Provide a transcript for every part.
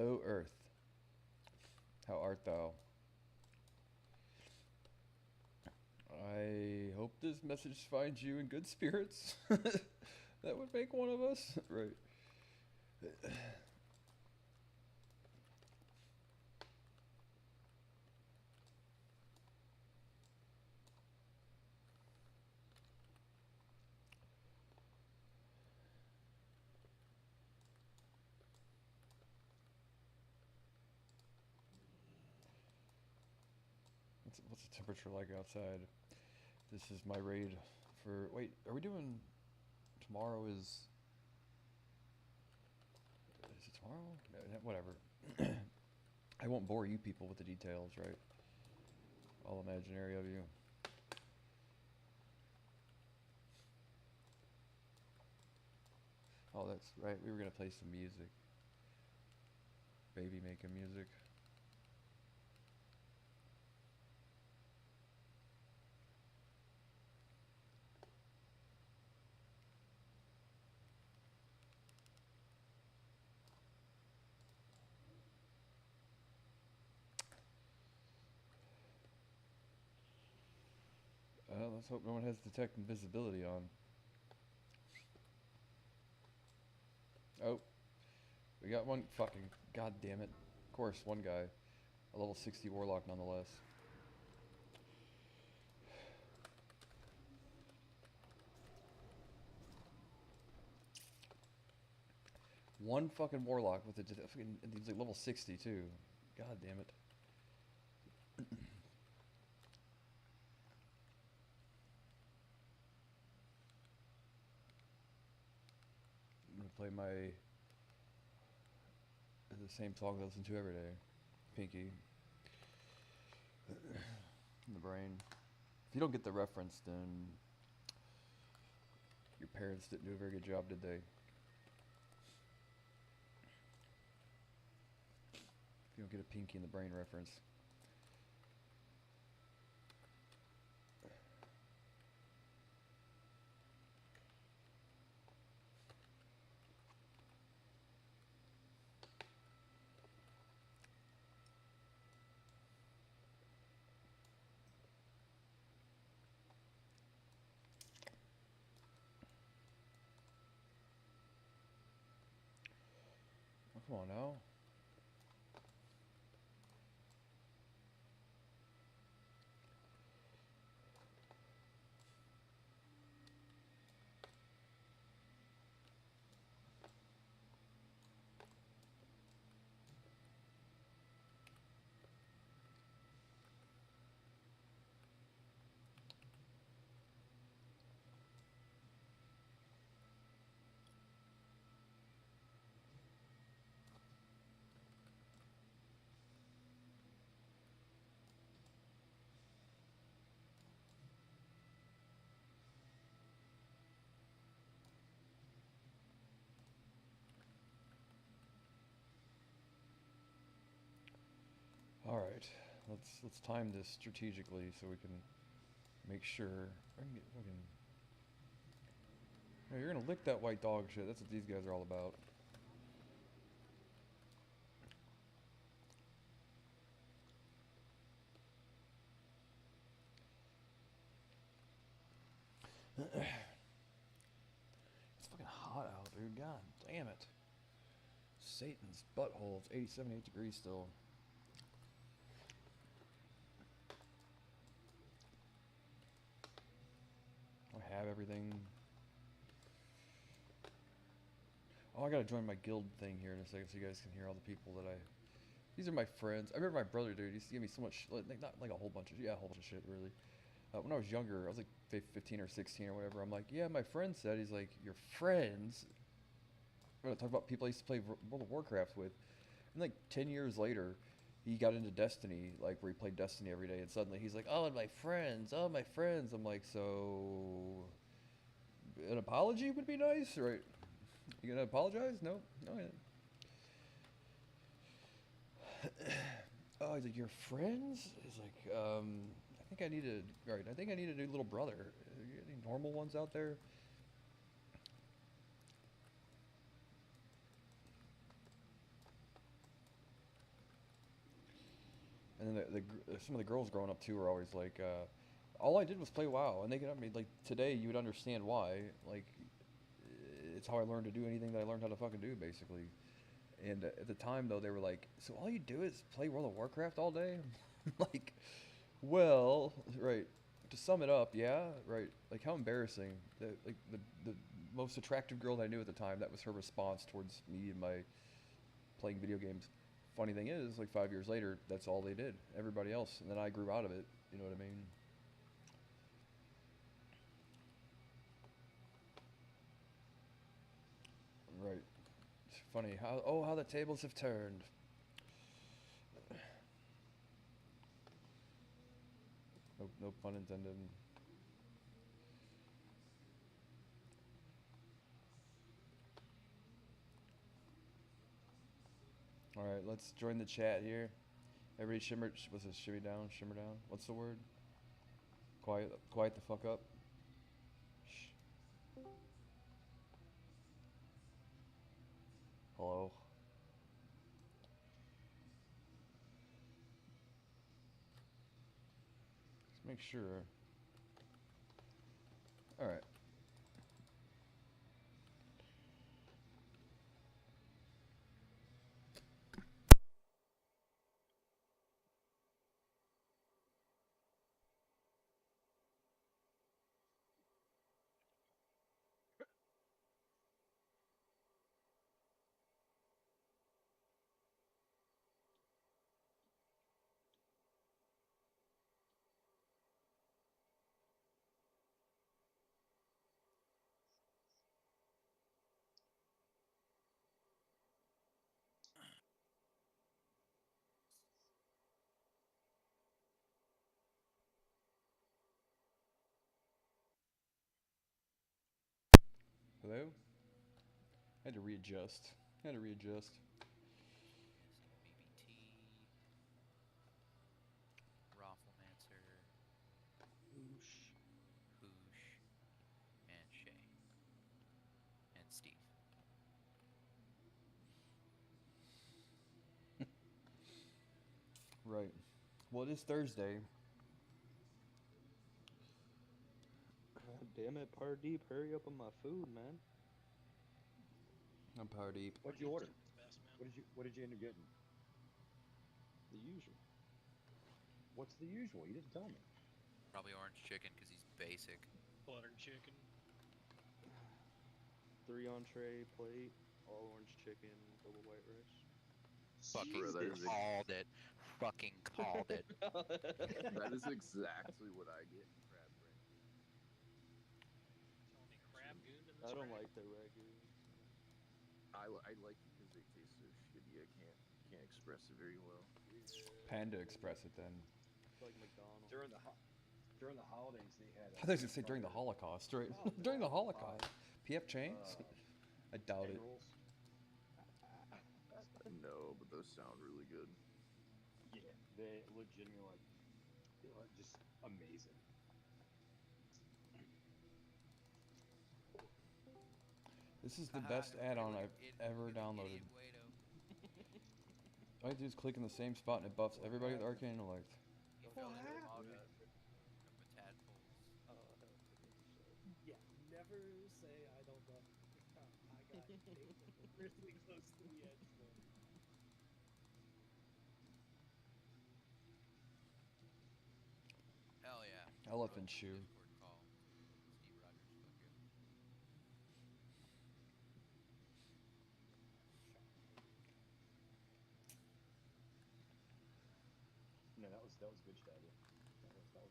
Hello, Earth. How art thou? I hope this message finds you in good spirits. That would make one of us. Right. What's the temperature like outside? This is my raid for... Wait, are we doing... Tomorrow is... Is it tomorrow? No, whatever. I won't bore you people with the details, right? All imaginary of you. Oh, that's right. We were going to play some music. Baby making music. Let's hope no one has detect invisibility on. Oh, we got one fucking... God damn it. Of course, one guy. A level 60 warlock nonetheless. One fucking warlock with a fucking... He's like level 60 too. God damn it. I'm gonna play the same song I listen to every day. Pinky. In the brain. If you don't get the reference, then your parents didn't do a very good job, did they? If you don't get a Pinky in the brain reference. Oh, come on now. Alright, let's time this strategically so we can make sure I can get fucking... Yeah, you're gonna lick that white dog shit. That's what these guys are all about. It's fucking hot out, dude. God damn it. Satan's butthole. It's 87, 8 degrees still. I have everything. Oh, I gotta join my guild thing here in a second so you guys can hear all the people that I... These are my friends. I remember my brother, dude. He used to give me so much... Like, not like a whole bunch of... Yeah, a whole bunch of shit, really. When I was younger, I was like 15 or 16 or whatever. I'm like, yeah, my friend said... He's like, your friends? I'm gonna talk about people I used to play World of Warcraft with. And like 10 years later, he got into Destiny, like where he played Destiny every day. And suddenly he's like, oh, and my friends. Oh, my friends. I'm like, so... An apology would be nice, right? You gonna apologize? No? No. Oh, he's like, your friends? He's like, I think I need a... Right, I think I need a new little brother. Any normal ones out there? And then some of the girls growing up too were always like, all I did was play WoW, and they get at me like today you would understand why. Like, it's how I learned to do anything that I learned how to fucking do, basically. And at the time though, they were like, so all you do is play World of Warcraft all day? Like, well, right. To sum it up, yeah, right. Like how embarrassing. The most attractive girl that I knew at the time, that was her response towards me and my playing video games. Funny thing is, like 5 years later, that's all they did. Everybody else, and then I grew out of it. You know what I mean? Right. It's funny how the tables have turned. No pun intended. All right, let's join the chat here. Everybody shimmer. Was it shimmy down? Shimmer down. What's the word? Quiet the fuck up. Shh. Hello. Let's make sure. All right. Hello. I had to readjust. I had to readjust. BBT, Rafflemancer, Whoosh. Hoosh, and Shay, and Steve. Right. Well, it is Thursday. God damn it, Pardeep, hurry up on my food, man. I'm power deep. What'd you order? Fast, man. What did you end up getting? The usual. What's the usual? You didn't tell me. Probably orange chicken because he's basic. Buttered chicken. 3 entree plate, all orange chicken, double white rice. Fucking Bro, that is called it. Fucking called it. that is exactly what I get in crab rangoon. Telling me crab goon in this I don't crab? like the ragu. I like it because they taste so shitty. I can't express it very well. Panda Express it then. It's like McDonald's. During the holidays, they had. I thought you were gonna say during the Holocaust, right? Oh, During the no. Holocaust. PF Chang's? I doubt egg it. rolls. No, but those sound really good. Yeah, they legitimately like, just amazing. This is the best add-on I've ever downloaded. Idiot All I do is click in the same spot and it buffs everybody with arcane intellect. He What fell into a happened? water from tadpoles. Yeah, never say I don't know. I got really close to the edge there. Hell yeah. Elephant Go shoe. Discord call. Steve Rogers, fuck you. No, that was good, Stabby. That was fun.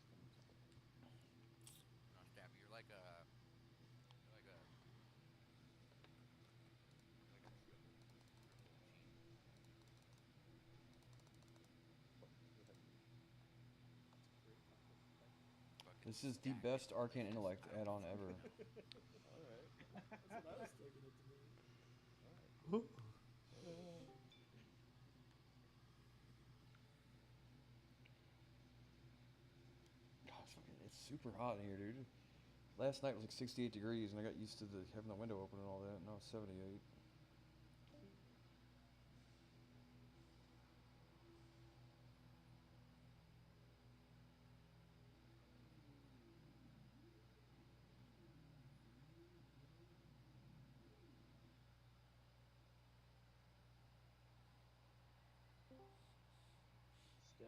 No, Stabby, you're like a triple machine. Fucking This is the stack best it. arcane intellect add-on ever. Alright. That's what I was taking it to be. Gosh, it's super hot in here, dude. Last night was like 68 degrees, and I got used to having the window open and all that. Now it's 78.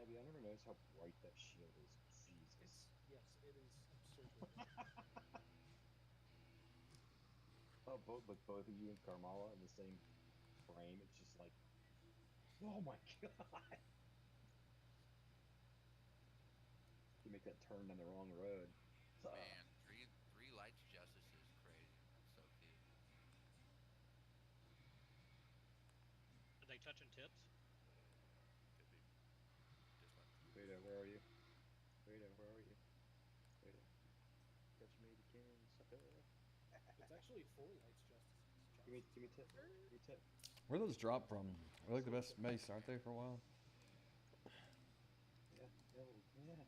Stabby, I never noticed how bright that shield is. Jesus. Yes, it is absurdly bright. Oh, but both of you and Karmala in the same frame. It's just like, oh my god! You make that turn down the wrong road. Man, three lights justice is crazy. That's so cute. Are they touching tips? Could be. Just like Veda, where are you? Veda, where are you? Veda. Catch me if you can, sucker. It's actually 4 lights justices. Give me tip. Give me tip. Where those drop from? They're like the best mace, aren't they, for a while? Yeah. Oh, yeah.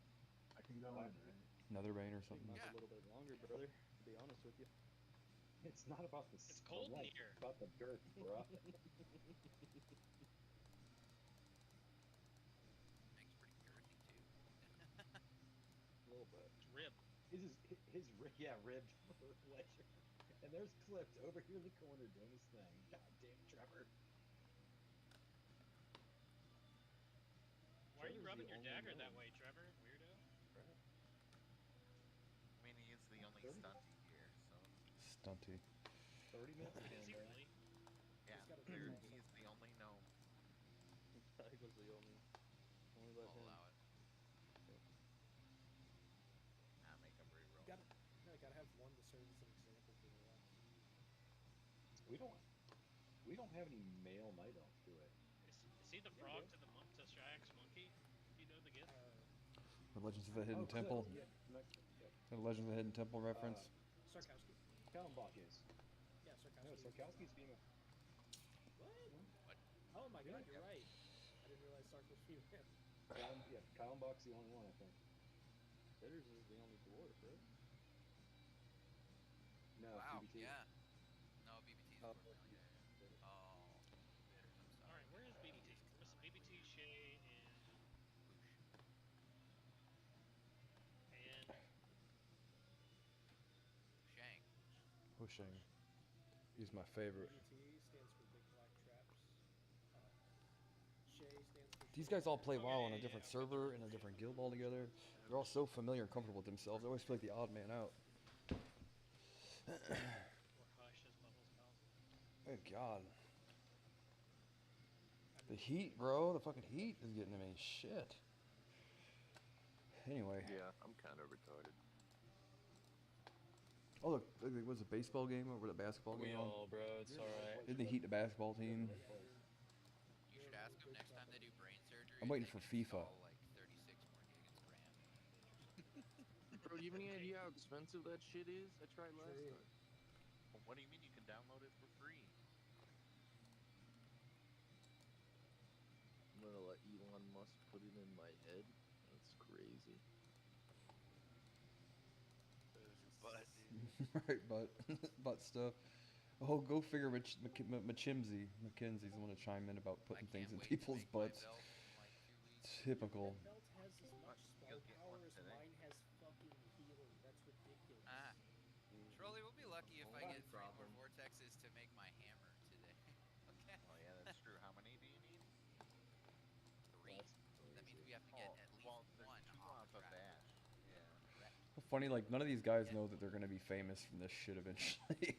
I can go in, right? Netherbane or I think something. mine's Yeah. a little bit longer, brother. To be honest with you. It's not about the It's cold in length, here. It's about the girth, bro. thing's pretty girthy too. A little bit. It's ribbed. Yeah, ribbed ledger. And there's Clipped over here in the corner doing his thing. God damn, Trevor. Why are you Trevor's rubbing the your only dagger that gnome. way, Trevor? Weirdo. Right? I mean, he is the only 30? stunty here, so Stunty. 30 minutes Is ago, he man. really? yeah, got a there, different- he is the only gnome. I was the only let I'll him. allow it. Yep. Nah, make him reroll. Gotta, no, gotta have one to serve as an example for the rest. We don't have any male night elves, do we? Is he the frog to the to Shayak's monkey? You know the gift? The Legends of the Hidden Clipped, Temple. Yeah. Yep. The Legends of the Hidden Temple reference. Sarkowski. Kalmbach is. Yeah, Sarkowski. No, Sarkowski's female. What? What? Oh my god, you're Yep. right. I didn't realize Sark was female. Kalmbach's the only one, I think. Bitters is the only dwarf, right? No, Wow. BBT. Yeah. No, BBT's Oh, more male. Yeah, yeah. Bitters. Oh, bitters. I'm sorry. All right, where is BBT? Where's BBT, Shay, and Shang. Pushing. He's my favorite. BBT stands for Big Black Traps. Shay stands for. These Short guys all play Traps. WoW on a different server and a different guild altogether. They're all so familiar and comfortable with themselves. I always feel like the odd man out. or Hush, as Bubbles calls it. Oh god. The heat, bro. The fucking heat is getting to me. Shit. Anyway. Yeah, I'm kind of retarded. Oh, look. Was a baseball game over the basketball We game on? all, bro. It's alright. Didn't they heat the basketball team? You should ask him next time they do brain surgery. I'm if waiting they for can FIFA. install, like 36 more gigs of RAM. Bro, you have any idea how expensive that shit is? I tried last True. time. Well, what do you mean you can download it for free? I'm gonna let Elon Musk put it in my head. That's crazy. But dude, Right, butt stuff. Oh, go figure. Mackenzie. Mackenzie's the one to chime in about I putting can't things in wait to people's make my butts. belt in like 2 weeks. Typical. That belt has as much spell You'll get power one as today. mine has fucking healing. That's ridiculous. Ah, Trolley, we'll be lucky if I One get 3 more problem. vortexes to make my hammer today. Okay. Oh yeah, that's true. How many do you need? 3. That means we have to get at least well, there's 1 2 off off the of track. that. Yeah. Correct. Funny, like none of these guys know that they're gonna be famous from this shit eventually.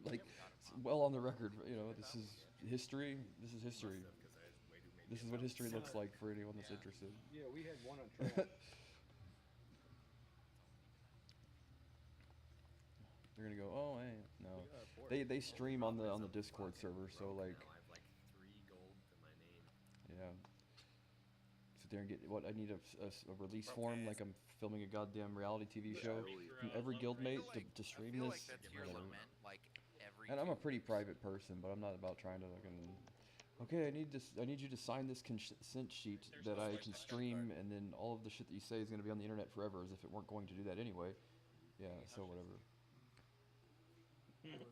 Like, Yeah, we got 'em it's off. well on the record. You know, this is history. This is history. This is what history looks like for anyone that's Yeah. interested. Yeah, we had one on track. They're gonna go, oh, hey, no. We got 4. They stream on the Discord server, so like, I have like 3 gold to my name. yeah. Sit there and get what I need a release form, like I'm filming a goddamn reality TV show from every guildmate to stream I feel this. like that's your whatever. lament, like every And I'm a 2 pretty weeks. private person, but I'm not about trying to fucking. Okay, I need you to sign this consent sheet There's that no I swipe can back stream, and then all of the shit that you say is gonna be on the internet forever, as if it weren't going to do that anyway. Yeah, so whatever. Pushing.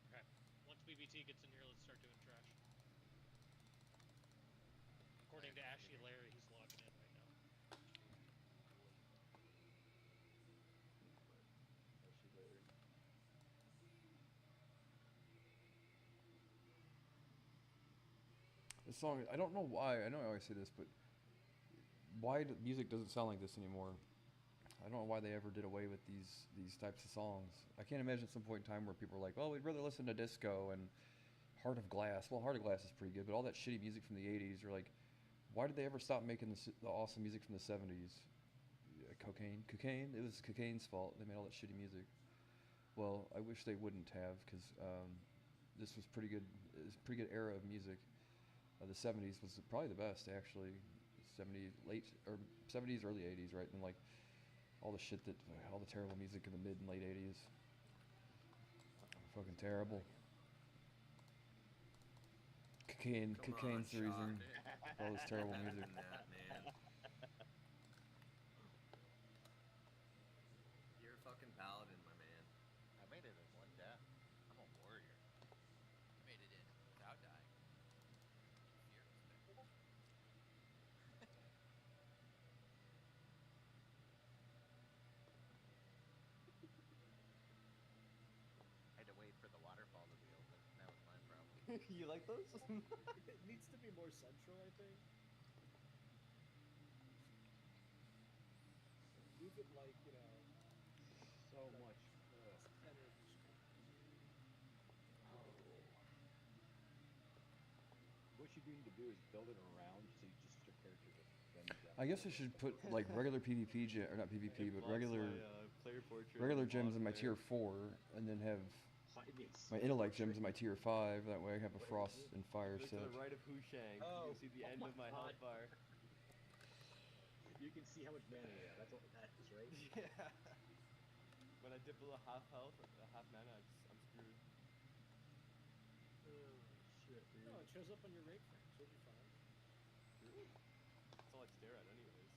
Okay. Once BBT gets in here, let's start doing trash. According to Ashy Larry, he's logging in right now. This song, I don't know why. I know I always say this, but why music doesn't sound like this anymore? I don't know why they ever did away with these types of songs. I can't imagine at some point in time where people are like, well, we'd rather listen to disco and Heart of Glass. Well, Heart of Glass is pretty good, but all that shitty music from the 80s are like, why did they ever stop making the awesome music from the 70s? Cocaine? It was Cocaine's fault. They made all that shitty music. Well, I wish they wouldn't have, because this was pretty good. It was a pretty good era of music. The 70s was probably the best, actually. 70s, early 80s, right? And like all the shit all the terrible music in the mid and late 80s. Fucking terrible. Cocaine's the reason for all this terrible music. That, man. You're a fucking paladin, my man. I made it in one death. I'm a warrior. You made it in without dying. Fearless. I had to wait for the waterfall to be open. That was my problem. You like those? It needs to be more central, I think. Move it like, you know, So much. center of the screen. What you need to do is build it around so you just your character just bends down. I guess I should put like regular PvP or not PvP, but regular player portrait. regular gems in my tier 4, and then have my intellect gems in my tier 5. That way I have a frost and fire Look set. to the right of Hushang. Oh, you can see the end oh of my my health God. bar. You can see how much mana you have. That's all that is, right? Yeah. When I dip below half health, half mana, I'm screwed. Oh, shit, dude. No, it shows up on your rate frame, so you'll be fine. Really? That's all I stare at anyways.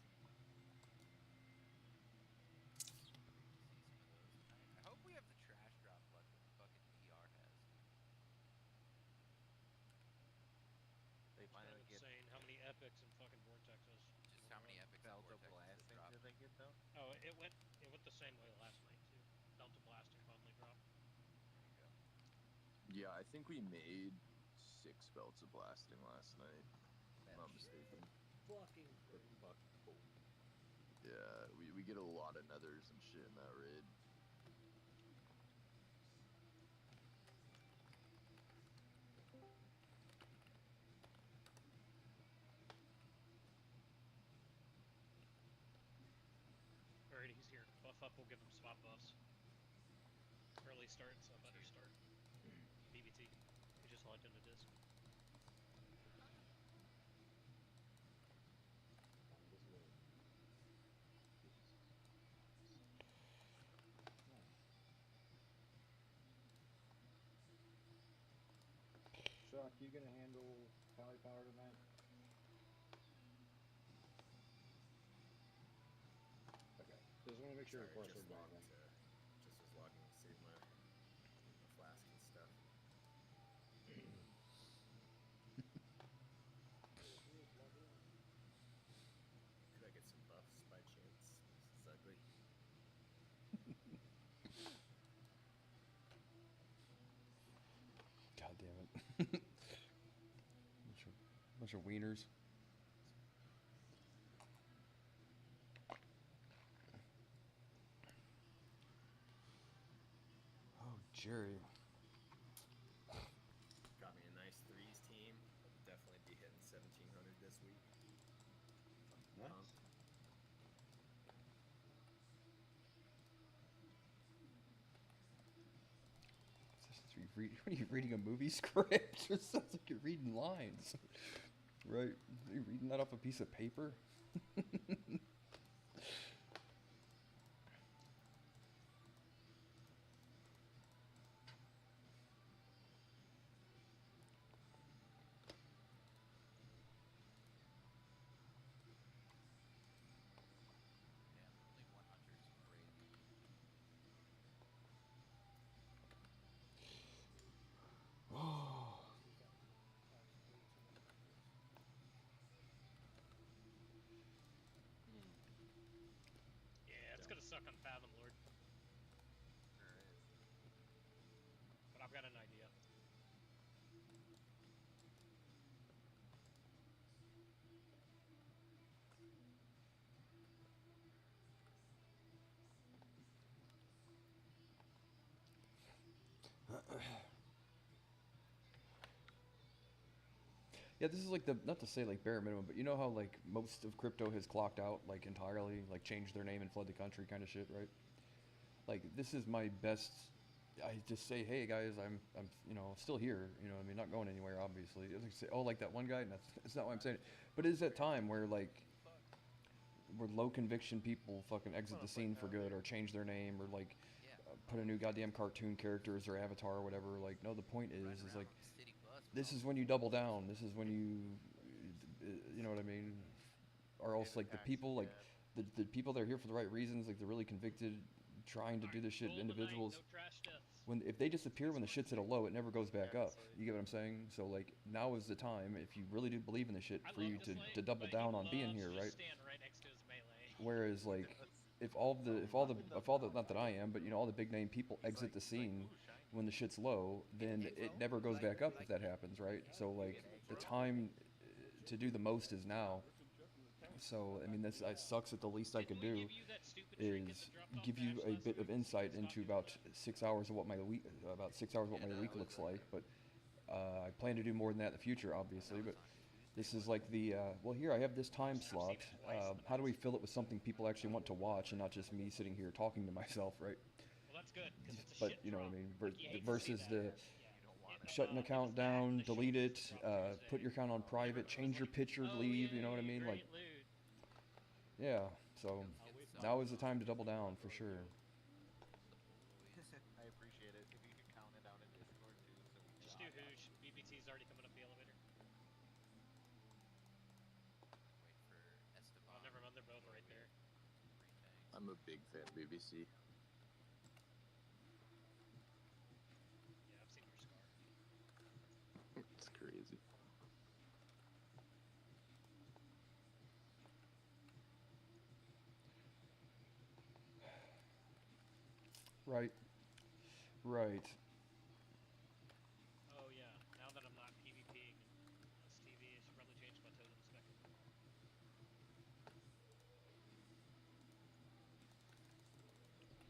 I hope we have the trash drop button that fucking PR has. They It's finally get insane how many epics and fucking vortexes. Just how many epics and Delta vortexes it blasting dropped. did they get though? Oh, it went the same way last night too. Delta blasting finally dropped. There you go. Yeah, I think we made 6 belts of blasting last night. If I'm not mistaken. Fucking great. Yeah, we get a lot of nethers and shit in that raid. Alright, he's here. Buff up, we'll give him spot buffs. Early start, so better start. BBT. We just logged into disc. Chuck, you gonna handle Valley Power tonight? Okay. Just want to make sure, of course, just we're logged done. just was logging to save my flask and stuff. Could I get some buffs by chance? It's ugly. God damn it. bunch of wieners. Oh, Jerry. Got me a nice threes team. I'll definitely be hitting 1700 this week. Nice. What are you reading a movie script? It sounds like you're reading lines. Right? Are you reading that off a piece of paper? Yeah, only one hunter is crazy. Yeah, it's gonna suck on Fathom Lord. Sure is. But I've got an idea. Yeah, this is like the, not to say like bare minimum, but you know how like most of crypto has clocked out like entirely, like changed their name and fled the country kind of shit, right? Like this is my best. I just say, hey guys, I'm you know still here. You know, what I mean, not going anywhere. Obviously, it's like say, oh, like that one guy. And that's not what I'm saying. But it is that time where like where low conviction people fucking exit the scene for good or change their name or like Yeah. put a new goddamn cartoon character as their avatar or whatever. Like, no, the point Riding is around like on the city bus. with this all is the when you cool double kids. down. This is when you know what I mean? Or else like the people like the people that are here for the right reasons, like the really convicted, trying to do this shit Rule of the night, individuals. no trash deaths. When if they disappear when the shit's at a low, it never goes back up. You get what I'm saying? So like now is the time if you really do believe in this shit I for love you this to lane, double but down he on being loves here, to right? just stand right next to his melee. Whereas like if all the not that I am, but you know all the big name people exit the scene when the shit's low, then it never goes back up if that happens, right? So like the time to do the most is now. So I mean, this it sucks that the least I could Didn't we do give you that stupid trinket is that dropped off give you Bash a last bit of week? insight Stop into doing about that. 6 hours of what my week about 6 hours of what Yeah, my that week was looks like. But I plan to do more than that in the future, that obviously. was But on Tuesday. this is wasn't like the well, here I have this time I've seen slot. it twice in the How do we past. fill it with something people actually want to watch and not just me sitting here talking to myself, right? Well, that's good because it's a But shit you know what I drop. mean. Like, you hate to see Versus that. the You don't want It, it. shut an it was account that and down, the delete shitty it, drop Thursday. put your account on private, Everyone was change your like, picture, oh, leave. You know what I yay, mean? Like, great loot. yeah. So I'll wait now is the time to double down for sure. I appreciate it. If you could count it down in Discord too, so we Just know. do Hoosh. BBT's already coming up the elevator. Wait for Esteban. Oh, never mind. They're both right there. Three tanks. I'm a big fan of BBC. Yeah, I've seen your scar. It's crazy. Right. Right. Oh yeah. Now that I'm not PvPing on this TV, I should probably change my totem spec.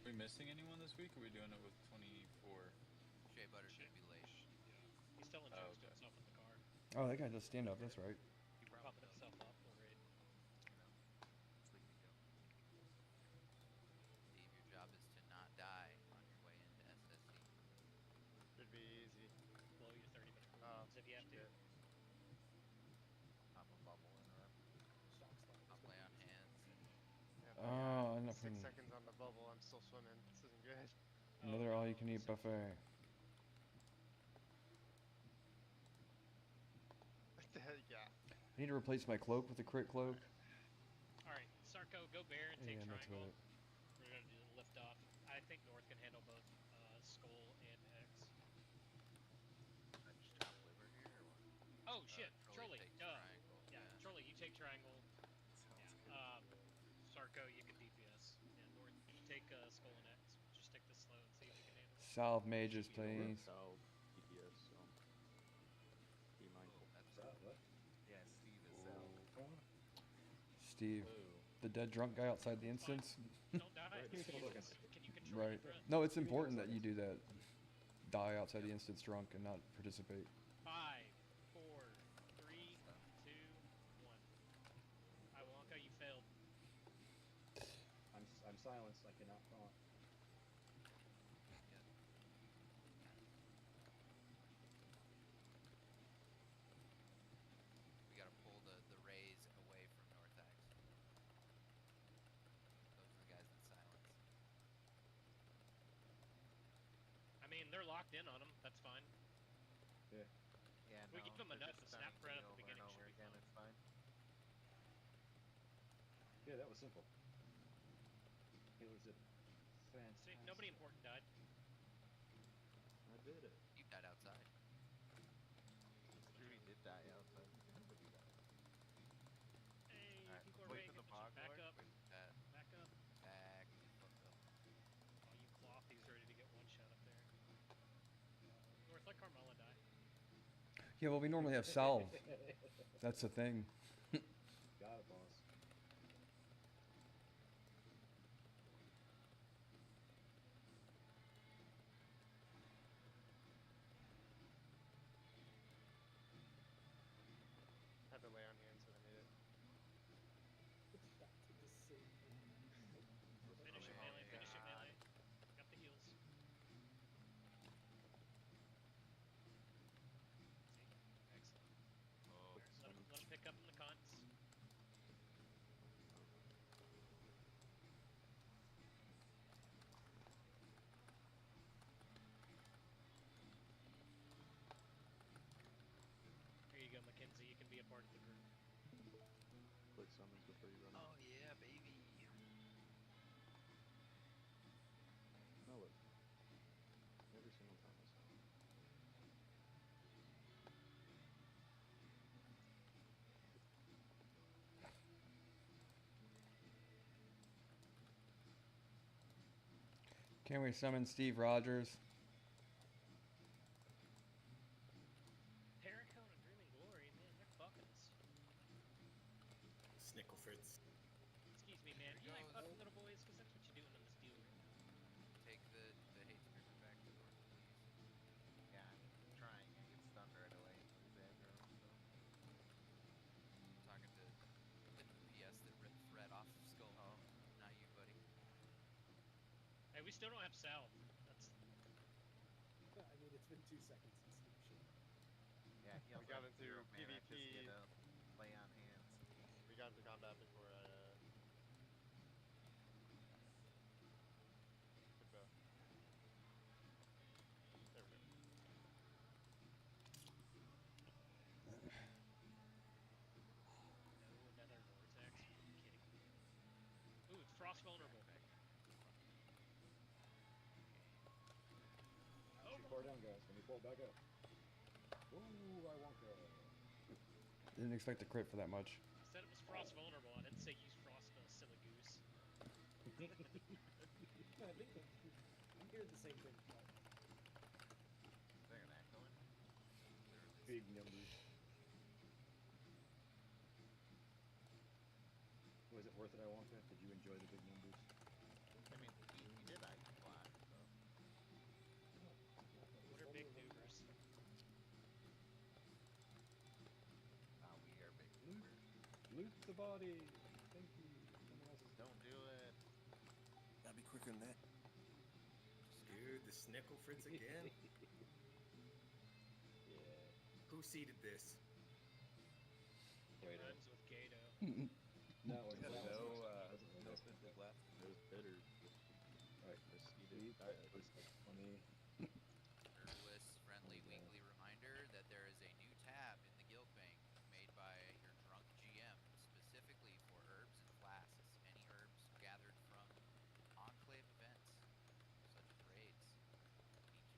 Are we missing anyone this week? Or are we doing it with 24? Shea Butter's gonna be late. Yeah. He's telling Oh, jokes to okay. himself in the car. Oh, that guy does stand up. That's right. He popping himself up. Or raid. Sleepy Joe. Steve, your job is to not die on your way into SSC. Should be easy. Blow your 30-minute Oh, cooldowns if you have to. shit. Pop a bubble interrupt. I'll play on hands. Yeah, Oh, I'm not 6 putting seconds on the bubble. I'm still swimming. This isn't good. another no, all-you-can-eat listen. buffet. Yeah. I need to replace my cloak with a crit cloak. Alright, Sarko, go bear and take And that's triangle. about it. We're gonna do the lift off. I think North can handle both skull and X. I just chop liver here or what? Oh shit, Trolley, takes duh. triangle. Yeah, Trolley, you take triangle. Yeah. Sarko, you can DPS. Yeah, North, take skull and X. Just take this slow and see if you can handle it. Salve mages, please. So, DPS, so. Be mindful. That's What's that? What? Yeah, Steve is out. Steve, the dead drunk guy outside the instance. Don't die. Right, Can keep you, looking. can you control Right. your breath? No, it's important that you do that. Die outside the instance drunk and not participate. 5, 4, 3, 2, 1. Iwalanka, you failed. I'm silenced. I cannot talk. We gotta pull the rays away from Northax. Those are the guys that silence. I mean, they're locked in on him. That's fine. Yeah. Yeah, We no, give him they're enough just to snap stunning threat me at the over beginning, and should over be again. fine. It's fine. Yeah, that was simple. Healers did fantastic. See, nobody important died. I did it. You died outside. It's true, he did die outside. But he died. Hey, Alright, people are wait ready for to the get bog back lord. up. Wait for that. Back up. Back the fuck up. Oh, you clothies ready to get one shot up there. North, let Carmella die. Yeah, well, we normally have salve. That's the thing. Got it, boss. quick summons before you run out. Oh yeah, baby. Smell it. Every single time I smell it. Can we summon Steve Rogers? Paracone and Dreaming Glory, man, they're fucking us. Snickle Fritz. Excuse me, man. You ain't fucking little boys, because that's what you're doing in this deal right now. Take the hate screamer back to north, please. Yeah, I'm trying. I get stunned right away and lose aggro, so. I'm talking to the DPS that ripped Fred off of Skull. Oh. Not you, buddy. Hey, we still don't have salve. That's I mean, it's been 2 seconds since Steve shit. Yeah, he We also got has into 0 mana PvP. just get a lay on hands. We got into combat before I could go. There we go. no another vortex. Are you kidding me? Ooh, it's frost vulnerable. Oh, Too far down, guys. Can you pull it back up? Ooh, I won't go. Didn't expect to crit for that much. I said it was frost vulnerable. I didn't say use frost spell, silly goose. No, I think I'm hearing the same thing. But Is there an echo in here? Big numbers. Was it worth it, Iwonka? Did you enjoy the big numbers? I mean, he did item block, so. What are big goobers? Now we are big Loot. goobers. Loot the body. Thank you. Someone else is Don't do it. Gotta be quicker than that. Dude, the Snickle Fritz again? Yeah. Who seeded this? Right on. Rhymes with Gato. No, it Yeah, wasn't. no, Wasn't no like that. bitter left. Those bitter. Alright, let's eat. That was 20. Herbalist friendly weekly reminder that there is a new tab in the guild bank made by your drunk GM specifically for herbs and flasks. Any herbs gathered from enclave events, such as raids, need to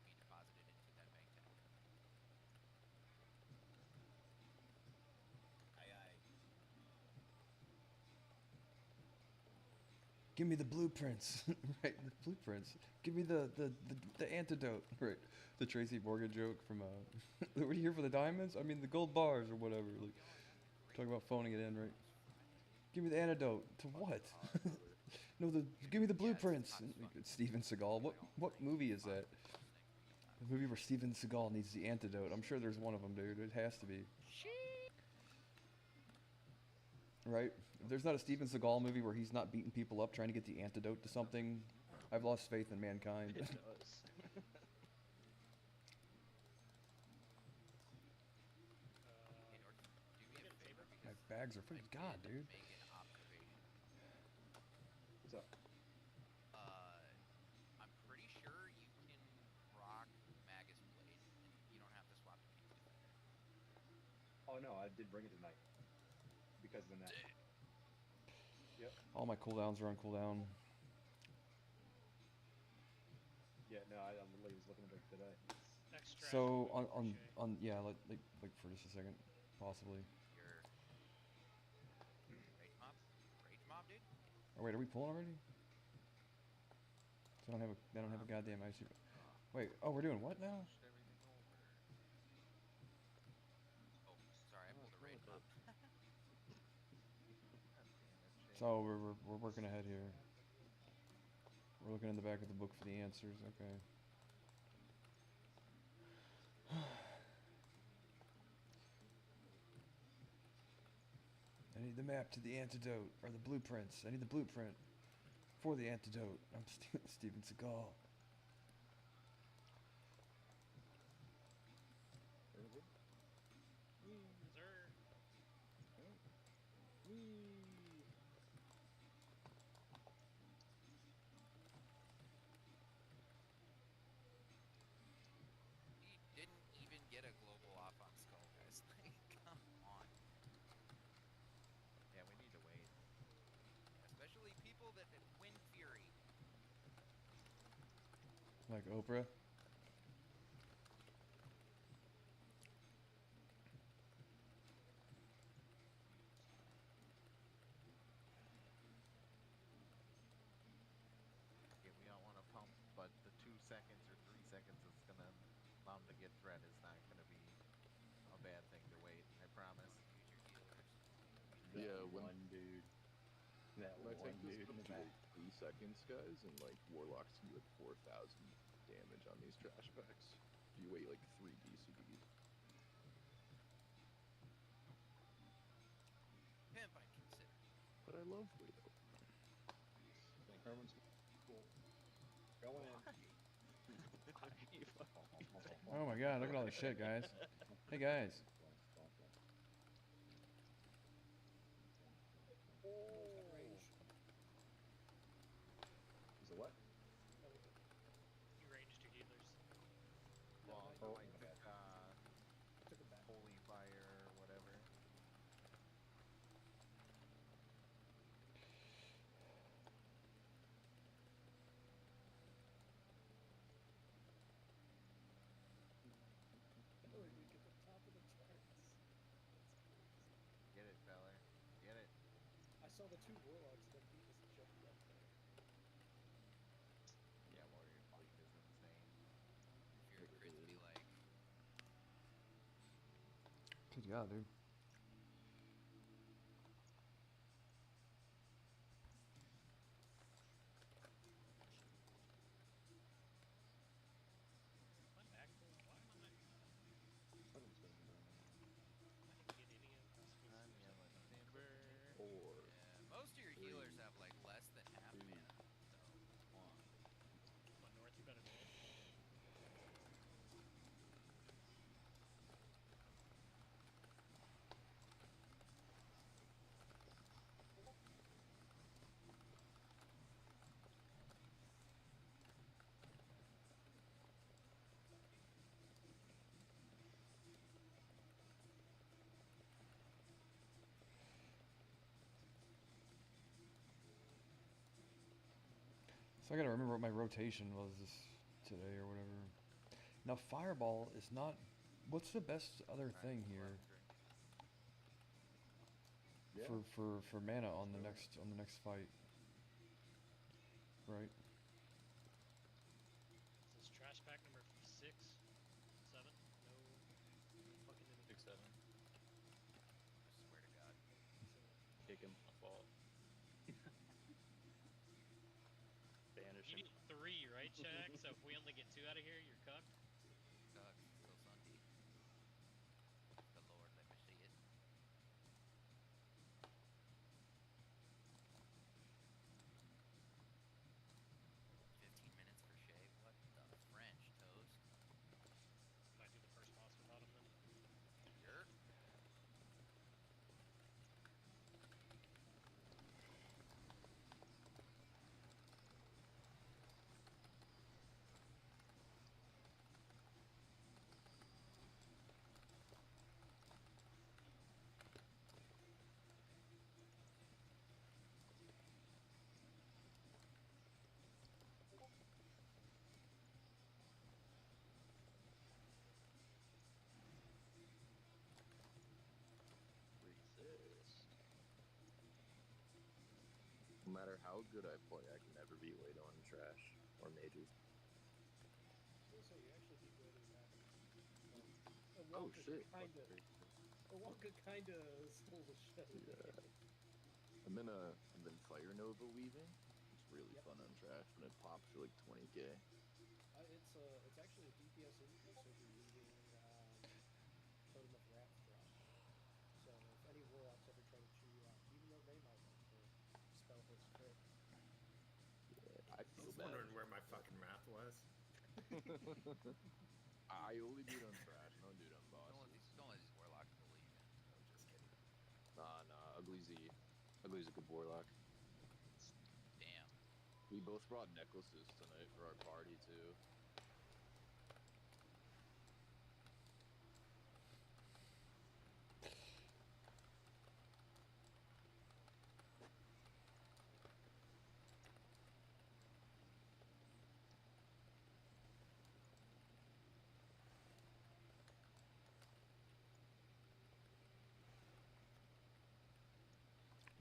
be deposited into that bank tab. Aye, aye. Give me the blueprints. Right, the blueprints. Give me the antidote. Right. The Tracy Morgan joke from what are you here for, the diamonds? I mean the gold bars or whatever. Like talking about phoning it in, right? Give me the antidote. To what? No, give me the blueprints. It's Steven Seagal. What movie is that? The movie where Steven Seagal needs the antidote. I'm sure there's one of them, dude. It has to be. Right? If there's not a Steven Seagal movie where he's not beating people up trying to get the antidote to something, I've lost faith in mankind. It does. Hey, North, do me a favor My because bags are I freaking God, did dude. make an observation. What's up? I'm pretty sure you can rock Magus Blade, and you don't have to swap to King's Defender. Oh no, I did bring it tonight. Because of the net. Yep. All my cooldowns are on cooldown. Yeah, no, I literally was looking at it today. Extract So would on ricochet. yeah, like for just a second, possibly. Your rage mob, dude. Oh wait, are we pulling already? So I don't have a goddamn icy. Wait, oh we're doing what now? Pushed everything over. Oh, sorry, I pulled a rage mob. God damn it, Shay. So we're working ahead here. We're looking in the back of the book for the answers. Okay. I need the map to the antidote, or the blueprints. I need the blueprint for the antidote. I'm Steven Seagal. Sir. He didn't even get a global off on Skull, guys. Like, come on. Yeah, we need to Like Oprah. Yeah, we all want to pump, but the 2 seconds or 3 seconds it's gonna allow them to get threat is not gonna be a bad thing to wait. I promise. Use your healers. Yeah, That when- one dude. That When I one take this dude in up the to back. like 3 seconds, guys, and like warlocks can do like 4,000 damage on these trash packs. If you wait like 3 DCDs. Pimp, I'd consider. But I love Widow. Herman's cool. Going in. Oh my god, look at all this shit, guys. Hey guys. Is it what? You ranged your healers. Well, no, no, I took him back. holy fire or whatever. Oh, we get the top of the charts. Get it, feller. Get it. I saw the 2 warlocks that he just jumped up there. Yeah, warrior fleet is insane. If you're a crit, be like, Good god, dude. Am I back? Why am I? I didn't get any of this. I'm yelling timber. most of your healers have like less than half mana. So, What, north? You better north. So I gotta remember what my rotation was this today or whatever. Now fireball is not. What's the best other thing here Yeah. for mana on the next fight? Right. This is trash pack number 6, 7. No fucking any. 6, 7. I swear to God. Kick him. My fault. Banish You him. need 3, right, Shaq? So if we only get 2 out of here, you're cucked. Suck. Still Sunday. The Lord, let me see it. $15 minutes for Shay. What the French toast? Might do the first boss without him then. Yerp. Resist. No matter how good I play, I can never beat Wado on trash or mages. So you actually beat Wade back. Oh shit. Kinda. Wonka kinda stole the show. Yeah. I've been Fire Nova weaving. It's really Yep. fun on trash when it pops for like 20k. It's actually a DPS increase over using Totem of Wrath drop. So if any warlocks ever try to chew you out, even though they might want to spell hits crit. Yeah, I I feel was bad. wondering where my fucking wrath was. I only do it on trash. I don't do it on bosses. Don't let these warlocks bully you, man. No, just kidding. Nah, Ugly Z. Ugly's a good warlock. Damn. We both brought necklaces tonight for our party too.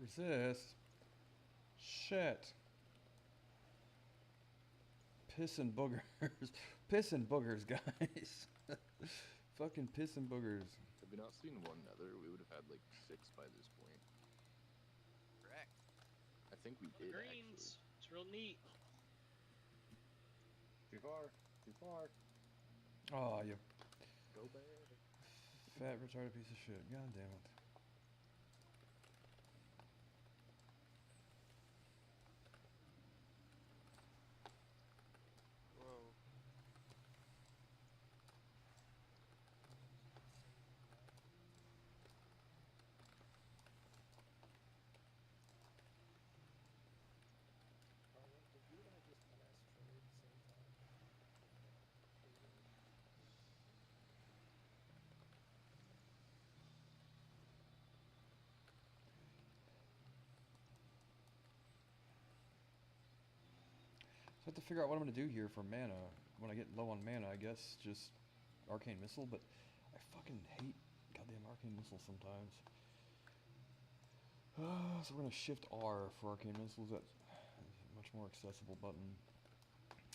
Resist. Shit. Piss and boogers. Piss and boogers, guys. Fucking piss and boogers. Had we not seen one nether, we would have had like 6 by this point. Correct. I think we The did greens. It's real neat. Too far. Too far. Oh, you Go bad. fat retarded piece of shit. God damn it. Whoa. Carlo, did you and I just mass trade at the same time? So I have to figure out what I'm gonna do here for mana. When I get low on mana, I guess just arcane missile, but I fucking hate goddamn arcane missile sometimes. So we're gonna shift R for arcane missiles. That's a much more accessible button.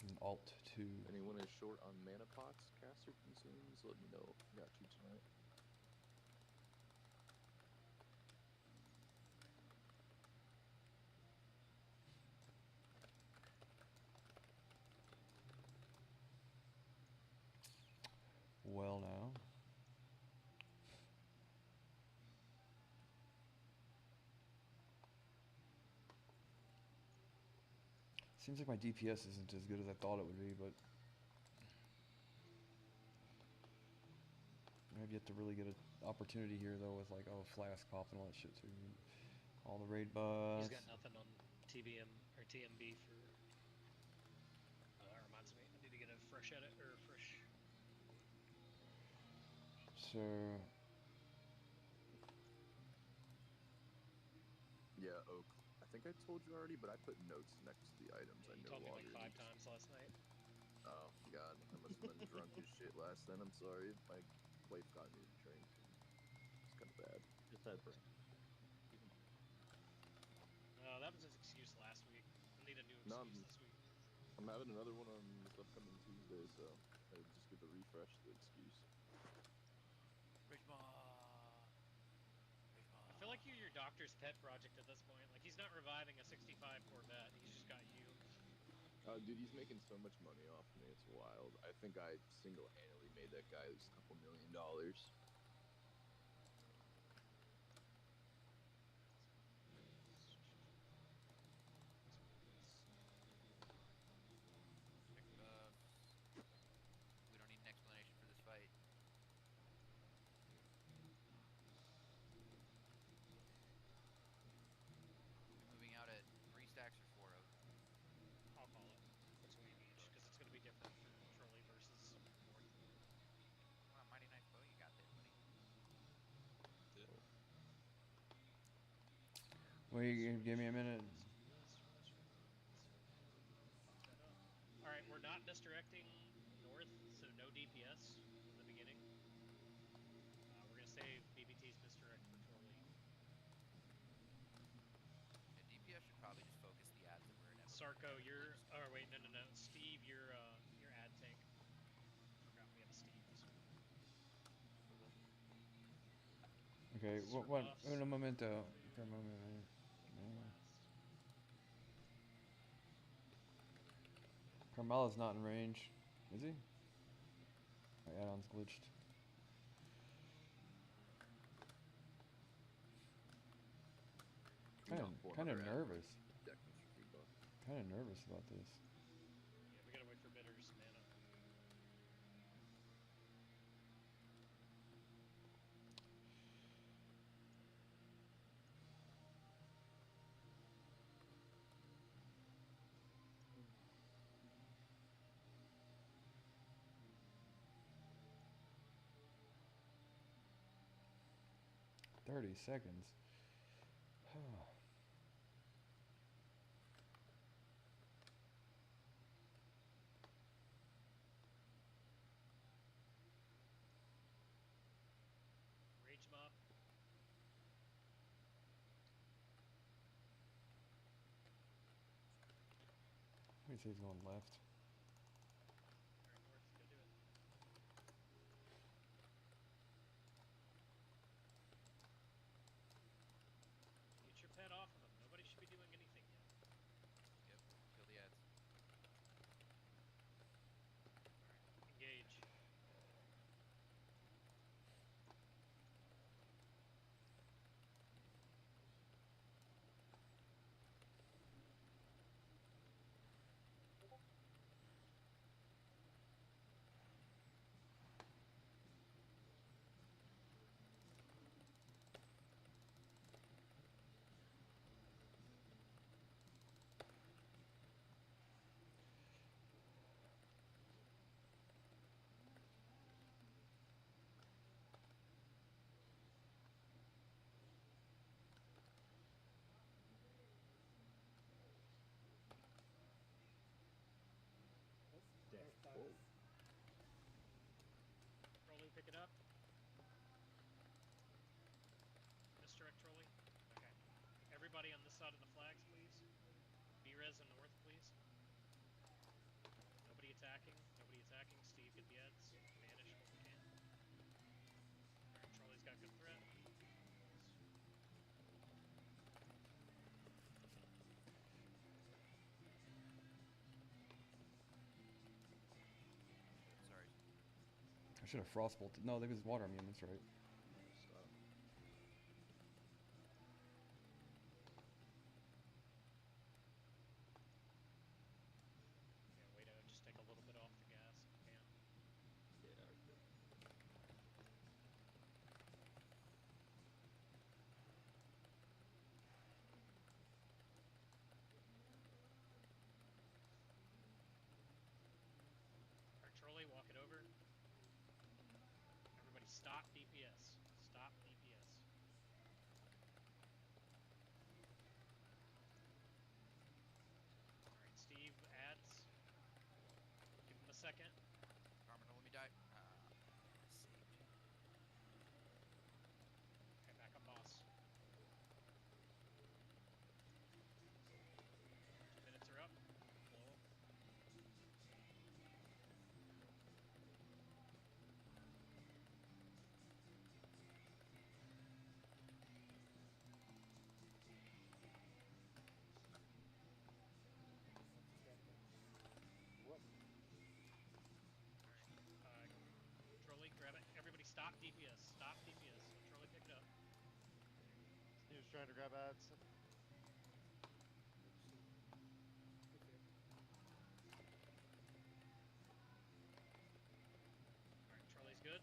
And Alt 2. Anyone is short on mana pots, caster consumes, let me know. Got you tonight. Well now. Seems like my DPS isn't as good as I thought it would be, but I've yet to really get an opportunity here though with like, oh, flask pop and all that shit too. All the raid buffs. He's got nothing on TBM or TMB for. Oh, that reminds me. I need to get a fresh edit or fresh. So Yeah, Oak. I think I told you already, but I put notes next to the items. Yeah, I you no told me like longer 5 use. times last night. Oh god, I must have been drunk as shit last then. I'm sorry. My wife got me to drink. It's kind of bad. Just had break. Oh, that was his excuse last week. I need a new No, excuse this week. I'm having another one on this upcoming Tuesday, so I would just give a refresh the excuse. I feel like you're your doctor's pet project at this point. Like, he's not reviving a 65 Corvette. He's just got you. Dude, he's making so much money off me. It's wild. I think I single-handedly made that guy lose a couple $1 million. We don't need an explanation for this fight. Moving out at 3 stacks or 4 of. I'll call it between each, because it's going to be different for Trolley versus North. Wow, mighty nice bow you got there, buddy. wait, give me a minute. Alright, we're not misdirecting North, so no DPS in the beginning. We're going to save BBT's misdirect for Trolley. Yeah, DPS should probably just focus the ads that we're inevitably Sarko, gonna you're. lose. Oh, wait, no. Steve, your ad tank. Forgot we have a Steve this week. Okay, what? Buffs. Un momento. Un momento. Carmela's not in range, is he? My add-on's glitched. Kind of nervous. Kind of nervous about this. Yeah, we gotta wait for bidders mana. $30 seconds. Rage mob. He says he's going left. Alright, north, go do it. Get your pet off of him. Nobody should be doing anything yet. Yep. Kill the ads. Alright, engage. Death. North Whoa. dive. Trolley, pick it up. Misdirect trolley. Okay. Everybody on this side of the flags, please. B-res and north, please. Nobody attacking. Nobody attacking. Steve, get the ads. Banish what we can. Alright, trolley's got good threat. Sorry. I should have frost bolted. No, there was water immune. That's right. Stop. Yeah, way to just take a little bit off the gas if you can. Yeah, okay. Alright, trolley, walk it over. Everybody stop DPS. Stop DPS. Alright, Steve, ads. Give him a second. Carmen, don't let me die. Saved. Okay, back on boss. 2 minutes are up. Blow 'em. What? Alright. Trolley, grab it. Everybody stop DPS. Stop DPS. Trolley, pick it up. He was trying to grab ads. Good fair. Alright, trolley's good.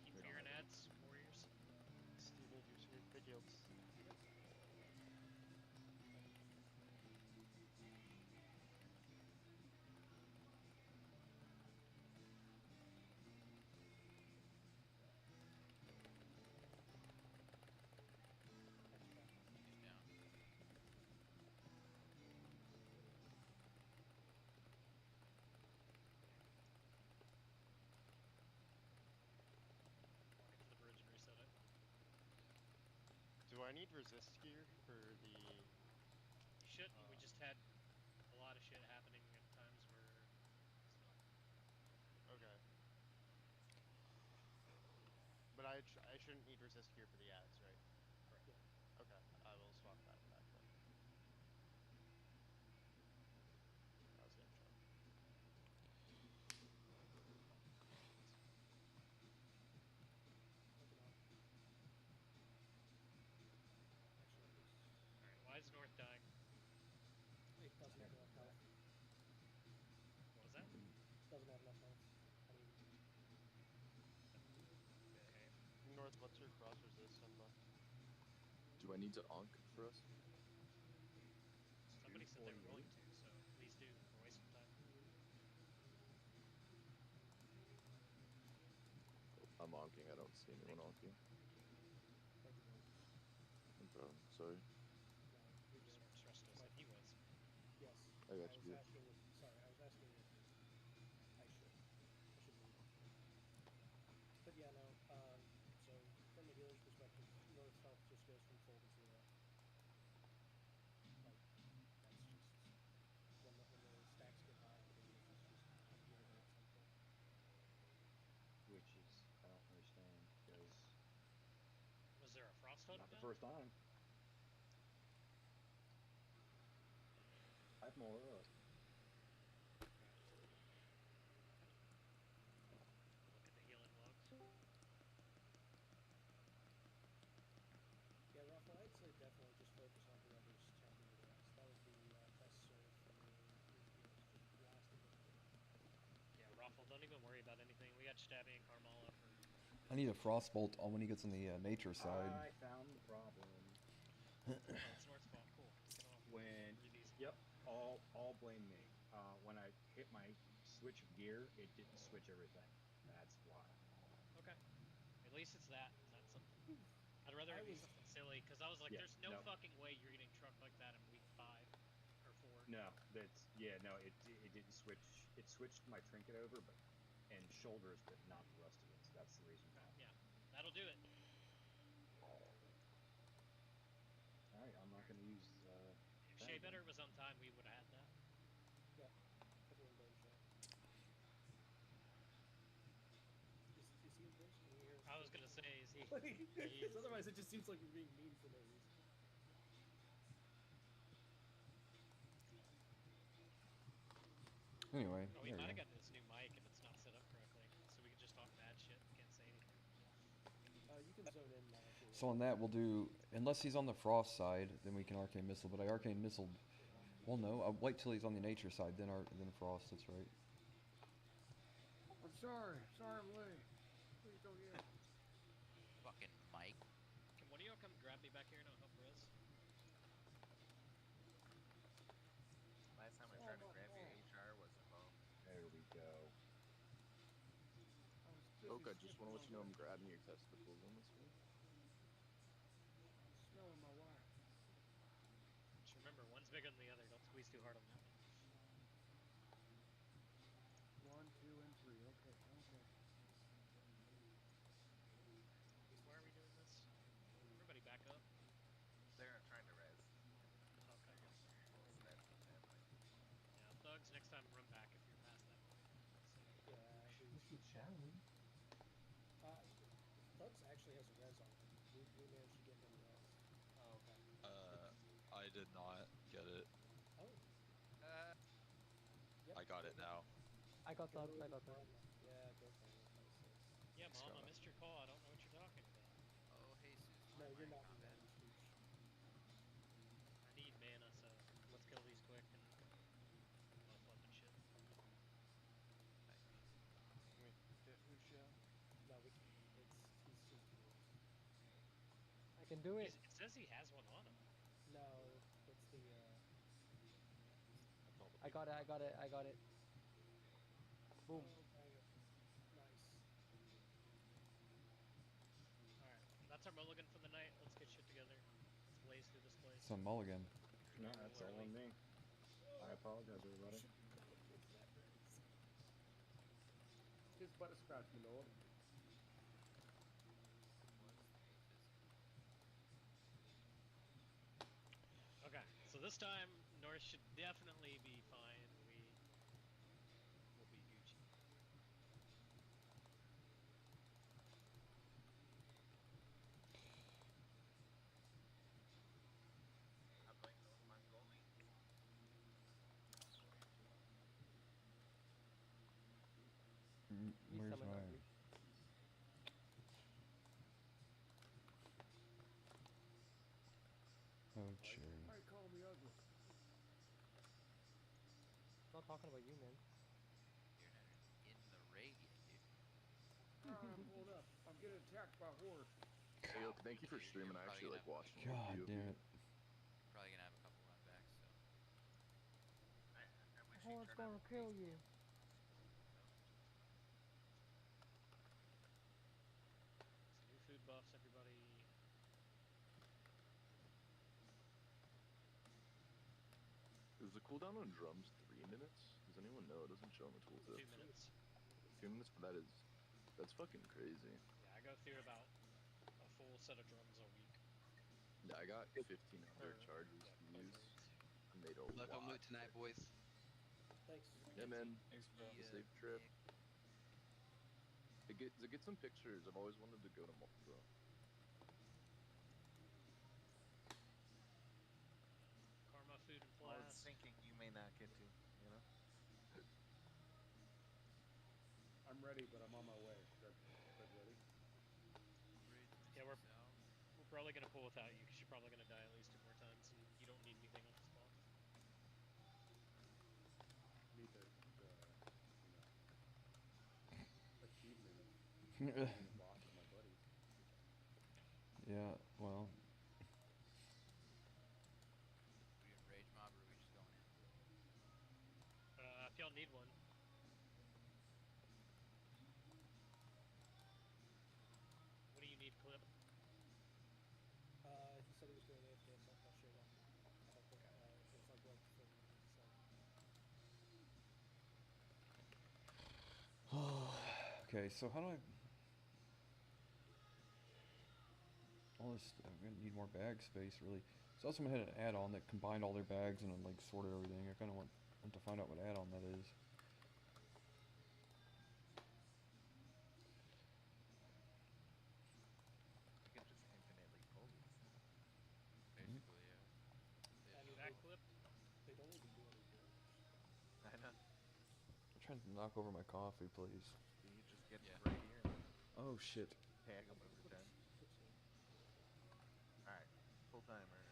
Keep They're fearing not ready. ads, warriors. Steve need your big heals. He's down. Walk it to the bridge and reset it. Do I need resist gear for the? You shouldn't. We just had a lot of shit happening at times where it's not. Okay. But I shouldn't need resist gear for the ads, right? Correct. Yeah. Okay, I will swap that back then. I was getting shot. Looking on. Actually, Alright, why is north dying? it doesn't have enough health. What was that? Doesn't have enough health. I mean, Okay. North, what's your cross resist on left? Do I need to onk for us? Somebody said they were going to, so please do. We're wasting time. I'm onking. I don't see anyone onking. thank you, Lord. No problem. Sorry. No, you're good. Srustos said he was. Yes. I got was you. asking if. Sorry, I was asking if I should. I should leave. But yeah, no. So from the healer's perspective. Was there a frost totem Not the down? first time. I have more up. Look at the healing logs. Yeah, Rafa, I'd say definitely just focus on whoever's tapping your grass. That would be best served for your heals, just blasting those things. Yeah, Raffle, don't even worry about anything. We got Stabby and Carmala for... I need a frostbolt on when he gets on the nature side. I found the problem. Oh, it's North's fault. Cool. Get off. When, yep, all blame me. When I hit my switch of gear, it didn't switch everything. That's why. Okay. At least it's that, not something. I'd rather it be something silly, because I was like, Yeah, there's no no. fucking way you're getting trucked like that in week 5 or 4. No, it didn't switch. It switched my trinket over, and shoulders, but not the rest of it. So that's the reason why. Yeah, that'll do it. All right, I'm not going to use. If Shea Better was on time, we would have had that. Yeah, everyone blame Shay. Is he in voice? Can you hear him? I was gonna say, is he? Because otherwise it just seems like you're being mean for no reason. Anyway, Oh, we there might we have go. gotten this new mic and it's not set up correctly, so we can just talk mad shit and can't say anything. You can zone in now. So on that, we'll do, unless he's on the frost side, then we can arcane missile. But I arcane missile. Well, no, I'll wait till he's on the nature side, then frost. That's right. I'm sorry. Sorry I'm late. Please don't yell. Fucking Mike. Can one of y'all come grab me back here and I'll help Riz? Last time I tried to grab your HR was involved. There we go. Oka, just want to let you know I'm grabbing your testicles on this one. I'm smelling my wife. Just remember, one's bigger than the other. Don't squeeze too hard on that one. 1, 2, and 3. Okay. Why are we doing this? Everybody back up. They're trying to res. Okay. Most of that team that way. Yeah, thugs, next time run back if you're past that point. Yeah, What's the challenge? Thugs actually has a res on him. We managed to get him res. Oh, okay. I did not get it. Oh. Yep, I got it now. I got that. Yeah, go for it. Yeah, Mom, I missed your call. I don't know what you're talking about. Oh, Jesus. No, you're not in combat. that speech. I need mana, so let's kill these quick and no flipping shit. Can we hit Lucia? No, he's too close. I can do it. It says he has one on him. No, it's the I got it. Boom. Nice. Alright, that's our mulligan for the night. Let's get shit together. Let's blaze through this place. It's a mulligan. No, that's all on me. I apologize, everybody. His butterscotch, my lord. Okay, so this time North should definitely be fine. We'll be Gucci. I'm like those Mongolians. Where's summon my... ugly. Oh, cherry. Why you call me ugly? I'm not talking about you, man. You're not in the radiant, dude. I'm pulled up. I'm getting attacked by horse. Hey, look, thank you for streaming. I actually like watching your God review of damn you. it. Probably gonna have a couple run backs, so. I wish Oh, you'd it's turn on gonna the kill face. you. Some new food buffs, everybody. Is the cooldown on drums 3 minutes? Does anyone know? It doesn't show on the 2 tooltip. minutes. 2 minutes? That's fucking crazy. Yeah, I go through about a full set of drums a week. Yeah, I got 1,500 charges to use. I made a Luck on lot. loot tonight, boys. Thanks. Yeah, man. Thanks, bro. Have a safe trip. Get some pictures. I've always wanted to go to Malta. I'm ready, but I'm on my way. Fred ready? Yeah, we're probably gonna pull without you because you're probably gonna die at least 2 more times, and you don't need anything on the spot. Need the achievement of beating the boss with my buddies. Yeah, well. We doing rage mob or are we just going in? If y'all need one. What do you need, Clip? He said he was doing AFK, so I'll show up. I don't think it's like right before the meeting, so. Okay, so how do I... All this, I'm gonna need more bag space, really. So someone had an add-on that combined all their bags and like sorted everything. I kind of want to find out what add-on that is. You can just infinitely pull these things. Basically, yeah. I mean, Backflip? they don't even do any damage. I know. I'm trying to knock over my coffee, please. You just get right here and Oh shit. tag them every time. Alright, full timer.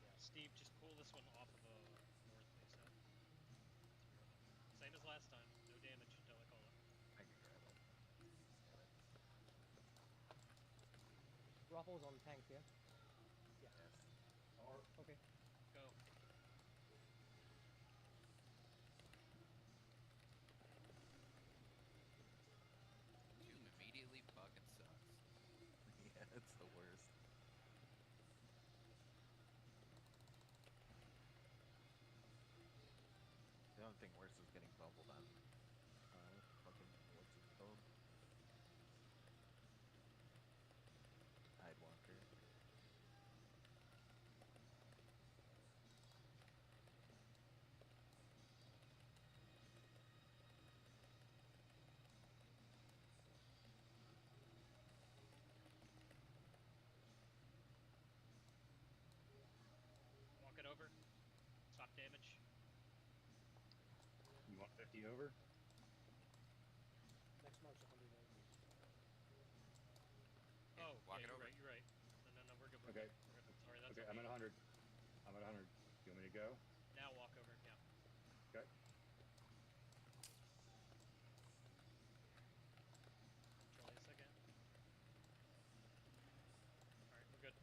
Yeah, Steve, just pull this one off of a north face up. Same as last time, no damage until I call it. I can grab it. Damn it. Ruffles on tank, yeah? Yeah. Yes. Okay. Go. Tomb immediately fucking sucks. Yeah, it's the worst. The only thing worse is getting bubbled on fucking what's it called? Tidewalker. Walk it over. Stop damage. You want 50 over? Next mark's 180. Oh, walk yeah, it you're over. right, you're right. No, we're good. We're Okay. good. We're good. Sorry, that's Okay, on I'm me. at 100. I'm at 100. You want me to go? Now walk over, yeah. Okay. Control a second. Alright, we're good.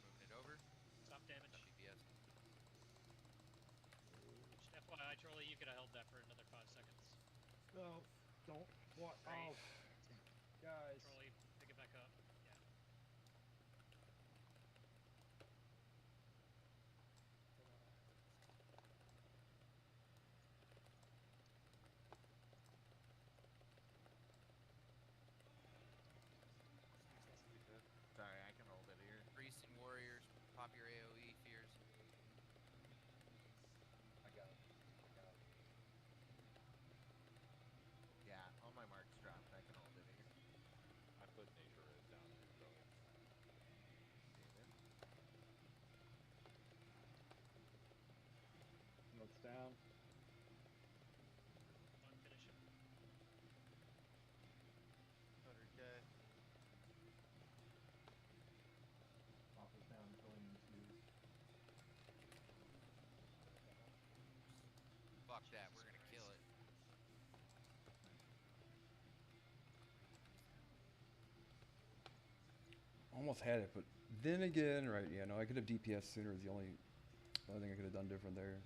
Moving it over. Stop damage. DPS. Just FYI, Charlie, you could have held that for another 5 seconds. No, don't. What? Great. Oh, guys. Charlie, pick it back up. Yeah. Sorry, I can hold it here. Priests and warriors, pop your AoE fears. I got it. Yeah, all my marks dropped. I can hold it here. I put nature res down there, Charlie. David. Smoke's down. Come on, finish him. 100k. Office down, filling in shoes. Fuck that, we're gonna kill it. Almost had it, but then again, right? Yeah, no, I could have DPS sooner. Is the only thing I could have done different there.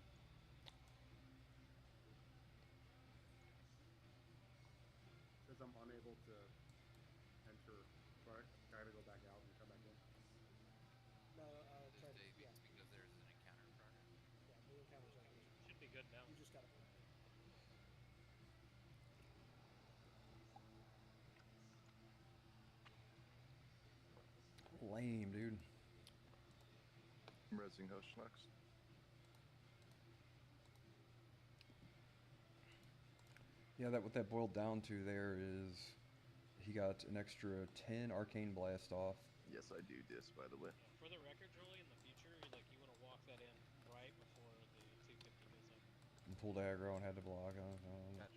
Says I'm unable to enter. So I gotta go back out and come back in. No, try to, It's yeah. because there's an encounter in progress. Yeah, new encounters on here. Should be good now. You just gotta. Lame, dude. I'm resing host schmucks. Yeah, what that boiled down to there is he got an extra 10 arcane blast off. Yes, I do this, by the way. For the record, Jolie, in the future, like you want to walk that in right before the 250 goes up. And pulled aggro and had to block. Gotcha.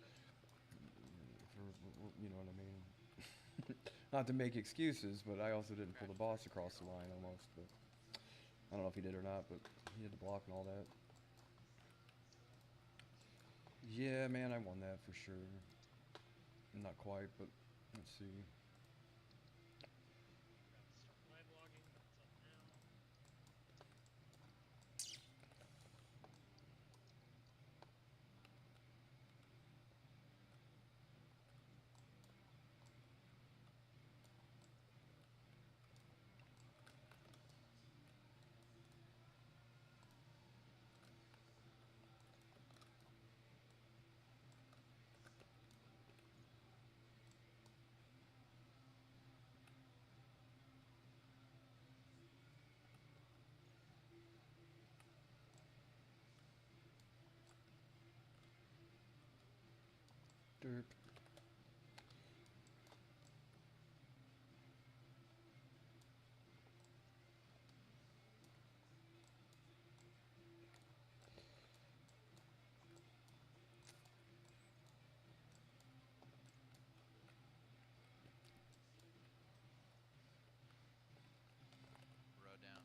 You know what I mean? Not to make excuses, but I also didn't pull the boss across the line almost. But I don't know if he did or not, but he had to block and all that. Yeah, man, I won that for sure. Not quite, but let's see. Start live logging. That's up now. Derp. Row down.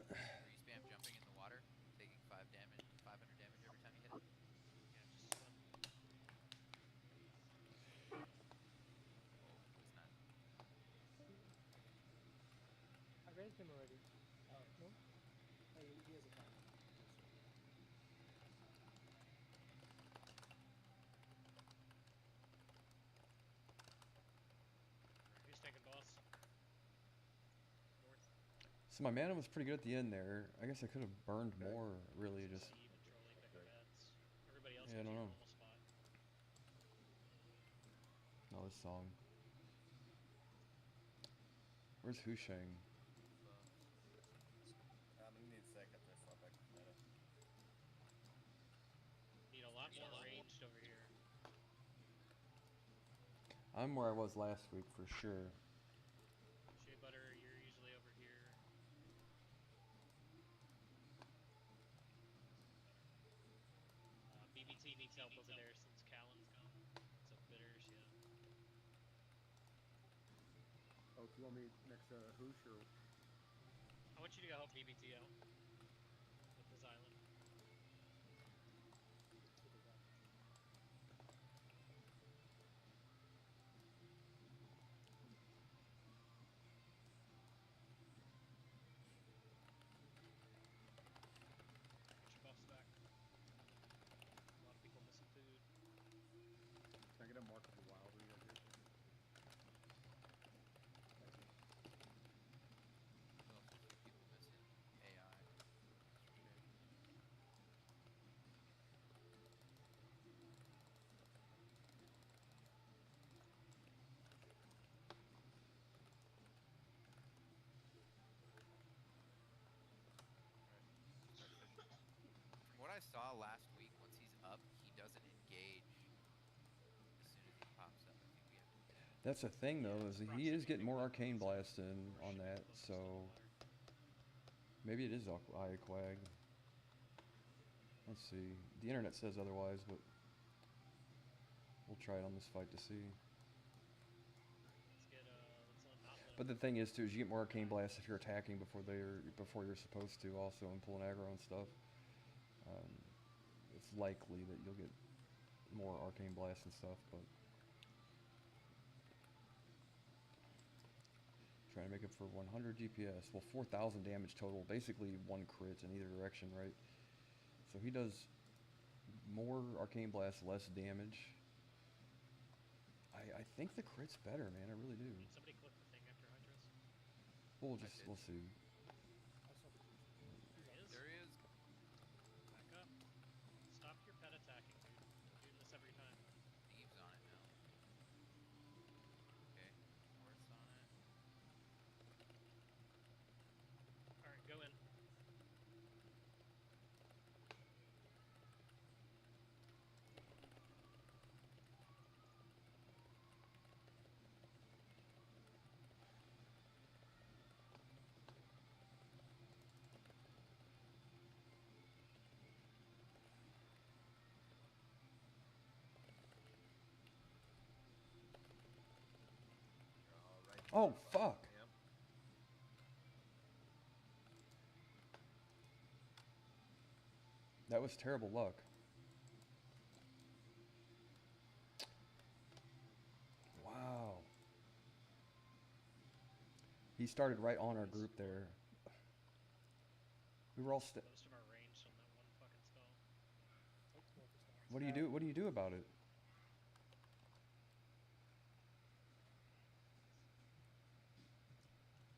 Where you spam jumping in the water, taking 500 damage every time you hit it. Yeah, just Oh, it's not. I raised him already. Oh. No? Hey, he has a time. who's taking boss? North. So my mana was pretty good at the end there. I guess I could have burned more, really. Just Steve and Trolley picking bets. Everybody else Yeah, I gets don't your know. normal spot. no, this song. Where's Husheng? I'm gonna need a second to swap back to meta. Need a lot more ranged over here. I'm where I was last week for sure. Shea Butter, you're usually over here. BBT needs help over there since Callan's gone. So bitters, yeah. Oh, do you want me next to Hoosh or? I want you to go help BBT out with his island. Get your buffs back. A lot of people missing food. Can I get a mark of the wild read over here? There's also a few people missing AI. From what I saw last week, once he's up, he doesn't engage as soon as he pops up. I think we have to get him. That's the thing though, is he is getting more arcane blast in on that, so maybe it is Quag. Let's see. The internet says otherwise, but we'll try it on this fight to see. Let's get let's not let But the thing is too, is you get more arcane blast if you're attacking before you're supposed to, also, and pulling aggro and stuff. It's likely that you'll get more arcane blast and stuff, but Trying to make up for 100 DPS. Well, 4,000 damage total. Basically, one crit in either direction, right? So he does more arcane blast, less damage. I think the crit's better, man. I really do. Did somebody click the thing after Hydras? We'll see. I saw the creature. He's There he up. is. There he is. Back up. Stop your pet attacking, dude. We're doing this every time. Steve's on it now. Okay. North's on it. Alright, go in. You're all right. Oh, fuck. Yep. That was terrible luck. Wow. He started right on our group there. We were all Most of our range on that one fucking spell. Oh, North is down. What do you do? What do you do about it?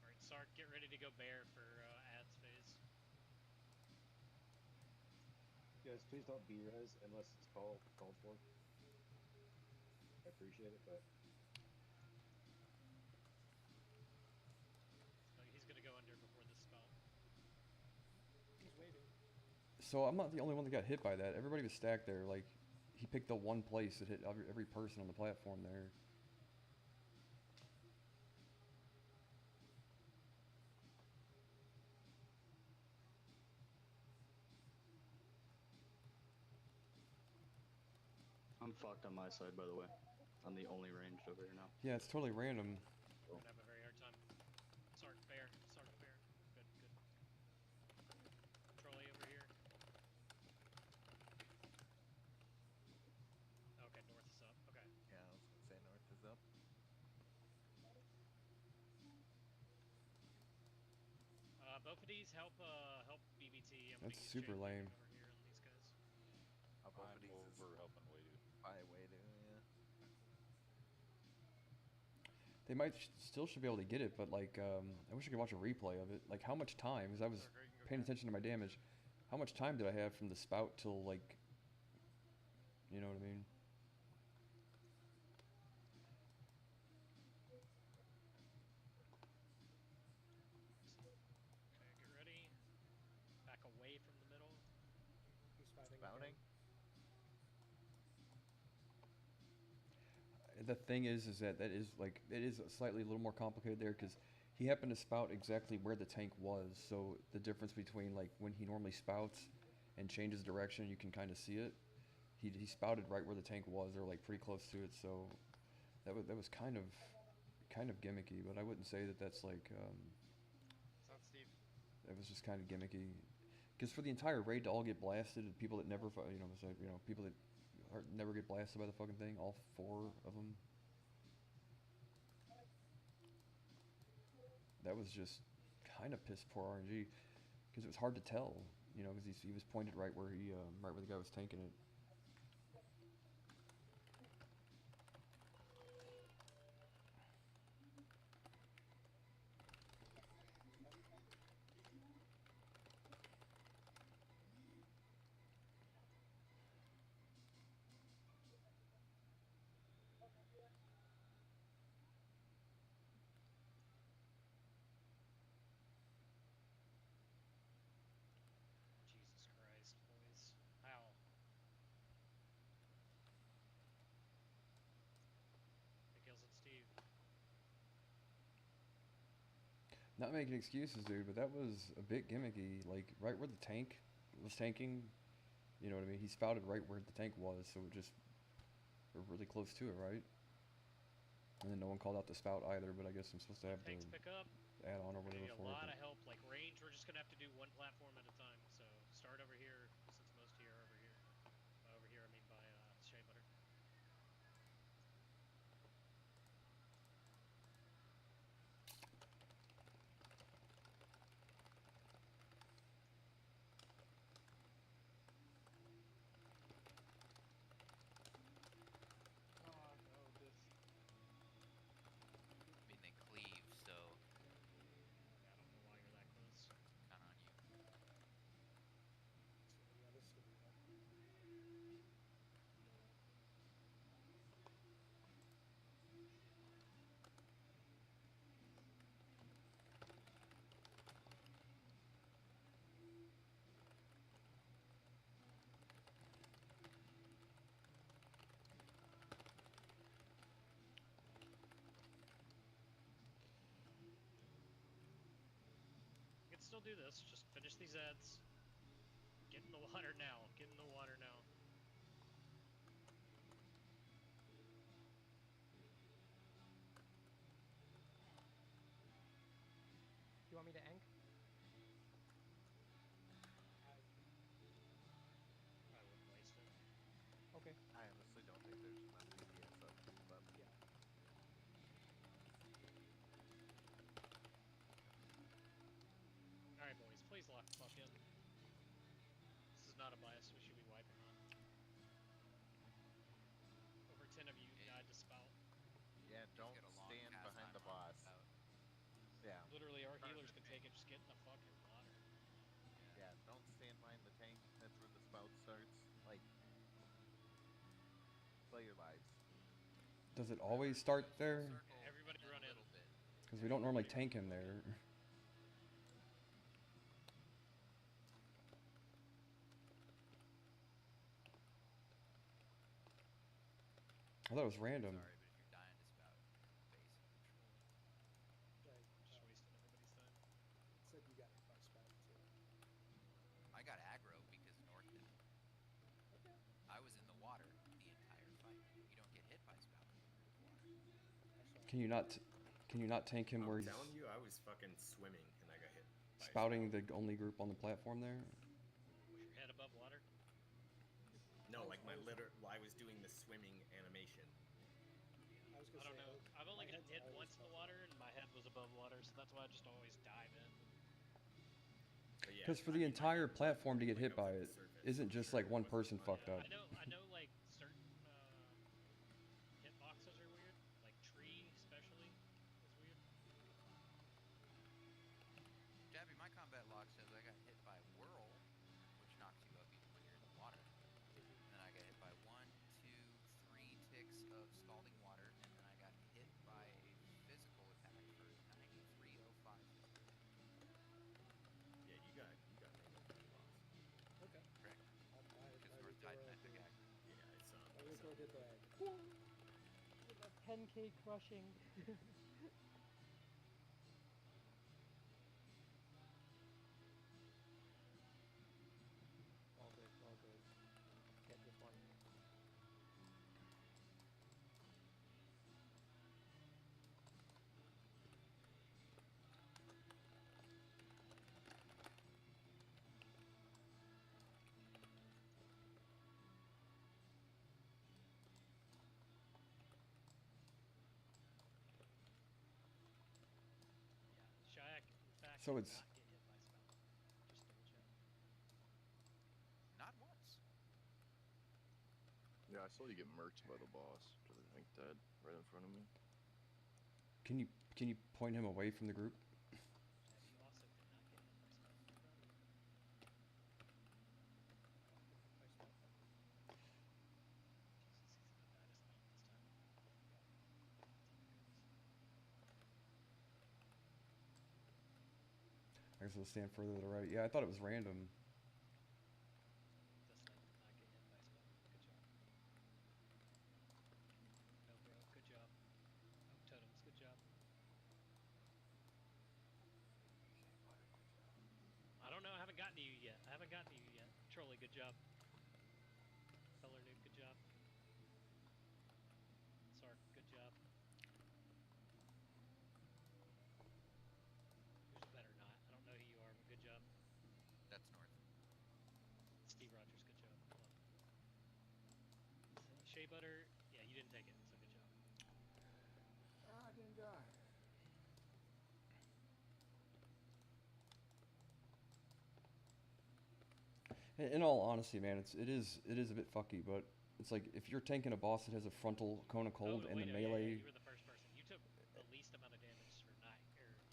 Alright, Sark, get ready to go bear for ads phase. Guys, please don't B-res unless it's called for. I appreciate it, but He's gonna go under before this spell. He's waving. So I'm not the only one that got hit by that. Everybody was stacked there. Like, he picked the one place that hit every person on the platform there. I'm fucked on my side, by the way. I'm the only ranged over here now. Yeah, it's totally random. We're gonna have a very hard time. Sark, bear. Sark, bear. Good, good. Trolley over here. Okay, north is up. Okay. Yeah, I was gonna say north is up. Both of these help BBT. I'm That's gonna use super lame. chain lightning over here on these guys. Both I'm of these is over helping Wadu. by way to, yeah. They might still should be able to get it, but like, I wish I could watch a replay of it. Like, how much time? Because I was paying attention to my damage. How much time did I have from the spout till like, you know what I mean? Okay, get ready. Back away from the middle. He's fighting. Spouting. The thing is that is like, it is slightly a little more complicated there because he happened to spout exactly where the tank was. So the difference between like when he normally spouts and changes direction, you can kind of see it. He spouted right where the tank was, or like pretty close to it. So that was kind of gimmicky, but I wouldn't say that that's like It's not Steve. that was just kind of gimmicky. Because for the entire raid to all get blasted, and people that never, people that never get blasted by the fucking thing, all 4 of them. That was just kind of piss poor RNG, because it was hard to tell, because he was pointed right where right where the guy was tanking it. Jesus Christ, boys. How? Hey, Gills and Steve. Not making excuses, dude, but that was a bit gimmicky. Like, right where the tank was tanking, you know what I mean? He spouted right where the tank was, so it just, we're really close to it, right? And then no one called out the spout either, but I guess I'm supposed to have Tanks the pick up. add-on or We're whatever gonna need for a it. lot but- of help. Like range, we're just gonna have to do one platform at a time. So start over here, since most of you are over here. Over here, I mean by Shea Butter. still do this. Just finish these ads. Get in the water now. Get in the water now. Do you want me to ank? I wouldn't waste it. Okay. I honestly don't think there's enough DPS up, but Yeah. Alright, boys. Please lock the fuck in. This is not a bias we should be wiping on. Over 10 of you died to spout. yeah, don't get a long stand cast behind time the on boss. about- Yeah, Literally, our healers can take it. Just get in the fucking water. yeah, don't stand behind the tank. That's where the spout starts. Like, play your lives. Does it always start there? Everybody run in. Because we don't normally tank him there. I thought it was random. Sorry, but if you're dying to spout, base control. Right. Just wasting everybody's time. It said you got hit by spout too. I got aggro because North didn't. Okay. I was in the water the entire fight. You don't get hit by spout when you're in the water. Can you not tank him where I'm he's telling you, I was fucking swimming and I got hit. By a spouting the only group on the platform there? Was your head above water? No, like I was doing the swimming animation. I was I gonna don't say, know. I've only my gotten head's hit always once in the above water, and my head was above water, so that's why I just always dive in. But yeah, Because for I the mean, my entire head platform to get hit goes by up it the surface, isn't for just sure. like one It wasn't person my- fucked up. I know, like certain hitboxes are weird. Like tree, especially, is weird. Jabby, my combat log says I got hit by whirl, which knocks you up even when you're in the water. And then I got hit by 1, 2, 3 ticks of scalding water, and then I got hit by a physical attack for 9305 physical damage. Yeah, you got nailed by the boss. Okay. Correct. My Because North died in epic aggro. Yeah, it's My Rico did that. With a 10k crushing. All good, all good. Get this one. Yeah, Shayak, in fact, So did it's- not get hit by spout. Just double check. Not once. Yeah, I saw you get murked by the boss. Just I think dead right in front of me. Can you point him away from the group? Jabby also did not get hit by spout. No problem. I stopped that. Jesus, he's gonna die to spout this time. I guess it'll stand further to the right. Yeah, I thought it was random. This leg did not get hit by spout. Good job. No, bro. Good job. Oak totems. Good job. I don't know. I haven't gotten to you yet. Trolley, good job. Feller noob, good job. Sark, good job. Who's better not? I don't know who you are, but good job. That's North. Steve Rogers, good job. Hold on. Shea Butter, yeah, you didn't take it, so good job. Ah, I didn't die. In all honesty, man, it is a bit fucky, but it's like if you're tanking a boss that has a frontal cone of cold oh, and wait, the no, yeah, melee yeah, you were the first person. You took the least amount of damage for not,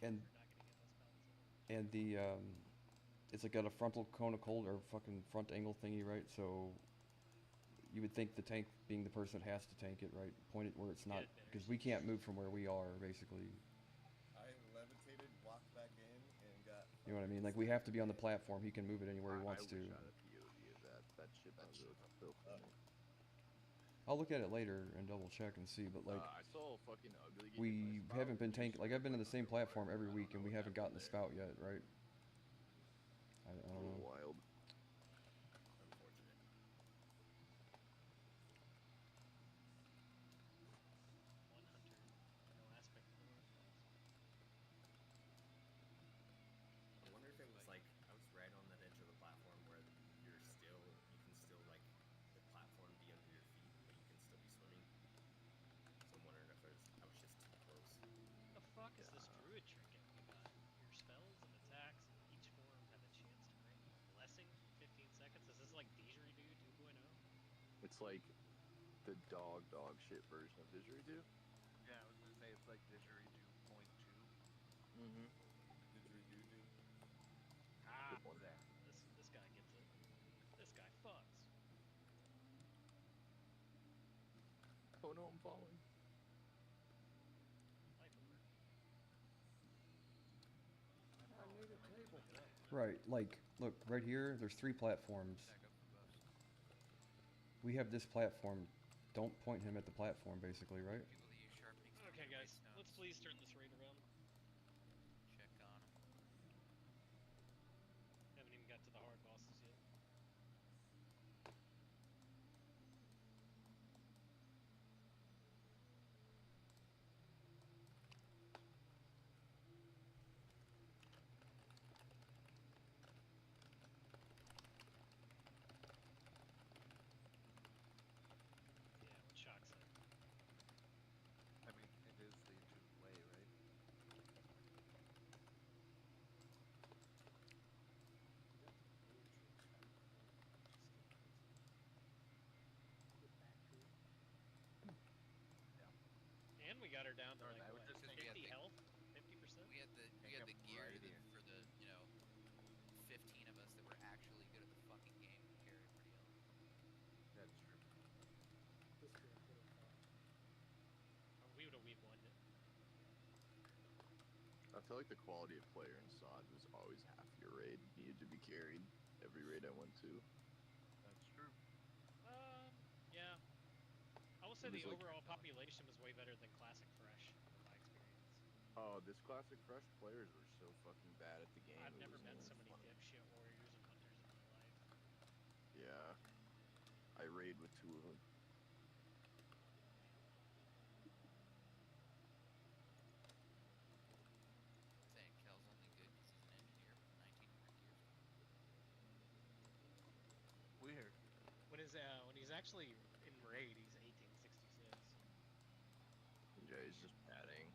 And- for not getting hit by spells. and the it's like got a frontal cone of cold or fucking front angle thingy, right? So you would think the tank being the person that has to tank it, right? Point it where it's not, because we can't move from where we are, basically. I levitated, walked back in, and got. You know what I mean? Like we have to be on the platform. He can move it anywhere he wants I to. wish I had a POV of that. That shit built for me. I'll look at it later and double check and see, but like I saw a fucking ugly. we haven't been tank. Like I've been in the same platform every week and we haven't gotten the spout yet, right? It's like the dog shit version of didgeridoo. Yeah, I was gonna say it's like didgeridoo point two. Mm-hmm. Didgeridoo. Ah, Good one. this guy gets it. This guy fucks. Oh no, I'm falling. Life alert. I need a table. Right, like, look, right here, there's 3 platforms. Back up for buffs. We have this platform. Don't point him at the platform, basically, right? People that use sharpening stones Okay, or guys, white let's stones, please turn this raid around. check on them. Haven't even got to the hard bosses yet. Yeah, what Shock said. I mean, it is the June way, right? And we got her down to Or like I would what, just think 50 we had the- health, 50%. We had the Make 'em gear right here. for the 15 of us that were actually good at the fucking game to carry everybody else. That's true. This game could have We've won it. I feel like the quality of player in SOD was always half your raid needed to be carried every raid I went to. That's true. Yeah. I will say It the was like- overall population was way better than Classic Fresh, in my experience. Oh, this classic fresh players were so fucking bad at the game. I've it never was met not so many funny. dipshit warriors and hunters in my life. Yeah, I raid with 2 of them. Saying Kel's only good because he's an engineer with 1900 gears on him. Weird. When he's actually in raid, he's 1866. Yeah, he's just padding.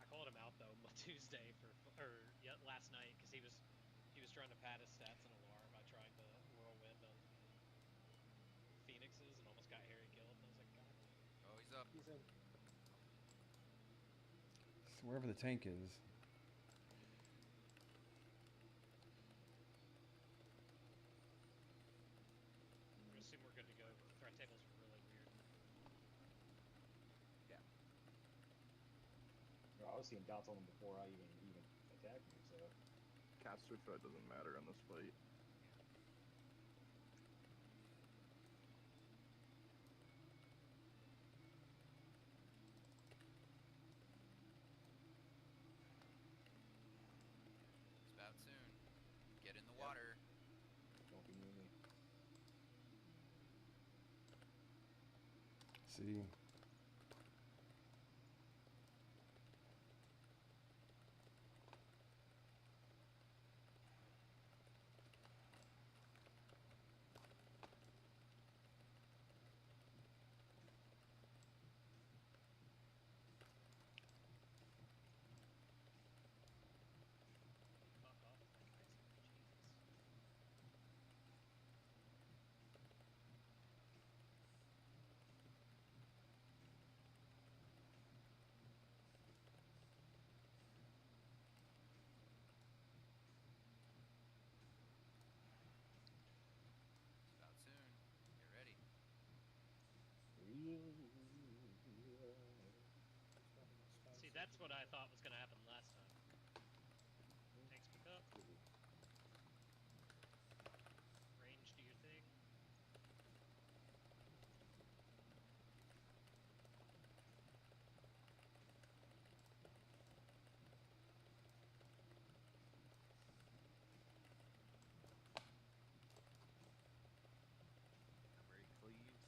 I called him out though Tuesday last night because he was trying to pad his stats in Alar by trying to whirlwind on Phoenixes and almost got Harry killed. And I was like, God damn. Oh, he's up. He's in. It's wherever the tank is. I'm gonna assume we're good to go. The threat tables are really weird. Yeah. I was seeing dots on them before I even attacked me, so. Caster threat doesn't matter on this fight. Spout soon. Get in the Yep. water. Don't be near me. See. Fuck off with that ice cream, Jesus. Spout soon. Get ready. See, that's what I thought was gonna happen last time. Tanks pick up. Range, do your thing. Memory cleaves.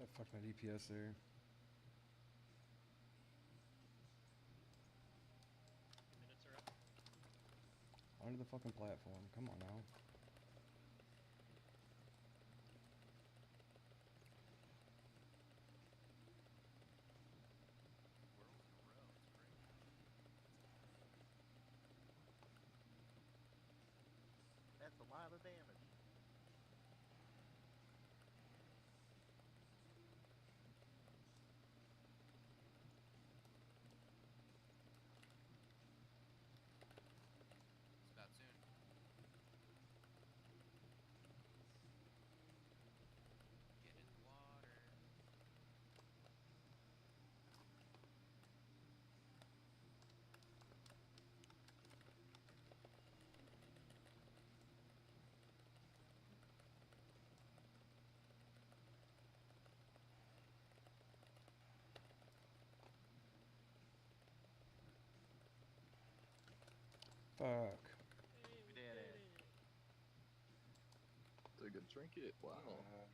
I fucked my DPS there. Minutes are up. Onto the fucking platform. Come on now. Worlds in a row. It's great. That's a lot of damage. It's about soon. Get in the water. Fuck. We did it. It's a good trinket. Wow.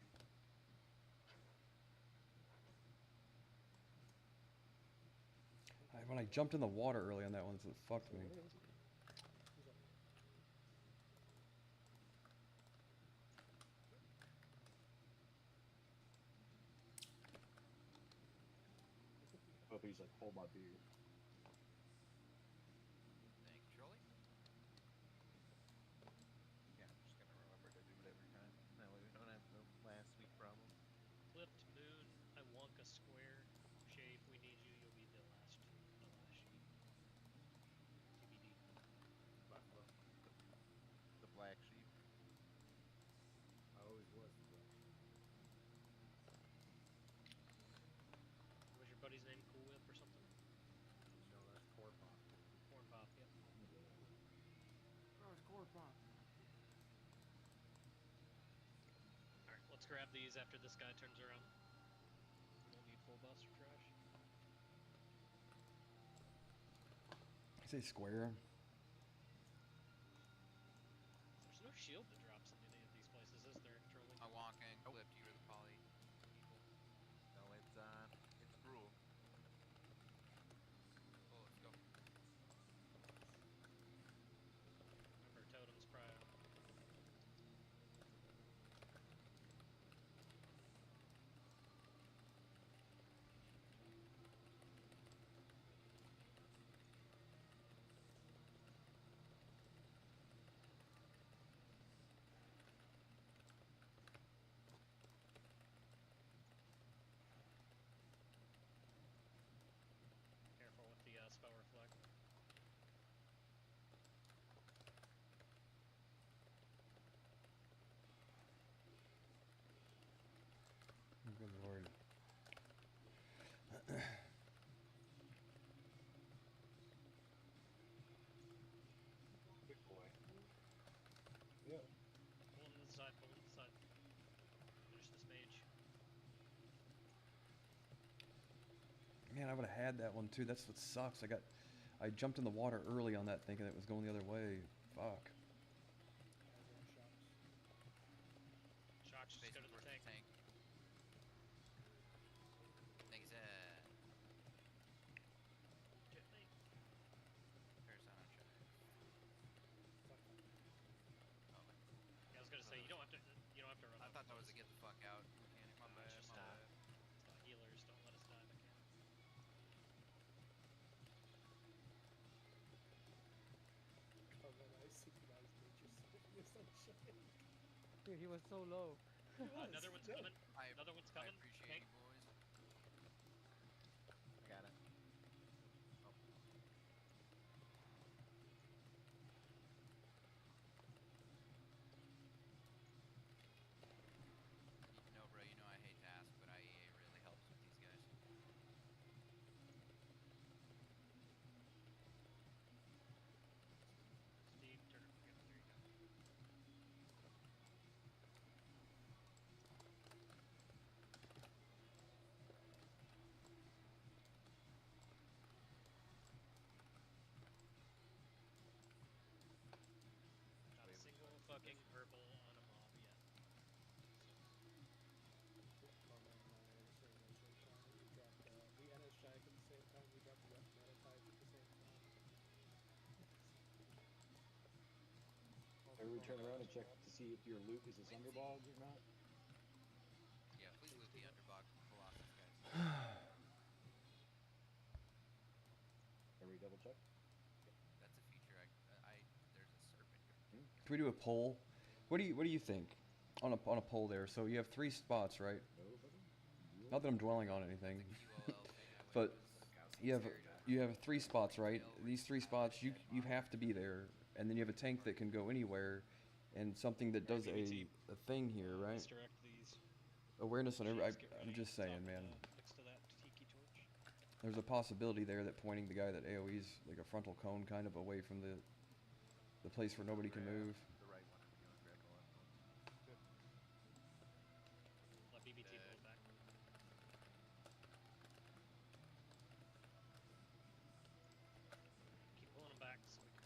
When I jumped in the water early on that one, it fucked me. Hope he's like, hold my beer. Thank you, Trolley. Yeah, I'm just gonna remember to do it every time. That way we don't have the last week problem. Clipped moon. I wonka square. Shay, if we need you, you'll be the last sheep. TBD. Buffalo. The black sheep. I always was the black sheep. Was your buddy's name Cool Whip or something? No, that's Core Pop. Corn Pop, yep. Oh, it's Core Pop. Alright, let's grab these after this guy turns around. We won't need full bus or trash. I say square. There's no shield that drops in any of these places, is there, Trolley? I walk in, clipped you or the poly people. No, it's Gruel. Oh, let's go. Remember, totem's prio. Careful with the spell reflect. Good lord. Good boy. Yeah. Pull him to the side, pull him to the side. Finish this mage. Man, I would have had that one too. That's what sucks. I jumped in the water early on that thinking it was going the other way. Fuck. Shocks, just Facing go to the towards tank. the tank. Thanks, Gently. Parasite on check. Oh, Yeah, I was gonna say you don't have to run. I up thought that close. was a get the fuck out mechanic. My bad. It's just My bad. healers don't let us die mechanic. Oh, when I synchronized nature with sunshine. Dude, he was so low. Another one's coming. Another one's coming. I appreciate Tank. you, boys. I got it. Oh. No, bro, you know I hate to ask, but IEA really helps with these guys. Steve, turn it. Yep, there you go. Everybody turn around and check to see if your loot is a Sunderbogged or not. Yeah, please loot the underbog Colossus, guys. Everybody double check. That's a feature. There's a serpent. Can we do a poll? What do you think on a poll there? So you have 3 spots, right? Not that I'm dwelling on anything, but you have 3 spots, right? These 3 spots you have to be there, and then you have a tank that can go anywhere, and something that does a thing here, right? Misdirect these. Awareness on every. Shields, get I'm ready. just saying, Top man. Next to that tiki torch. There's a possibility there that pointing the guy that AOE's like a frontal cone kind of away from the place where nobody can move. The right one if you want to grab the left one. Let BBT pull it back. Keep pulling them back so we can.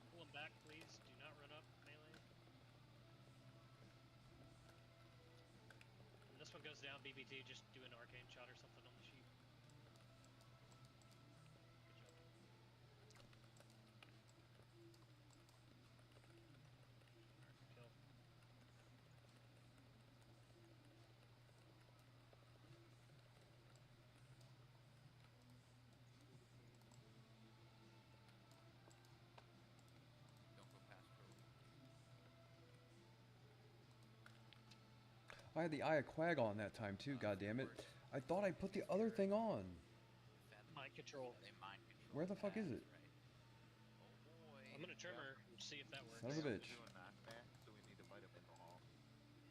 Pull them back, please. Do not run up melee. When this one goes down, BBT, just do an arcane shot or something on the sheep. Good job. Kill. Don't go past Crowley. I had the Eye of Quag on that time too. God damn it! I thought I put the other thing on. Mind control. They mind control. Where the fuck is it? Oh boy. I'm gonna tremor and see if that works. Son of a bitch. Do a knockback, so we need to bite up in the hall.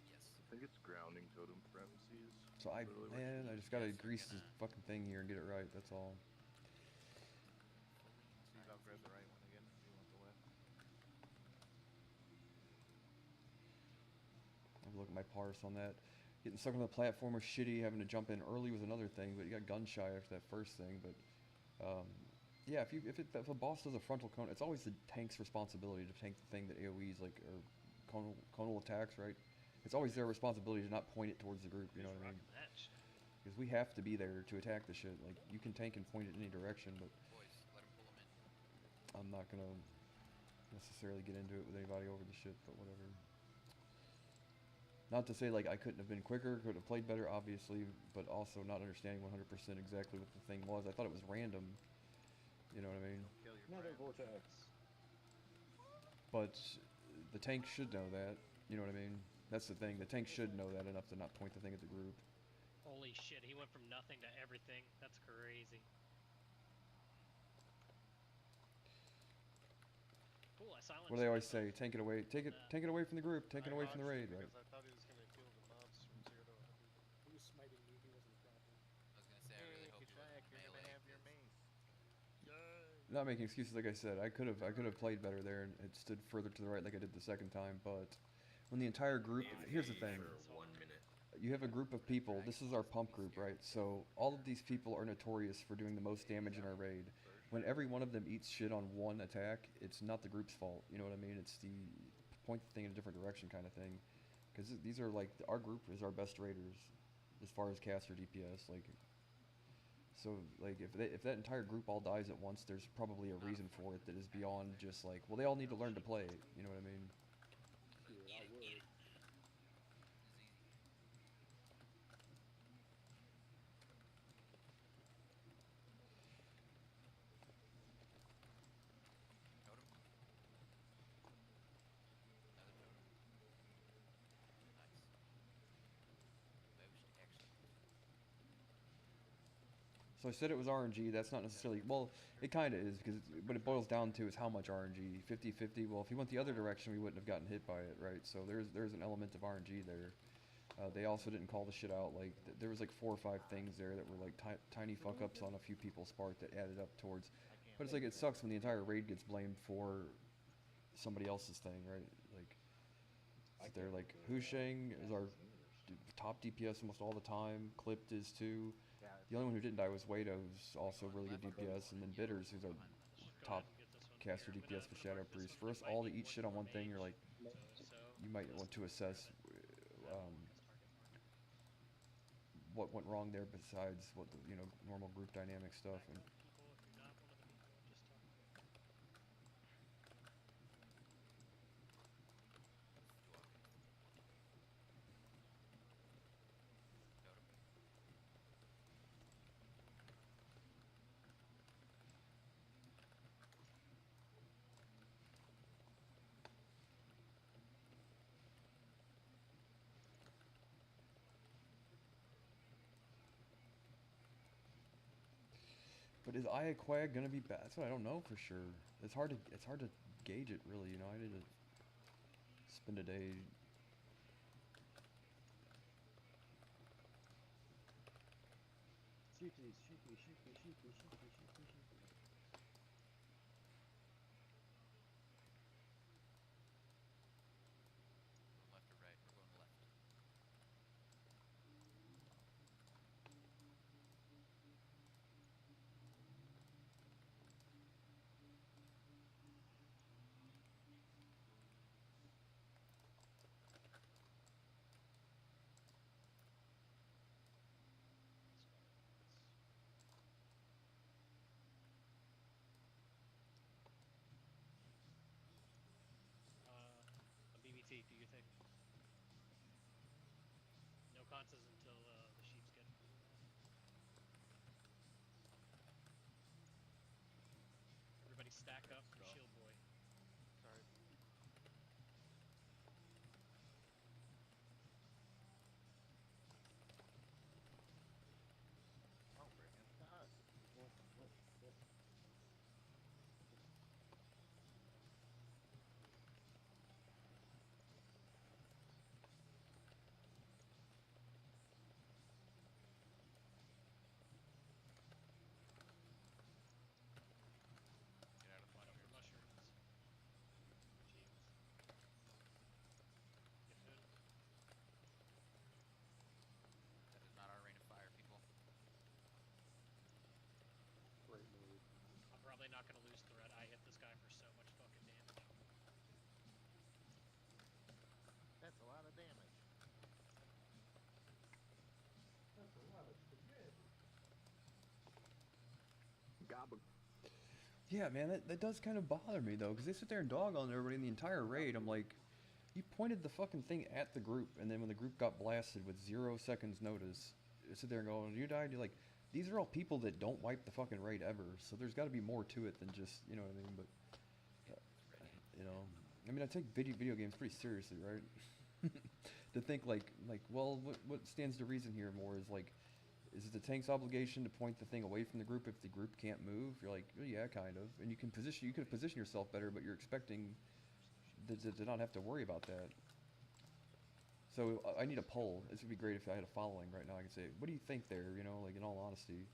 Yes. I think it's grounding totem parentheses. So I just gotta grease this fucking thing here and get it right. That's all. Steve, I'll grab the right one again if you want the left. I've looked at my parse on that. Getting stuck on the platform was shitty. Having to jump in early was another thing, but you got gun shy after that first thing. But yeah, if a boss does a frontal cone, it's always the tank's responsibility to tank the thing that AOE's like or conal attacks, right? It's always their responsibility to not point it towards the group. You know what I mean? Because we have to be there to attack the shit. Like you can tank and point it in any direction, but Boys, let him pull him in. I'm not gonna necessarily get into it with anybody over the shit. But whatever. Not to say like I couldn't have been quicker, could have played better, obviously, but also not understanding 100% exactly what the thing was. I thought it was random. You know what I mean? Another vortex. But the tank should know that. You know what I mean? That's the thing. The tank should know that enough to not point the thing at the group. Holy shit, he went from nothing to everything. That's crazy. Cool, I silenced. What do they always say? Tank it away. Take it away from the group. Take it away from the raid, right? Because I thought he was going to kill the mobs from 0 to 100. He was smiting me. He wasn't a problem. I was gonna say, I really hope you Kachak, you're gonna melee have your mace. Not making excuses, like I said. I could have played better there and it stood further to the right like I did the second time. But when the entire group, here's the thing. For 1 minute. You have a group of people. This is our pump group, right? So all of these people are notorious for doing the most damage in our raid. When every one of them eats shit on one attack, it's not the group's fault. You know what I mean? It's the point the thing in a different direction kind of thing. Because these are like our group is our best raiders as far as caster DPS. Like, so like if that entire group all dies at once, there's probably a reason for it that is beyond just like, well, they all need to learn to play. You know what I mean? So I said it was RNG. That's not necessarily, well, it kind of is, because what it boils down to is how much RNG. 50-50. Well, if he went the other direction, we wouldn't have gotten hit by it, right? So there's an element of RNG there. They also didn't call the shit out. Like there was like 4 or 5 things there that were like tiny fuck ups on a few people's part that added up towards. But it's like it sucks when the entire raid gets blamed for somebody else's thing, right? Like they're like Husheng is our top DPS almost all the time. Clipped is too. The only one who didn't die was Wado, who's also really good DPS, and then Bitters, who's our top caster DPS for Shadow Priest. For us all to eat shit on one thing, you're like, you might want to assess what went wrong there besides what the normal group dynamic stuff. And but is Iaquag gonna be bad? That's what I don't know for sure. It's hard to gauge it really. I need to spend a day. Shoot me, shoot me, shoot me, shoot me, shoot me, shoot me, shoot me. Left or right? We're going left. A BBT, do your thing. No consoles until the sheep's good. Everybody stack up for Shield Boy. Sorry. Oh, freaking God. What? Get out of Watch out for mushrooms. mushrooms. Jeez. Get food. That is not our rain of fire, people. Great move. I'm probably not gonna lose threat. I hit this guy for so much fucking damage. That's a lot of damage. That's a lot of spaghetti. Gobble. Yeah, man, that does kind of bother me though, because they sit there and dog on everybody in the entire raid. I'm like, you pointed the fucking thing at the group, and then when the group got blasted with 0 seconds notice, you sit there and go, you died. You're like, these are all people that don't wipe the fucking raid ever, so there's got to be more to it than just, you know what I mean? But I mean, I take video games pretty seriously, right? To think like, well, what stands to reason here more is like, is it the tank's obligation to point the thing away from the group if the group can't move? You're like, oh, yeah, kind of. And you could have positioned yourself better, but you're expecting to not have to worry about that. So I need a poll. This would be great if I had a following right now. I could say, what do you think there? Like in all honesty.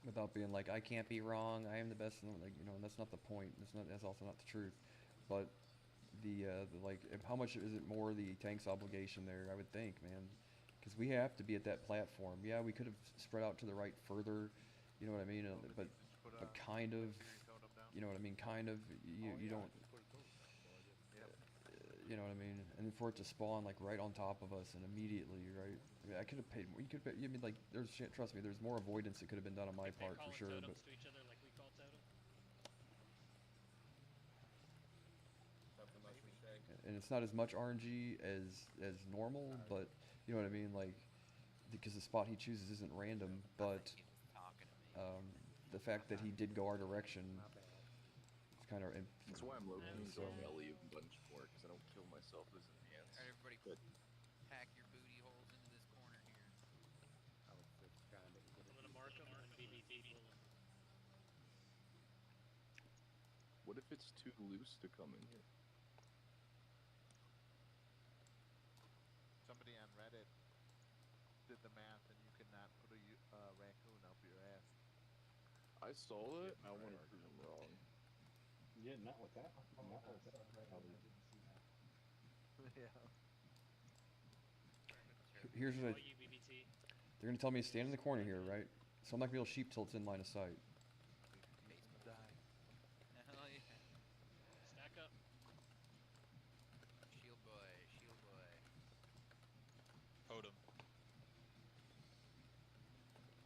Without being like, I can't be wrong. I am the best. And and that's not the point. That's also not the truth. But the like, how much is it more the tank's obligation there? I would think, man, because we have to be at that platform. Yeah, we could have spread out to the right further. You know what I mean? But kind of. You know what I mean? Kind of. You don't. You know what I mean? And for it to spawn like right on top of us and immediately, right? I mean, I could have paid more. You could pay, I mean, like, trust me, there's more avoidance that could have been done on my part for sure. But To each other like we call totem. and it's not as much RNG as normal, but you know what I mean, like, because the spot he chooses isn't random, but the fact that he did go our direction, it's kind of. That's why I'm low-key enjoying Ellie a bunch more, because I don't kill myself as enhanced. Alright, everybody, pack your booty holes into this corner here. I was just kind of making I'm gonna mark them and BBT pull them. What if it's too loose to come in here? I stole it. I want to prove him wrong. Yeah, not with that. Not with that. Yeah. Here's what All you BBT. they're gonna tell me to stand in the corner here, right? So I'm not gonna be able to sheep till it's in line of sight. Facebook die. Hell yeah. Stack up. Shield boy, shield boy. Totem. And that's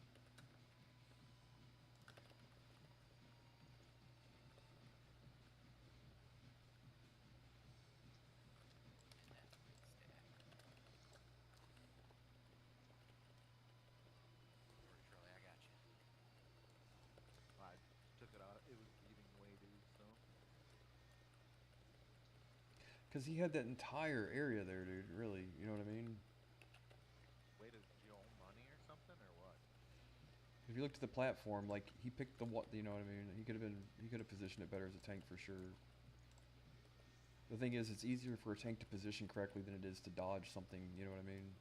a good stack. Don't worry, Charlie, I got you. I took it out. It was eating away, dude. So. Cause he had that entire area there, dude. Really, you know what I mean? Wait, did you own money or something, or what? If you looked at the platform, like he picked the what, you know what I mean? He could have positioned it better as a tank for sure. The thing is, it's easier for a tank to position correctly than it is to dodge something. You know what I mean?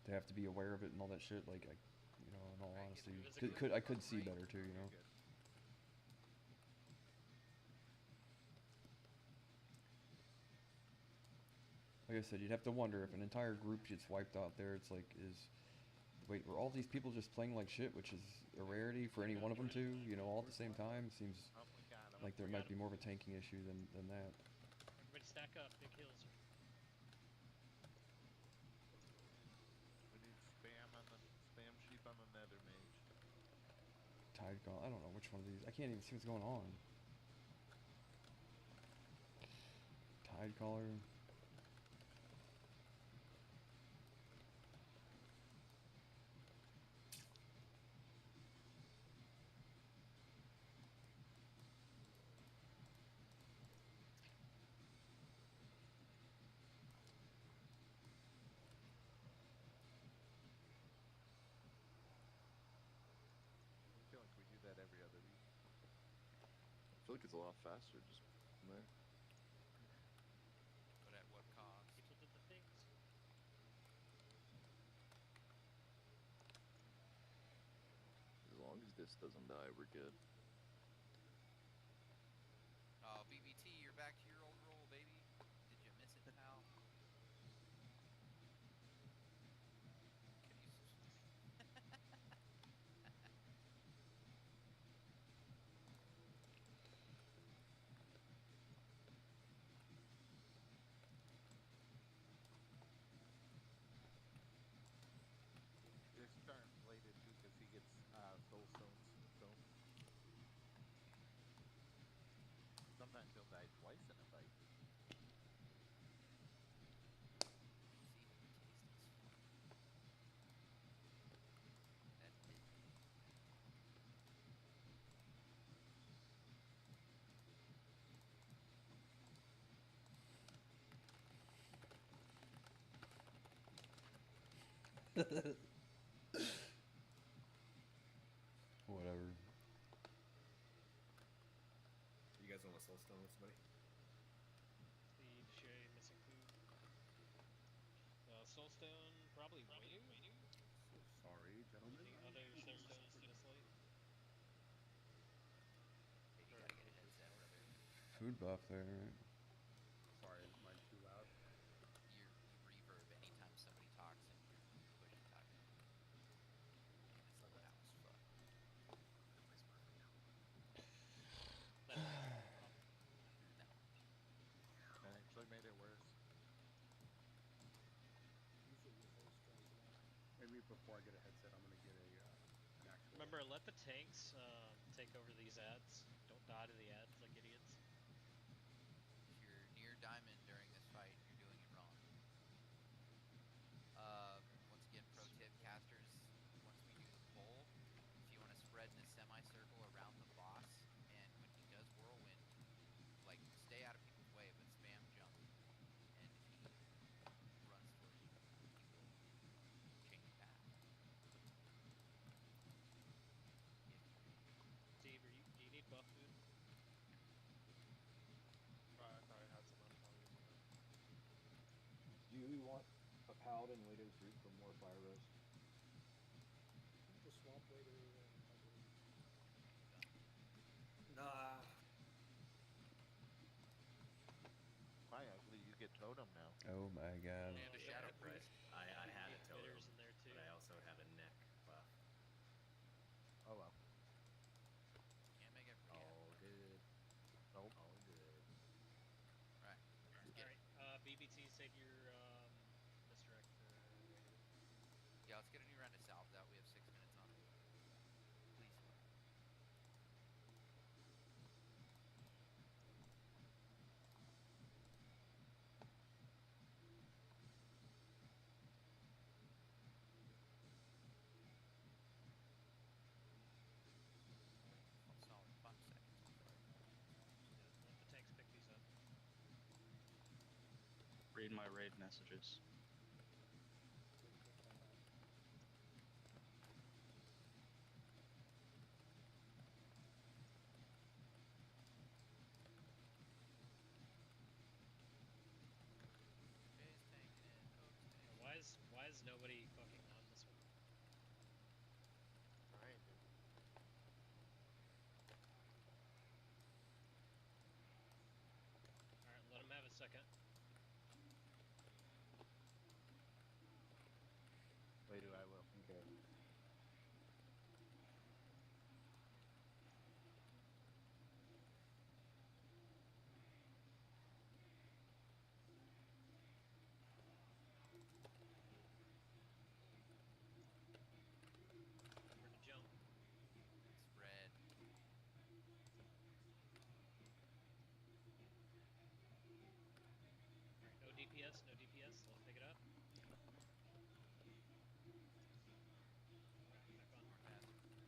To have to be aware of it and all that shit. Like, you know, in all honesty, I could see better too. You know. Like I said, you'd have to wonder if an entire group gets wiped out there. It's like, wait, were all these people just playing like shit, which is a rarity for any one of them to, you know, all at the same time? Seems like there might be more of a tanking issue than that. Everybody stack up. Big hills. We need spam sheep on the nether mage. Tide Gauntlet, I don't know which one of these. I can't even see what's going on. Tide Caller. I feel like we do that every other week. I feel like it's a lot faster just from there. But at what cost? People did the things. As long as this doesn't die, we're good. Oh, BBT, you're back to your old role, baby. Did you miss it, pal? Can you... This turn bladed too, because he gets soul stones. So sometimes he'll die twice in a fight. See, taste is fun. That's big. Whatever. You guys want a soul stone with somebody? Steve, Shay, missing food. Soulstone, probably waiting. So sorry, gentlemen. Other soulstones to this late. Hey, you gotta get a headset, brother. Food buff there, right? Sorry, is mine too loud? You reverb anytime somebody talks and you're pushing talk. And it's loud as fuck. That That actually made it worse. Usually your voice dries it out. Maybe before I get a headset, I'm gonna get an actual. Remember, let the tanks take over these ads. Don't die to the ads like idiots. If you're near diamond during this fight, you're doing it wrong. Once again, pro tip, casters, once we do the pull, if you want to spread in a semicircle around the boss, and when he does whirlwind, like, stay out of people's way, but spam jump. And if he runs towards you, he will change path. Steve, do you need buff food? I thought I had some left. I'll use some. Do you want a paladin Lado's root for more fire roast? The swamp waiter and Oh my god. And a shadow Right. priest. I had a totem, Bitters in there too. but I also had a neck buff. Oh well. Can't make everybody All happy. good. Nope. All good. Right. Let's get it. Alright, BBT, save your misdirect for later. Yeah, let's get a new round of salves out. We have 6 minutes on it. Please. Solid 5 seconds before I Yeah, let the tanks pick these up. Read my raid messages. Jay's tanking it. Oak's tanking Why is nobody fucking on this one? Trying, dude. Alright, let him have a second. Wait, I will. Okay. Where to jump? It's red. Alright, no DPS, no DPS. Let him pick it up. Back on. More faster. Yeah, wait up.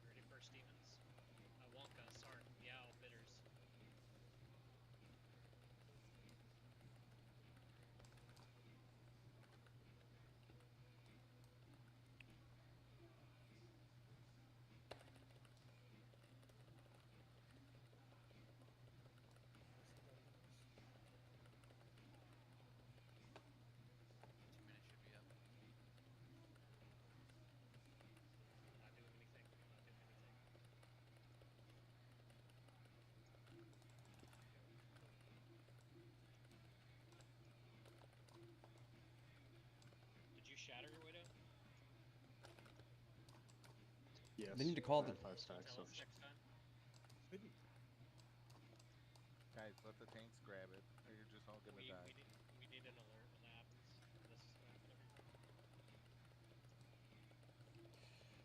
Ready for Stevens? Wonka, Sark, Meow, Bitters. Nicely done, boys. 2 minutes should be up. Not doing anything. Not doing anything. Did you shatter your widow? Yes. They need to call I the. had 5 stacks. Tell So us next time. Guys, let the tanks grab it, or you're just all gonna die. We need an alert when that happens. This is gonna happen every time. We can still do this, guys.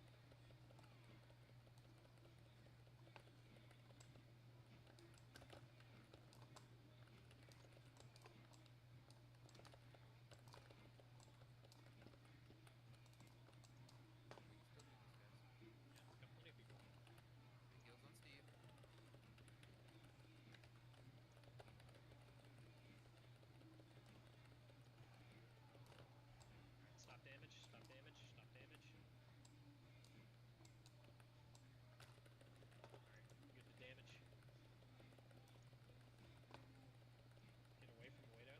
Yeah, got plenty of people. Big heals on Steve. Alright, stop damage, stop damage, stop damage. Alright, good to damage. Get away from Widow.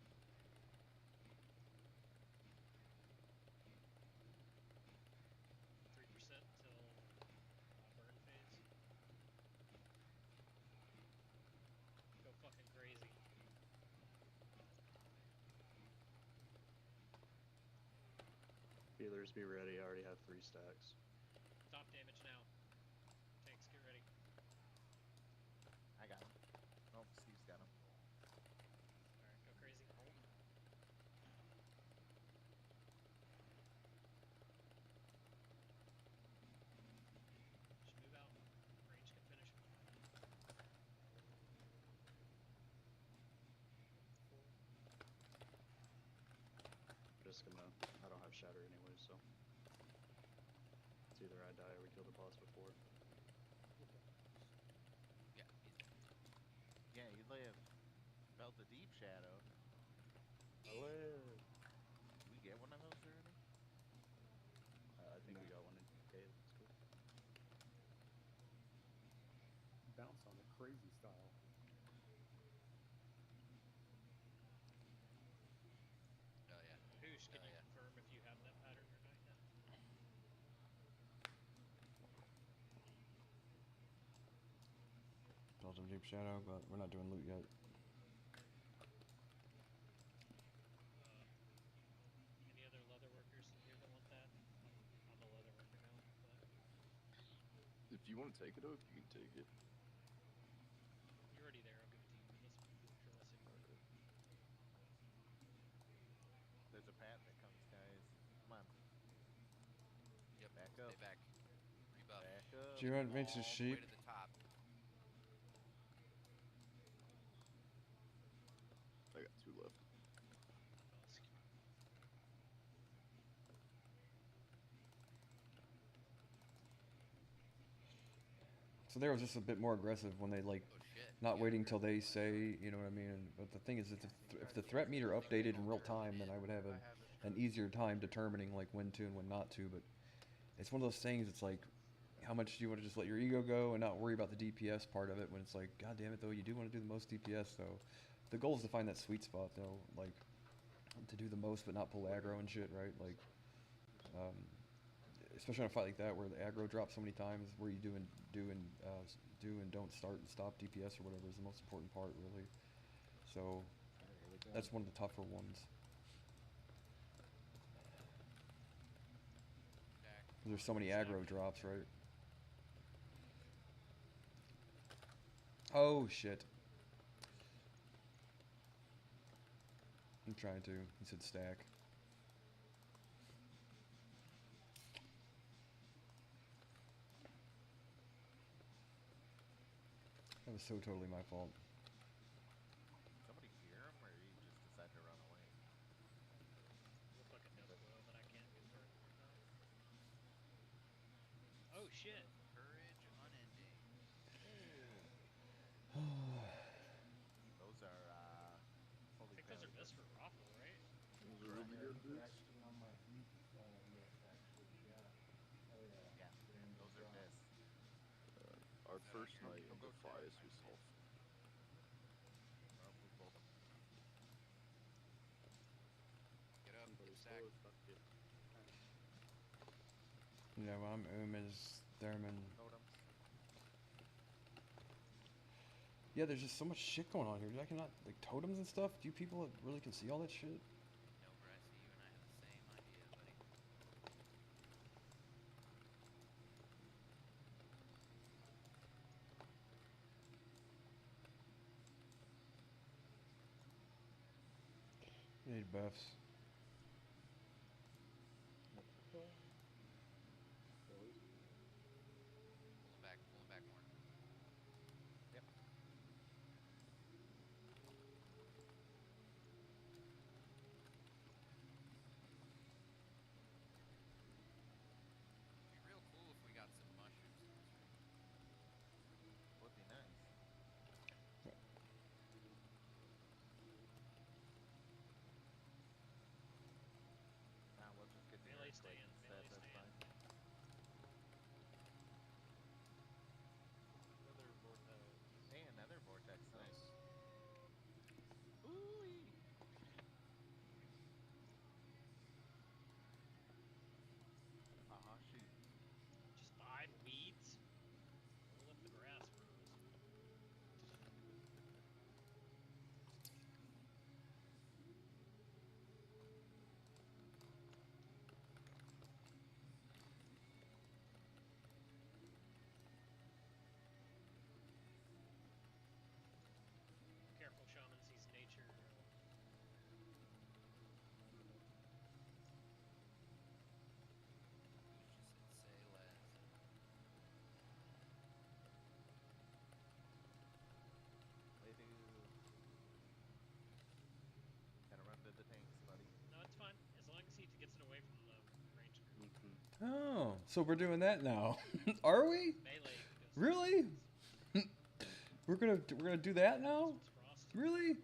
3% till burn phase. Go fucking crazy. healers, be ready. I already have 3 stacks. Stop damage now. Tanks, get ready. I got him. Oh, Steve's got him. Alright, go crazy. Just move out. Range can finish. Just gonna. I shatter anyway, so it's either I die or we kill the boss before. Yeah, easy. Yeah, you live. Felt the deep shadow. I live. Did we get one of those already? I think we got one in K. That's cool. Bounce on it, crazy style. Oh yeah. Hoosh, can Oh, you yeah. confirm if you have that pattern or not yet? Belgium Deep Shadow, but we're not doing loot yet. Any other leather workers in here that want that? I'm a leather worker now, but If you want to take it, Oak, you can take it. you're already there. I'll give it to you for less anyway. There's a path that comes, guys. Come on. Yep. Back Stay up. back. Rebuff. Back up. Do you want to mention All the way sheep? to the top. I got 2 left. Dusk. So there was just a bit more aggressive when they like Oh shit. not Yeah, waiting we're- till they say, you know what I mean. But the thing is, if the threat meter updated in real time, then I would have an easier time determining like when to and when not to. But it's one of those things. It's like, how much do you want to just let your ego go and not worry about the DPS part of it? When it's like, God damn it, though, you do want to do the most DPS. So the goal is to find that sweet spot, though, like to do the most but not pull aggro and shit, right? Like, especially on a fight like that where the aggro drops so many times, where you do and don't start and stop DPS or whatever is the most important part, really. So that's one of the tougher ones. There's so many aggro drops, right? Oh shit. I'm trying to. He said stack. That was so totally my fault. Somebody hear him, or he just decided to run away? Look like a death blow, but I can't confirm or not. Oh shit! Courage unending. Those are I fully think those are pally best for Raffle, right? Those are really good boots. Yeah, those are best. Our first Go- night go in check. Defias, we saw I'll move both of them. Get up. Somebody Get slow stacked. as fuck. Get You know, I'm Uma's Thurman. Totems. Yeah, there's just so much shit going on here. Dude, I cannot, like, totems and stuff. Do you people really can see all that shit? No, Bryce, you and I have the same idea, buddy. You need buffs. Pull him back more. Yep. It'd be real cool if we got some mushrooms in this room. Would be nice. Oh, so we're doing that now. Are we? Melee. Really? we're gonna do that now? Really?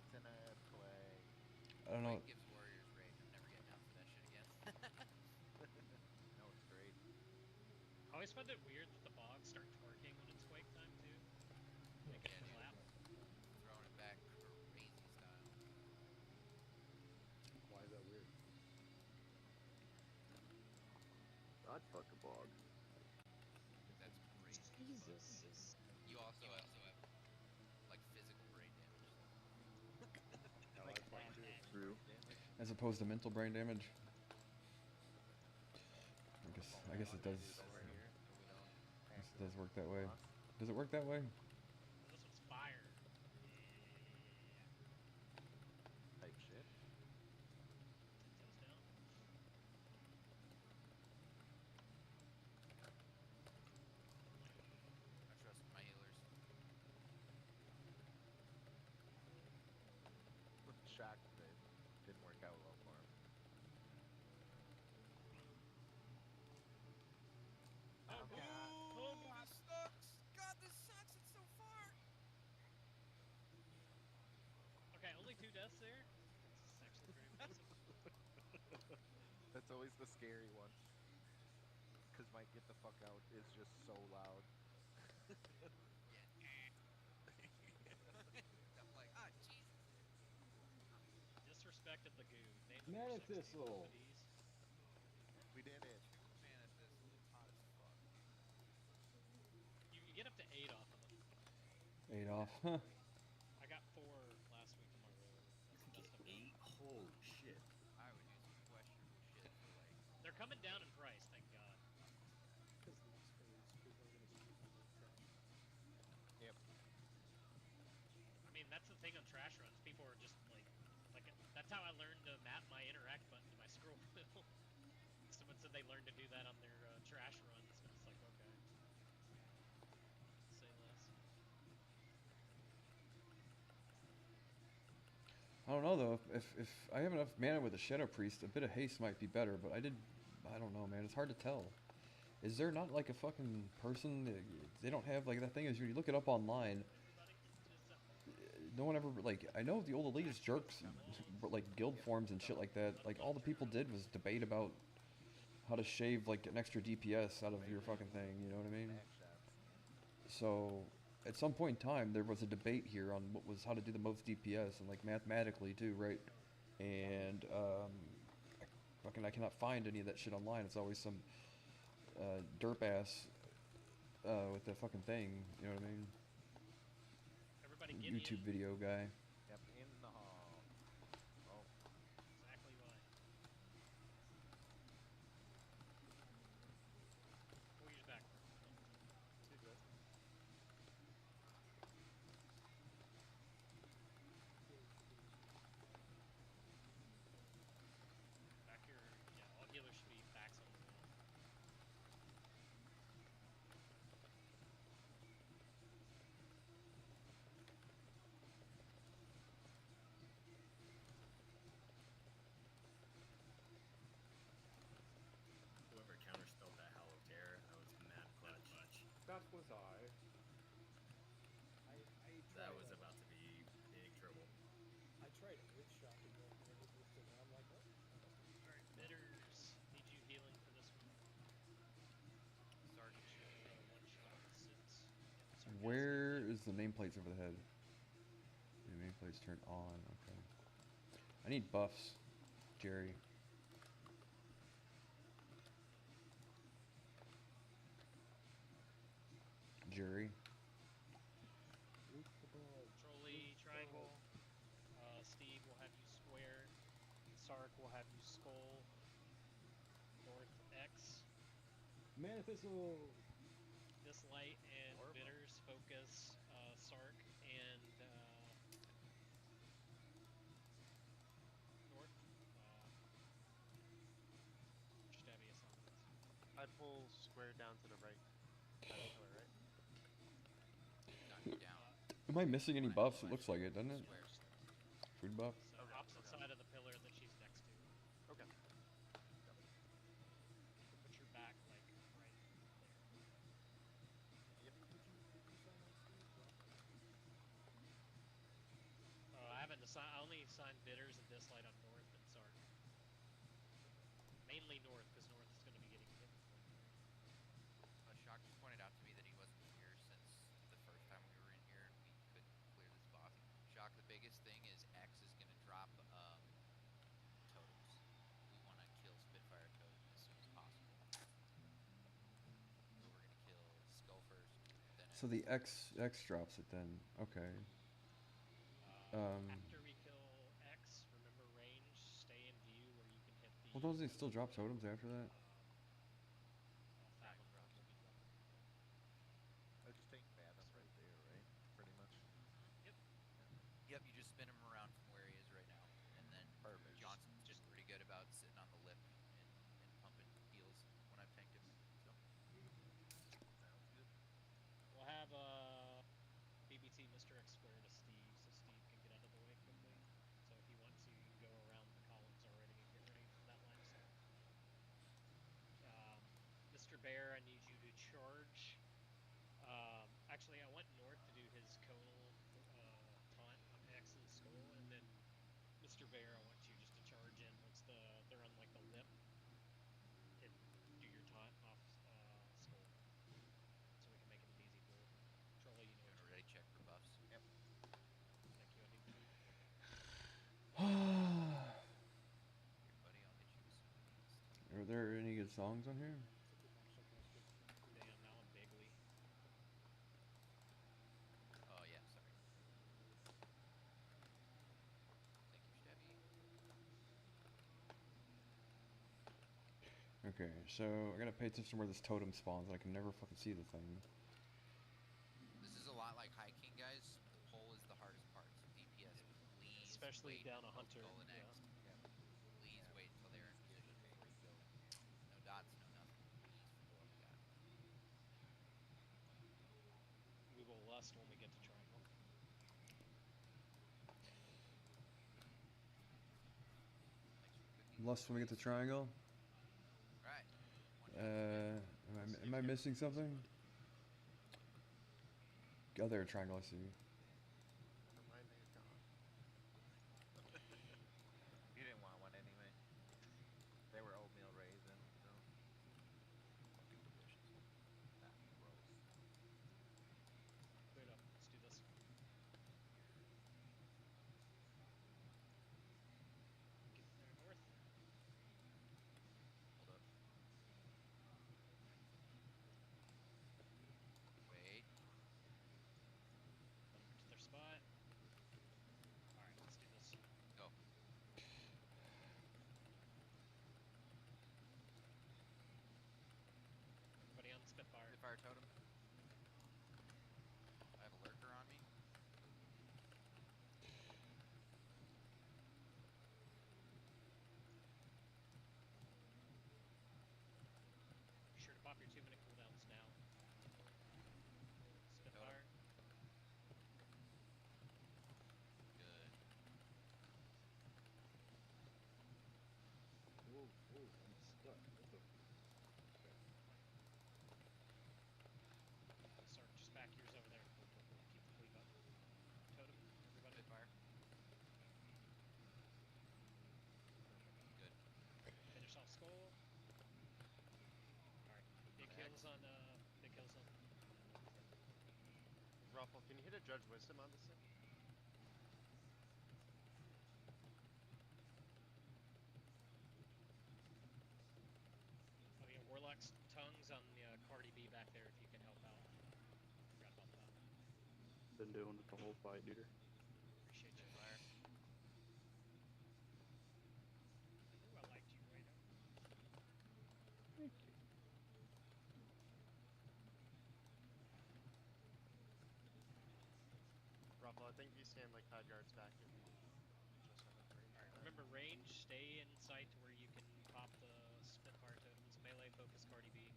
It's an earthquake. I don't know. Quake gives warriors rage. I'm never getting out for that shit again. No, it's great. I always find it weird that the bogs start twerking when it's quake time too. Make it clap. Throwing it back crazy style. Why is that weird? I'd fuck a bog. That's crazy. Jesus. You also have like physical brain damage. No, I'd fuck too. True. As opposed to mental brain damage. I guess it does. Over here, so we don't I guess it does work that way. Does it work that way? This one's fire. type shit. Toes down. I trust my healers. Shocked that it didn't work out well for him. Oh god. Oh god. This sucks. God, this sucks. It's so far. Okay, only 2 deaths there. That's actually pretty impressive. That's always the scary one. Cause my get the fuck out is just so loud. I'm like, ah, Jesus. Disrespected the goo. Name Mana number 60 Thistle. with ease. We did it. Man, at this hot as fuck. You get up to 8 off of them. 8 off. Huh. I got 4 last week in my row. That's the best I've Eight? Holy shit. I would do some questionable shit for like. They're coming down in price, thank God. Because these phase, people are going to be using the trash. Yep. I mean, that's the thing on trash runs. People are just like that's how I learned to map my interact button to my scroll wheel. Someone said they learned to do that on their trash runs, and it's like, okay. Say less. I don't know though. If I have enough mana with a Shadow Priest, a bit of haste might be better. But I don't know, man. It's hard to tell. Is there not like a fucking person that they don't have like that thing is when you look it up online. No one ever like I know the old elitist jerks, but like guild forms and shit like that. Like all the people did was debate about how to shave like an extra DPS out of your fucking thing. You know what I mean? So at some point in time, there was a debate here on what was how to do the most DPS and like mathematically too, right? And I cannot find any of that shit online. It's always some derp ass with the fucking thing. You know what I mean? Everybody get YouTube in. video guy. Yep, in the hall. Oh. Exactly right. We'll use back. Back here, yeah, all healers should be backs on the wall. Whoever counterspelled that Howl of Terror, that was mad clutch. That was I. That was about to be big trouble. I tried a witch shot to go and it was and I'm like, oh. Alright, bitters. Need you healing for this one. Sergeant should Take a 1-shot with sits. Yeah, Where is the nameplates over the head? The nameplates turned on. Okay. I need buffs, Jerry. Jerry. Control E, triangle. Steve will have you square. Sark will have you skull. North X. Mana Thistle. This light and focus, Sark, and north. Stabby assignments. I pull square down to the right side of the pillar, right? Knock you down. Am I missing any buffs? It looks like it, doesn't it? Square. Food buff? So opposite side of the pillar that she's next to. Okay. So put your back like right there. Yep. Did you sign on Steve? Drop it. I haven't assigned. I only assigned bitters and dislight on north and Sark. Mainly north, because north is going to be getting hit more than there. Shock just pointed out to me that he wasn't here since the first time we were in here and we couldn't clear this boss. Shock, the biggest thing is X is going to drop totems. We want to kill Spitfire Totem as soon as possible. So we're going to kill Skull first, then So the X drops it then. Okay. After we kill X, remember range, stay in view where you can hit the... Well, don't they still drop totems after that? Fathom Realms will be dropping. I just take Fathom right there, right? Pretty much. Yep. Yep, you just spin him around from where he is right now. And then Perfect. Johnson's just pretty good about sitting on the lip and pumping heals when I've tanked him. So Sounds good. We'll have BBT Mr. X square to Steve, so Steve can get out of the way quickly. So if you want to, you can go around the columns already and get ready for that line of sight. Mr. Bear, I need you to charge. Actually, I want North to do his conal taunt on X and Skull, and then Mr. Bear, I want you just to charge in once they're on like the lip, and do your taunt off Skull, so we can make it an easy pull. Trolley, you know what doing a ready check for buffs. Yep. Thank you. I need food. Here, buddy, I'll hit you with some of these. Are there any good songs on here? Damn, now I'm bigly. Oh yeah, sorry. Thank you, Stabby. Okay, so I gotta pay attention to where this totem spawns. I can never fucking see the thing. This is a lot like hiking, guys. The pole is the hardest part. So DPS, please Especially wait down a until hunter. Skull and Yeah. X. Please wait until they're in position before you go. No dots, no nothing. Please, for the love of God. We will lust when we get to triangle. Lust when we get to triangle. Right. Am I missing something? Oh, there, triangle. I see. Never mind, they're gone. You didn't want one anyway. They were oatmeal raisin, so. Fucking delicious. Ah, gross. Clear it up. Let's do this. Get there north. Hold up. Wait. Let them get to their spot. Alright, let's do this. Go. Everybody on Spitfire. Spitfire totem. I have a lurker on me. Be sure to pop your 2-minute cooldowns now. Spitfire. Good. Whoa, whoa, I'm stuck. What the? Okay. Sark, just back yours over there. Cool, cool, cool. Keep the cleave up. Totem, everybody. Spitfire. Good. Finish off Skull. Alright. Big kills on Ruffle, can you hit a Judge Wisdom on this thing? Oh yeah, Warlock's tongues on the Cardi B back there if you can help out. Forgot about that. Been doing it the whole fight, dude. Appreciate you. Fire. I knew I liked you, Rado. Thank you. Pablo. I think you stand like 5 yards back if you just have a range. Alright, remember range, stay in sight to where you can pop the Spitfire totems. Melee, focus, Cardi B.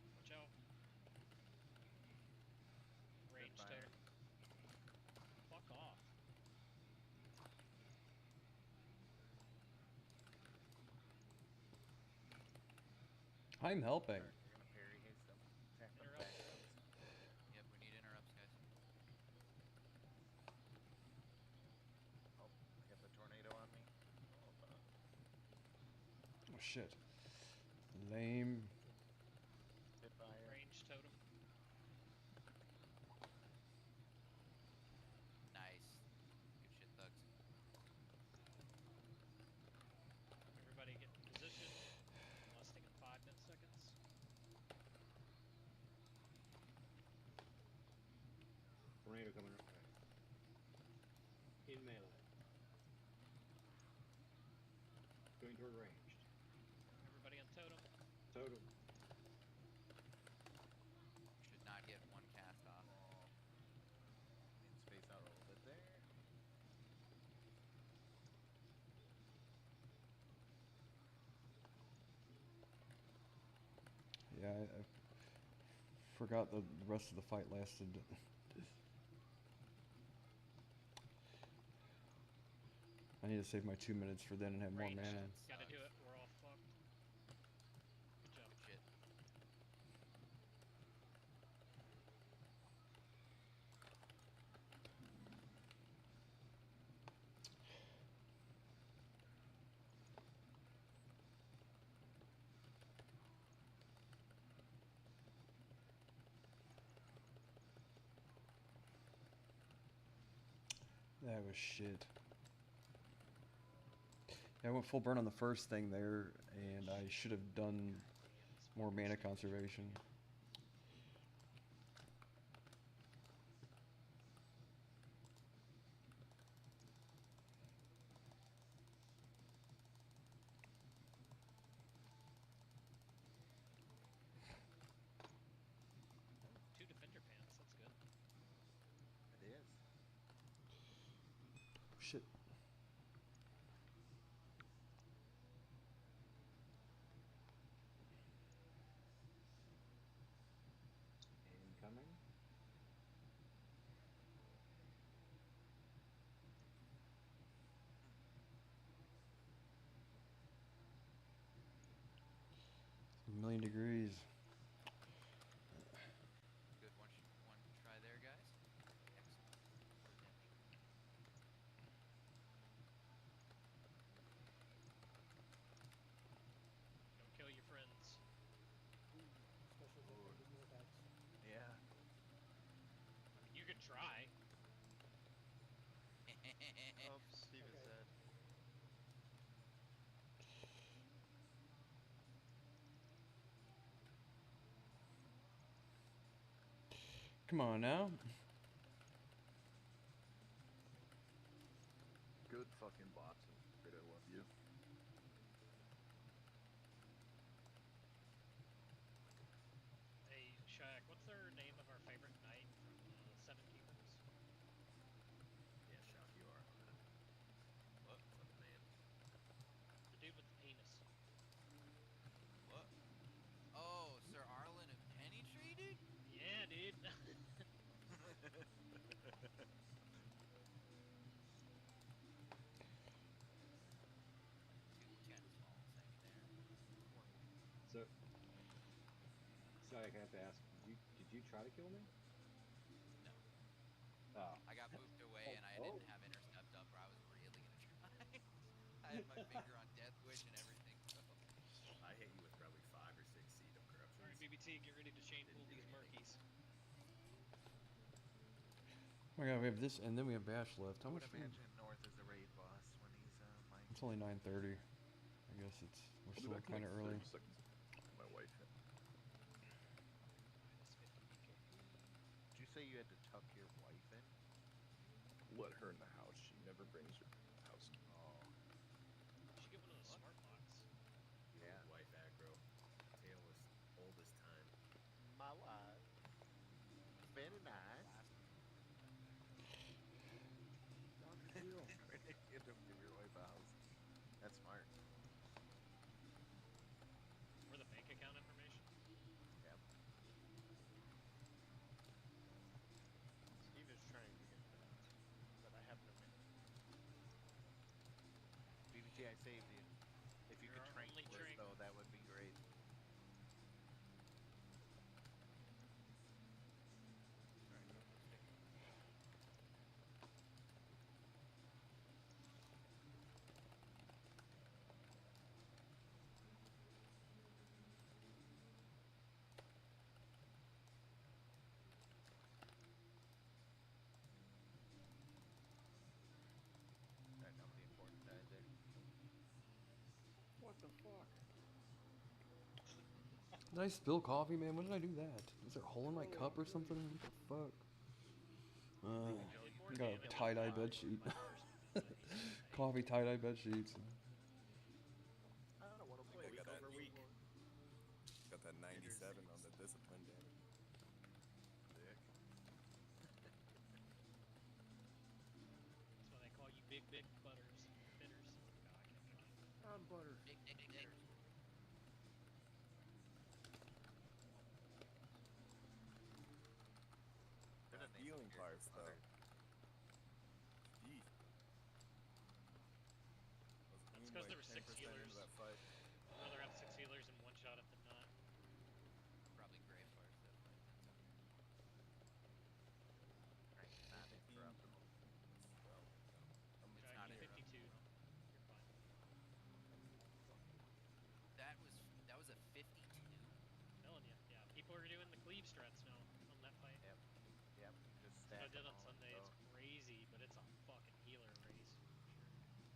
Watch out. Range Spitfire. totem. Fuck off. I'm helping. You're gonna parry haste them. Attack them Interrupt. backwards. Yep, we need interrupts, guys. Oh, I got the tornado on me. Hold on. Oh shit. Lame. Spitfire. Range totem. Nice. Good shit, thugs. Everybody get in position. Less taking 5 seconds. Tornado coming right. In melee. Going toward ranged. Everybody on totem. Totem. Should not get one cast off. Need to space out a little bit there. Yeah, I forgot the rest of the fight lasted. I need to save my 2 minutes for then and have more Range. mana. Gotta do it. We're all fucked. Good job. Shit. That was shit. Yeah, I went full burn on the first thing there, and I should have done more mana conservation. Two defender pants. That's good. It is. Shit. Incoming. A million degrees. Good one try there, guys. Excellent. Redemption. Don't kill your friends. Especially when they get more attacks. Yeah. I mean, you could try. Oops, Steve is dead. Come on now. Good fucking boxing. Great, I love you. Hey, Shaq, what's their name of our favorite knight from Seven Kingdoms? Yeah, Shock, you are on that. What? What's up, man? The dude with the penis. What? Oh, Sir Arlen of Pennytree, dude? Yeah, dude. So, sorry, I have to ask. Did you try to kill me? No. Oh. I got moved away and I didn't have intercept up, or I was really gonna try. I had my finger on death wish and everything, so. I hit you with probably 5 or 6 seed of corruptions. Alright, BBT, get ready to chain pull these murkies. Oh my god, we have this, and then we have Bash left. How I much would food? imagine North is the raid boss when he's mining. It's only 9:30. I guess we're still kind of early. 30 seconds. My wife hit. Did you say say you had to tuck your wife in? Let her in the house. She never brings her house key. Oh. You should get one of those smart locks. Yeah. Wife aggro. Tale as old as time. My wife. Very nice. Get him, give your wife a house. That's smart. Or the bank account information. Yep. Steve is trying to get that, but I have no way. BBT, I saved you. If you You're could our train only for us, train. though, that would be great. Alright, no more sticking. Right now, the important died there. What the fuck? Did I spill coffee, man? When did I do that? Was there a hole in my cup or something? What the fuck? More Got a damage tie-dye on bed my sheet. personal business. Coffee tie-dye bed sheets. I don't want to I play. think I got that week. Got that 97 on the discipline damage. Sick. That's why they call you Big Butters. Bitters. No, I can't think of it. I'm butter. Big bitters. Could The have named healing the parts, character though. Butter. Jeez. That's because there were 6 healers. into that fight. I'd rather have 6 healers and one shot it than not. Probably grave parts that fight. Right, not interruptible. Well, It's Try not to interruptible. 52. You're fine. That was a 52. Telling you, yeah. People are doing the cleave strats now on that fight. Yep. Yep. Just That's what I stack did them on all, Sunday. so. It's crazy, but it's a fucking healer race.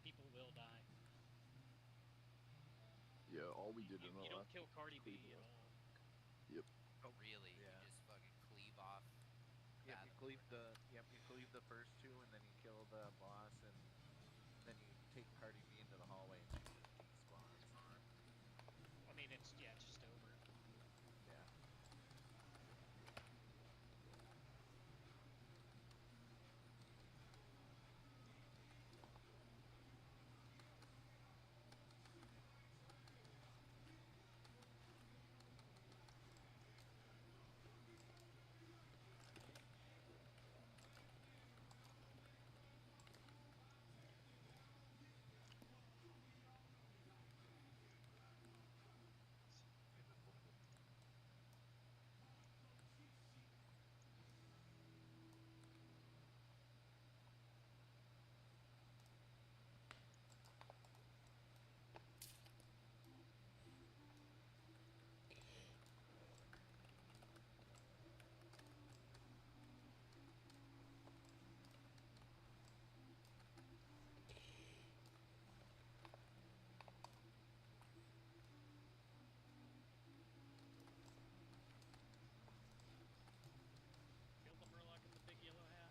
People will die. Yeah, all we did in the You don't last kill Cardi B cleave at one. all. Yep. Oh, really? Yeah. You just fucking cleave off. Yep, you Fathom cleave or- you cleave the first 2, and then you kill the boss, and then you take Cardi B into the hallway, and she spawns. I mean, it's just over. Yeah. Kill the Murloc in the big yellow hat.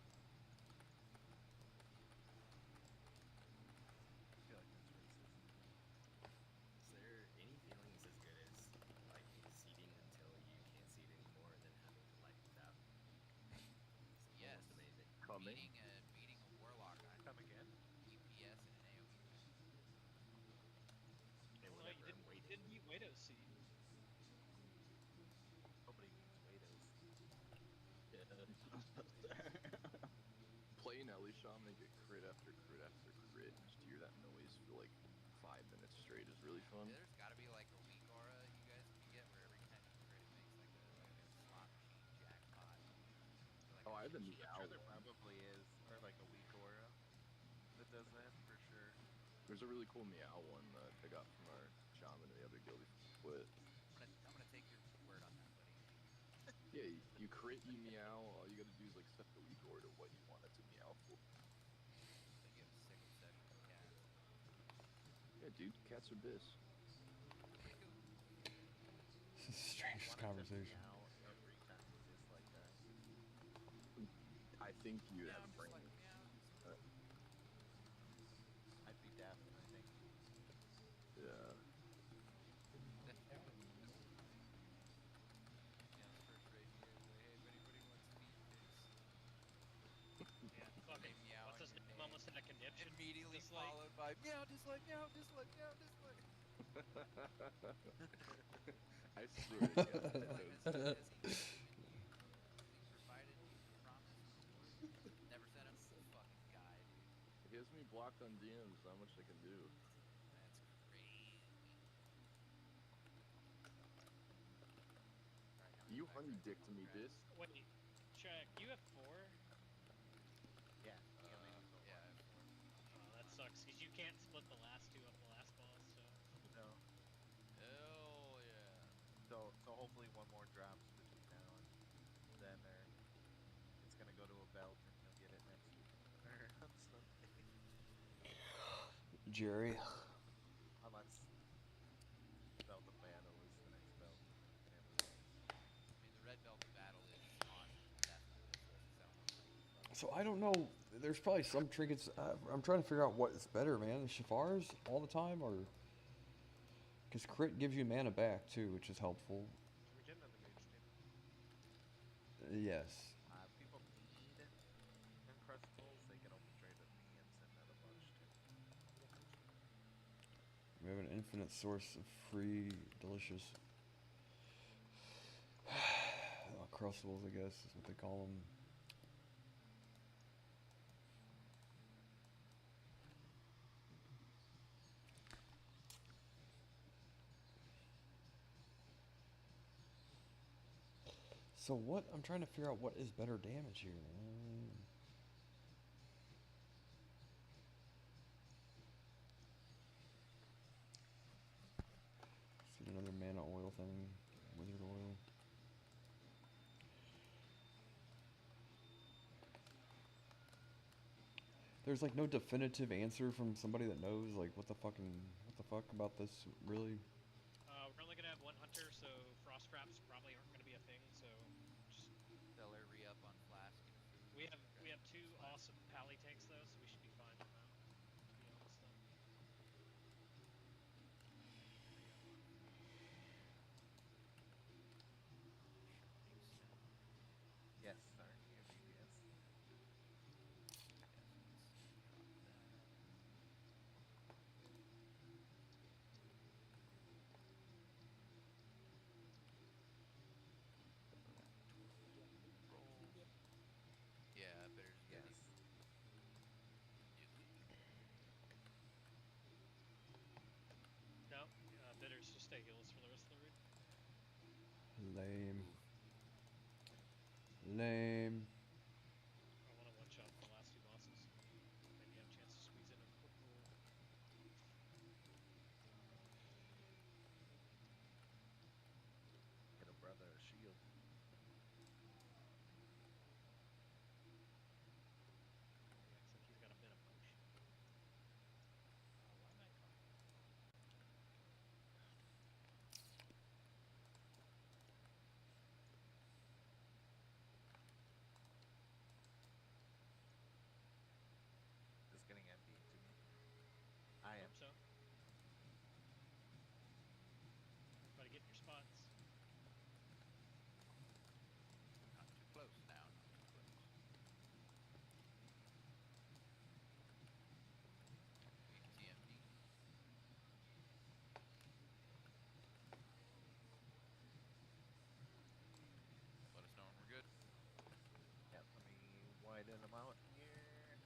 I feel like that's racist. Is there any feelings as good as like seeding until you can't seed anymore and then having to light without? It's Yes. almost amazing. Coming. Beating a warlock on Come again? DPS in an AoE fight. Okay, Well, whatever. I'm you waiting. didn't beat Wado's seed. Nobody beats Wados. Playing Ellie Shaman and get crit after crit after crit, and just hear that noise for like 5 minutes straight is really fun. Yeah, there's gotta be like a weak aura you guys can get where every time you crit it makes like a slot machine jackpot. Or like Oh, I have the I'm meow sure there one. probably is, or like a weak aura that does that for sure. There's a really cool meow one that I got from our shaman in the other guild before we quit. I'm gonna take your word on that, buddy. Yeah, you crit, you meow. All you gotta do is like set the weak aura to what you want it to meow for. So you have a sick obsession with cats. Yeah, dude, cats are bis. Pretty cool. This is the strangest Want it to conversation. meow every time you dislike that. think you Meow, have a just brain. like meow, just like. I'd be deaf, I think. Yeah. Meow's first raid here is like, hey, if anybody wants feet pics, Yeah, fucking, meow what's in his your name? name. Almost had a conniption. Immediately Dislike. followed by meow, dislike, meow, dislike, meow, dislike, meow, dislike. I swear to God, Like, that has was he given you, has he provided you promised rewards? Never sent him? Fucking guy, dude. he has me blocked on DMs. Not much I can do. That's crazy. Alright, how many You packs honey do I dick take to on me, trash? Dis. Wait, check. You have 4? Yeah, you only need to go Yeah, I once. have 4. Oh, that sucks, because you can't split the last 2 up the last boss, so... No. Hell yeah. So hopefully one more drops between now and then, or it's gonna go to a belt and you'll get it next week or on Sunday. Jerry. Unless Belt of Battle is the next belt. You never know. I mean, the red belt of battle is awesome, definitely, so it doesn't sound like fucking. So I don't know. There's probably some trinkets. I'm trying to figure out what is better, man. Shafar's all the time, or because crit gives you mana back too, which is helpful. Can we get another mage team? Yes. If people need Uncrustables, they can open trade with me and send out a bunch too. We have an infinite source of free, delicious crustables, I guess is what they call them. So what? I'm trying to figure out what is better damage here. See another mana oil thing. Wizard oil. There's like no definitive answer from somebody that knows like what the fuck about this really. we're only gonna have 1 hunter, so frost traps probably aren't gonna be a thing, so... just... Stellar re-up on flask and food. We have 2 awesome pally tanks, though, so we should be fine from that, to be honest, though. Re-up on food. Yes, aren't you a DPS? Yes, let's drop that. Roll. Yeah, better just get Yes. No, bitters just stay heals for the rest of the raid. Lame. Lame. I want to one-shot the last 2 bosses. Maybe have a chance to squeeze in a quick roll. Get a brother a shield. Yeah, looks like he's got a bit of potion. Why am I caught? Just getting empty to me. I am. Hope so. Everybody get in your spots. Not too close now, not too close. Weak TMP. Let us know when we're good. Yeah, let me widen them out here.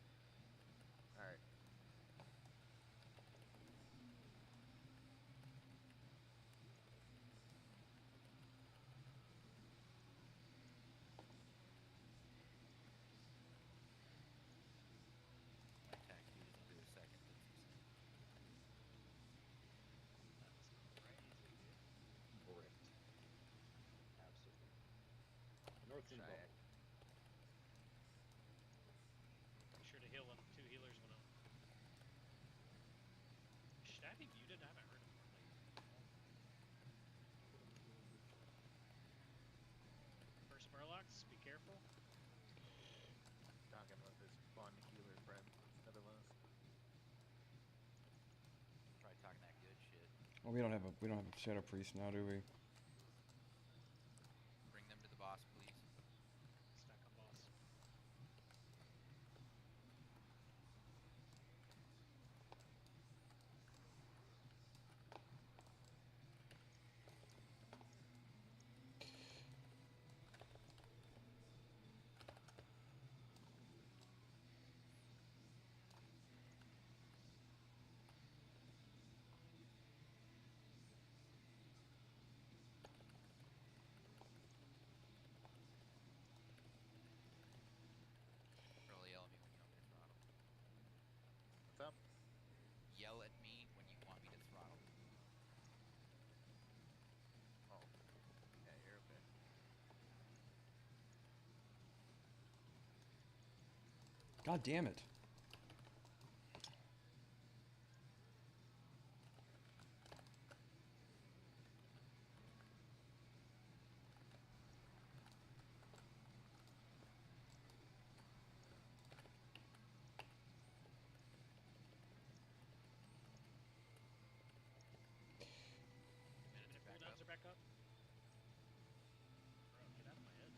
Alright. My attack speed is under a second, that's insane. That was crazy, dude. Bricked. Absolutely. North team bubble. Shayak. Be sure to heal them. 2 healers went up. Should I be muted? I haven't heard him lately. First Murlocs, be careful. Oh, we don't have a shadow priest now, do we? Bring them to the boss, please. Stack on boss. Really yell at me when you want me to throttle. What's up? Yell at me when you want me to throttle. Oh. Yeah, you're okay. God damn it. Minute cooldowns are back up. Bro, get out of my head.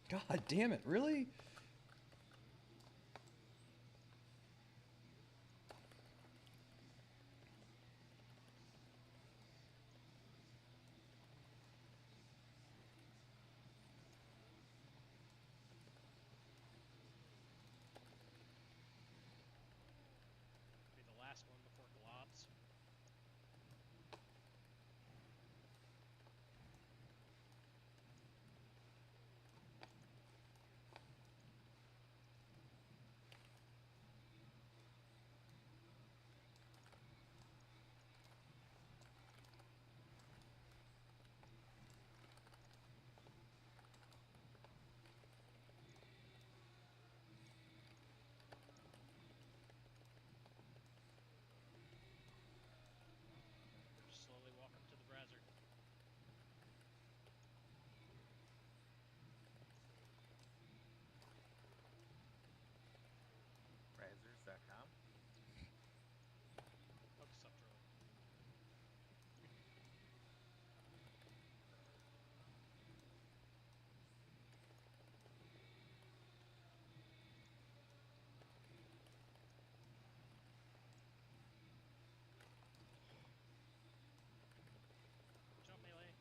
God damn it, really? Be the last one before globs. Just slowly walk up to the brazier. Brazzers.com. Focus up, troll. Jump melee.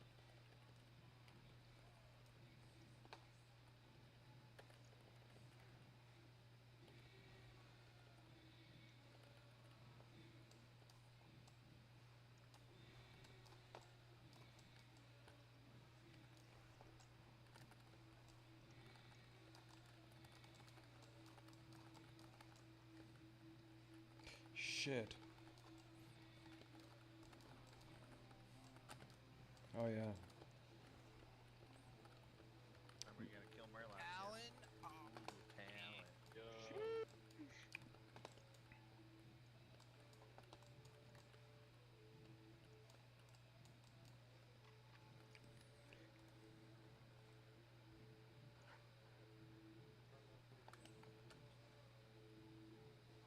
Shit. Oh yeah. Remember, you gotta kill Murloc. Talon? Oh, Talon.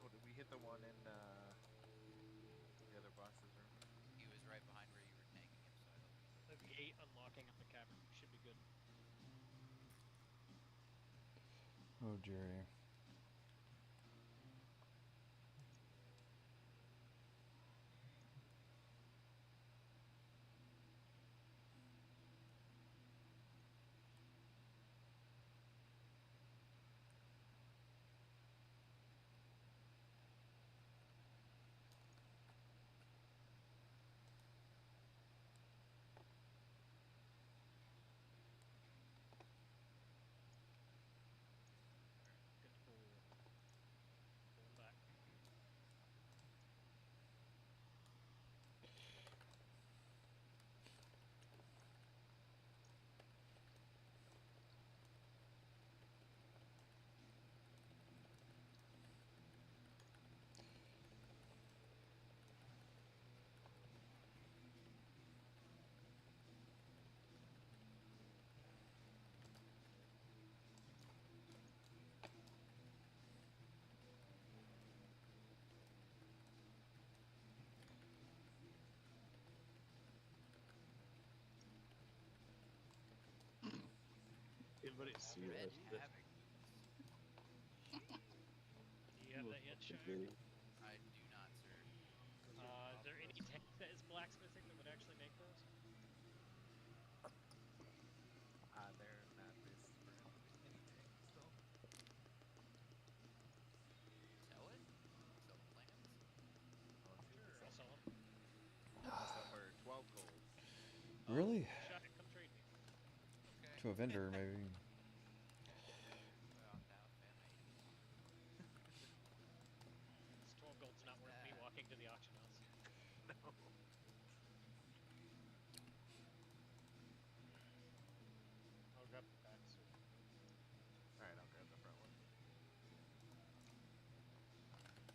Oh, did we hit the one in the other boss's room? he was right behind where you were tanking him, so I don't think so. The gate unlocking up the cavern. Should be good. Oh, Jerry. Good Everybody, See Red that. Havoc boots. do you have that yet, Shire? I do not, sir. Is there any tech that is blacksmithing that would actually make those? They're not this friendly with anything, so. Sell it? Sell the plans? Oh, let's see Sure, what I'll sell them. I'll sell for 12 gold. Really? Shire, come trade me. Okay. To a vendor, maybe. Well, now fan made. This 12 gold's not worth me That. walking to the auction house. No. I'll grab the back, sir. Alright, I'll grab the front one.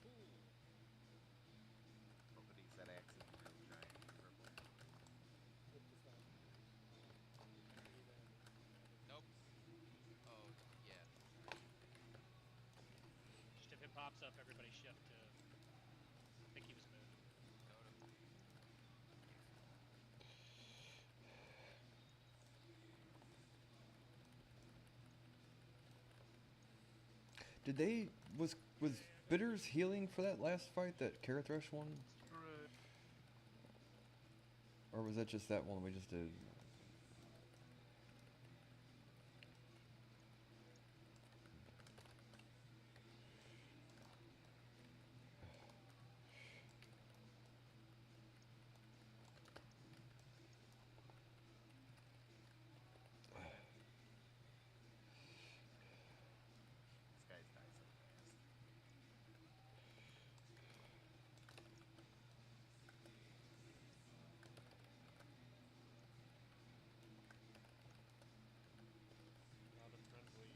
Cool. Both of these set axes are real giant and purple. With the stone. Nope. Oh, yeah. Just if it pops up, everybody shift to. I think he was moved. Totem. Did they was Bitters healing for that last fight that Karathresh won? Or was that just that one we just did? These guys die so fast. Not a friendly.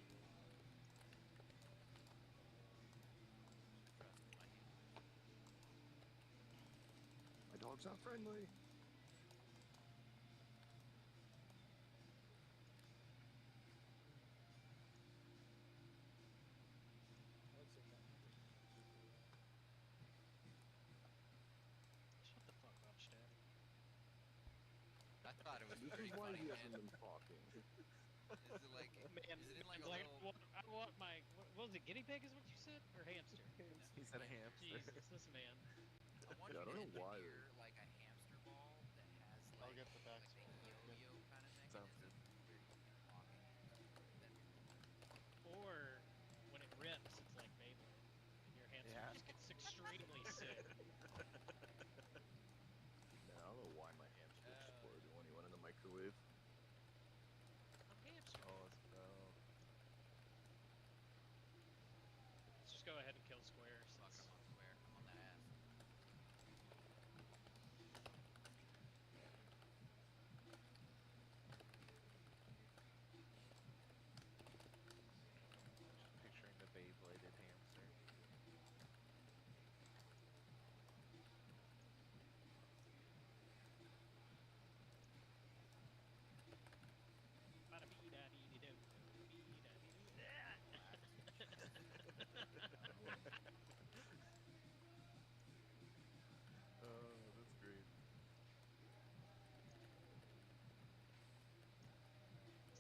Trust my hand. My dog's not friendly. I would say that. Shut the fuck up, Stab. I thought it was This pretty is why funny, he man. hasn't been talking. Is it like, Man, is it in like a like, little... I want my. What was it, guinea pig is what you said? Or hamster? He said a hamster. Jesus, this man. I want Yeah, I you don't to know why engineer like a hamster ball that has like, I'll get the back, like sir. the yo-yo kind of Sounds mechanism where you can walk in. That'd be cool. Or when it rips, it's like Beyblade, and your hamster Yeah. just gets extremely sick. Man, I don't know why my hamster exploded when he went in the microwave. I'm hamster. Oh, let's go. Let's just go ahead and kill Square. Fuck, Since I'm on square. I'm on that ass. Just picturing the Beybladed hamster. Oh, that's great.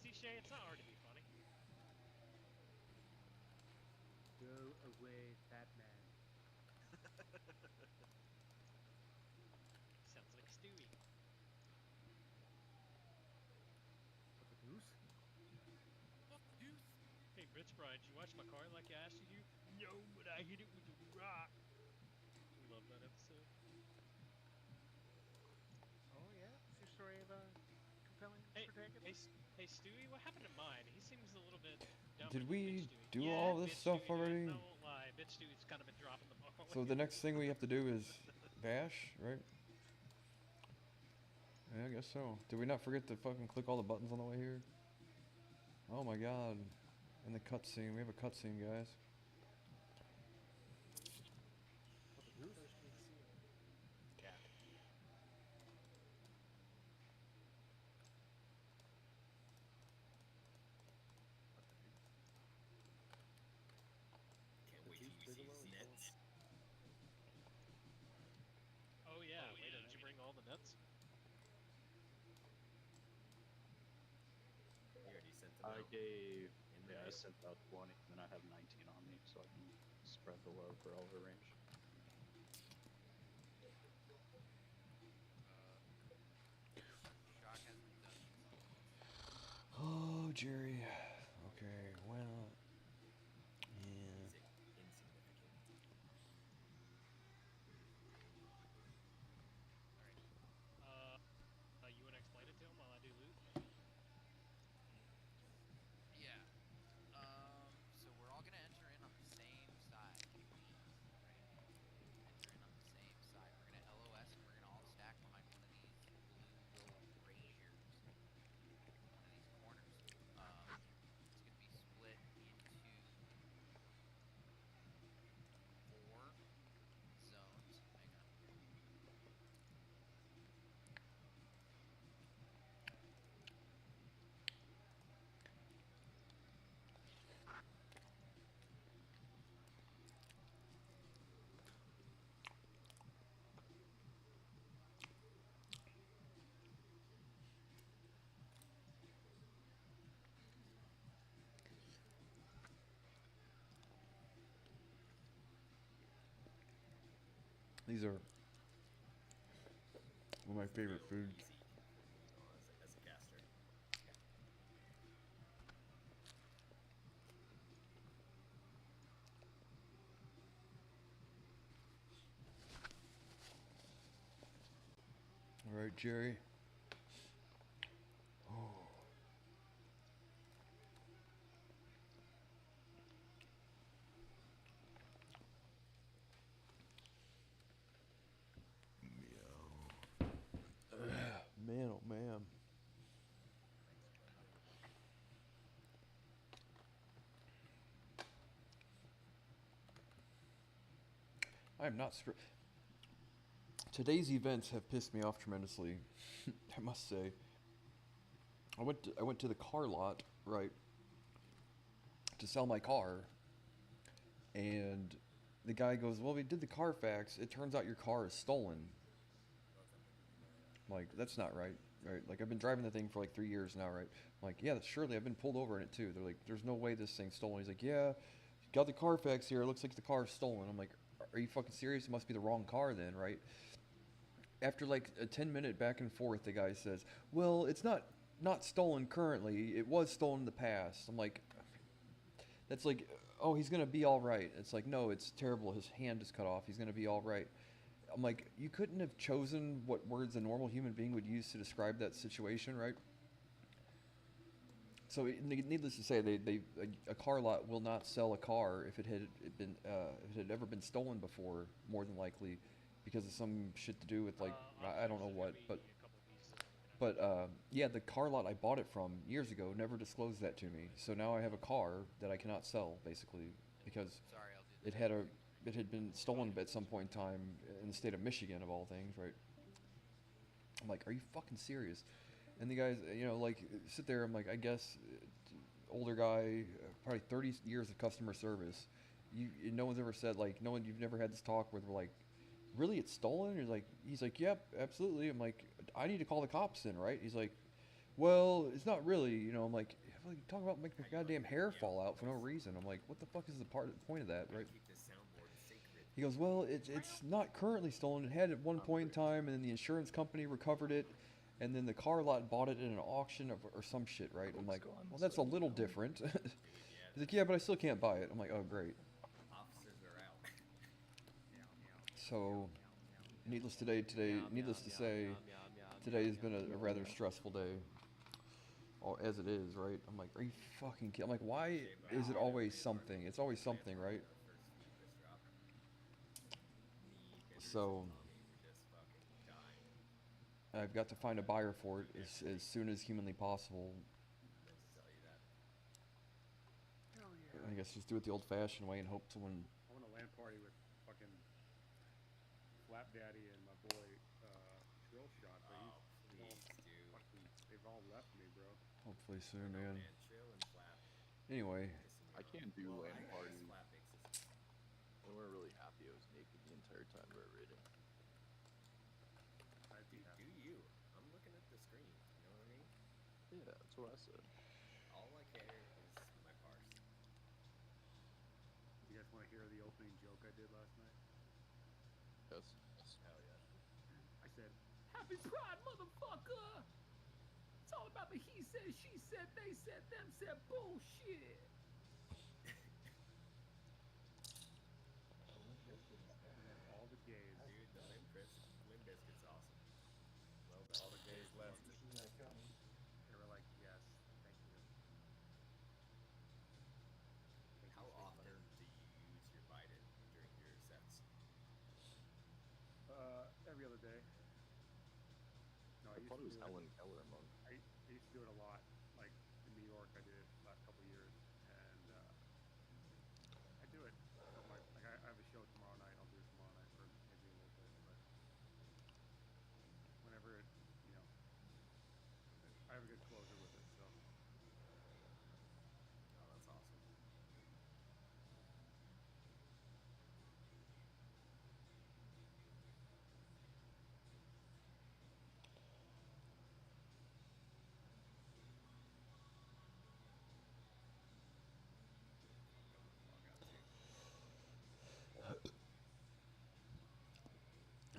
See, Shay, it's not hard to be funny. Go away, fat man. Sounds like Stewie. What the deuce? Hey, bitch, Brian, did you watch my car like I asked you to? No, but I hit it with a rock. We love that episode. Oh yeah, is your story of a compelling Hey, protagonist? hey, Stewie, what happened to mine? He seems a little bit dumber Did than we Bitch Stewie. do Yeah, all this Bitch stuff Stewie, already? dude, I won't lie. Bitch Stewie's kind of been dropping the ball. So the next thing we have to do is bash, right? Yeah, I guess so. Did we not forget to fucking click all the buttons on the way here? Oh my god. And the cutscene. We have a cutscene, guys. What the deuce? Yeah. Can't wait till you see these nets. Oh yeah, later. Did you bring all the nuts? You already sent them. I gave, in the yeah, I mail. sent out 20, and then I have 19 on me, so I can spread the love for all her range. Shock hasn't done this. Oh, Jerry. Okay, well, yeah. Is it insignificant? You wanna explain it to him while I do loot? Yeah. So we're all gonna enter in on the same side, right? Enter in on the same side. We're gonna LOS and we're gonna all stack behind one of these blue little braziers. One of these corners. It's gonna be split into 4 zones. Hang on. These are one of my favorite Real foods. easy for me as a caster. All right, Jerry. Oh. Man, oh man. I am not Today's events have pissed me off tremendously. I must say. I went to the car lot, right, to sell my car, and the guy goes, "Well, we did the Carfax. It turns out your car is stolen." I'm like, that's not right, right? Like, I've been driving the thing for like 3 years now, right? I'm like, yeah, surely I've been pulled over in it too. They're like, there's no way this thing's stolen. He's like, yeah, got the Carfax here. It looks like the car's stolen. I'm like, are you fucking serious? It must be the wrong car then, right? After like a 10-minute back and forth, the guy says, well, it's not stolen currently. It was stolen in the past. I'm like, that's like, oh, he's gonna be all right. It's like, no, it's terrible. His hand is cut off. He's gonna be all right. I'm like, you couldn't have chosen what words a normal human being would use to describe that situation, right? So, needless to say, a car lot will not sell a car if it had ever been stolen before, more than likely, because of some shit to do with like I don't know what, but yeah, the car lot I bought it from years ago never disclosed that to me. So now I have a car that I cannot sell basically because Sorry, I'll do it had a it had been stolen at some point in time in the state of Michigan of all things, right? I'm like, are you fucking serious? And the guys, like, sit there. I'm like, I guess, older guy, probably 30 years of customer service. No one's ever said like, you've never had this talk where they're like, really, it's stolen? He's like, yep, absolutely. I'm like, I need to call the cops then, right? He's like, well, it's not really. I'm like, talk about making my goddamn hair fall out for no reason. I'm like, what the fuck is the point of that, right? Keep this soundboard sacred. He goes, well, it's not currently stolen. It had at one point in time, and then the insurance company recovered it, and then the car lot bought it in an auction or some shit, right? I'm like, well, that's a little different. He's like, yeah, but I still can't buy it. I'm like, oh, great. Officers are out. So, needless to say, today has been a rather stressful day. As it is, right? I'm like, are you fucking kidding? I'm like, why is it always something? It's always something, right? So, I've got to find a buyer for it as soon as humanly possible. I guess just do it the old-fashioned way and hope someone. I want a LAN party with fucking Flap Daddy and my boy Trill Shot, but they've all left me, bro. Hopefully soon, man. Trill and Flap. Anyway. I can't do Well, LAN I guess parties. Flap makes this. They weren't really happy I was naked the entire time we were raiding. Do you? I'm looking at the screen. You know what I mean? Yeah, that's what I said. All I hair is my parse. You guys want to hear the opening joke I did last night? Yes. Hell yeah. I said, "Happy Pride, motherfucker! It's all about the he said, she said, they said, them said bullshit." And then all the gays, Dude, the Limp Bizkit's awesome. Well done. all the gays left. looked. They were like, "Yes, thank you." Thank How you, Shea often Butter. do you use your Biden during your sets? Every other day. No, I I used thought to it was do Helen Keller month. I used to do it a lot. Like in New York, I did it last couple of years, and I do it. For my, like I have a show tomorrow night. I'll do it tomorrow night for maybe a little bit, but whenever it, you know, I have a good closer with it. So Oh, that's awesome.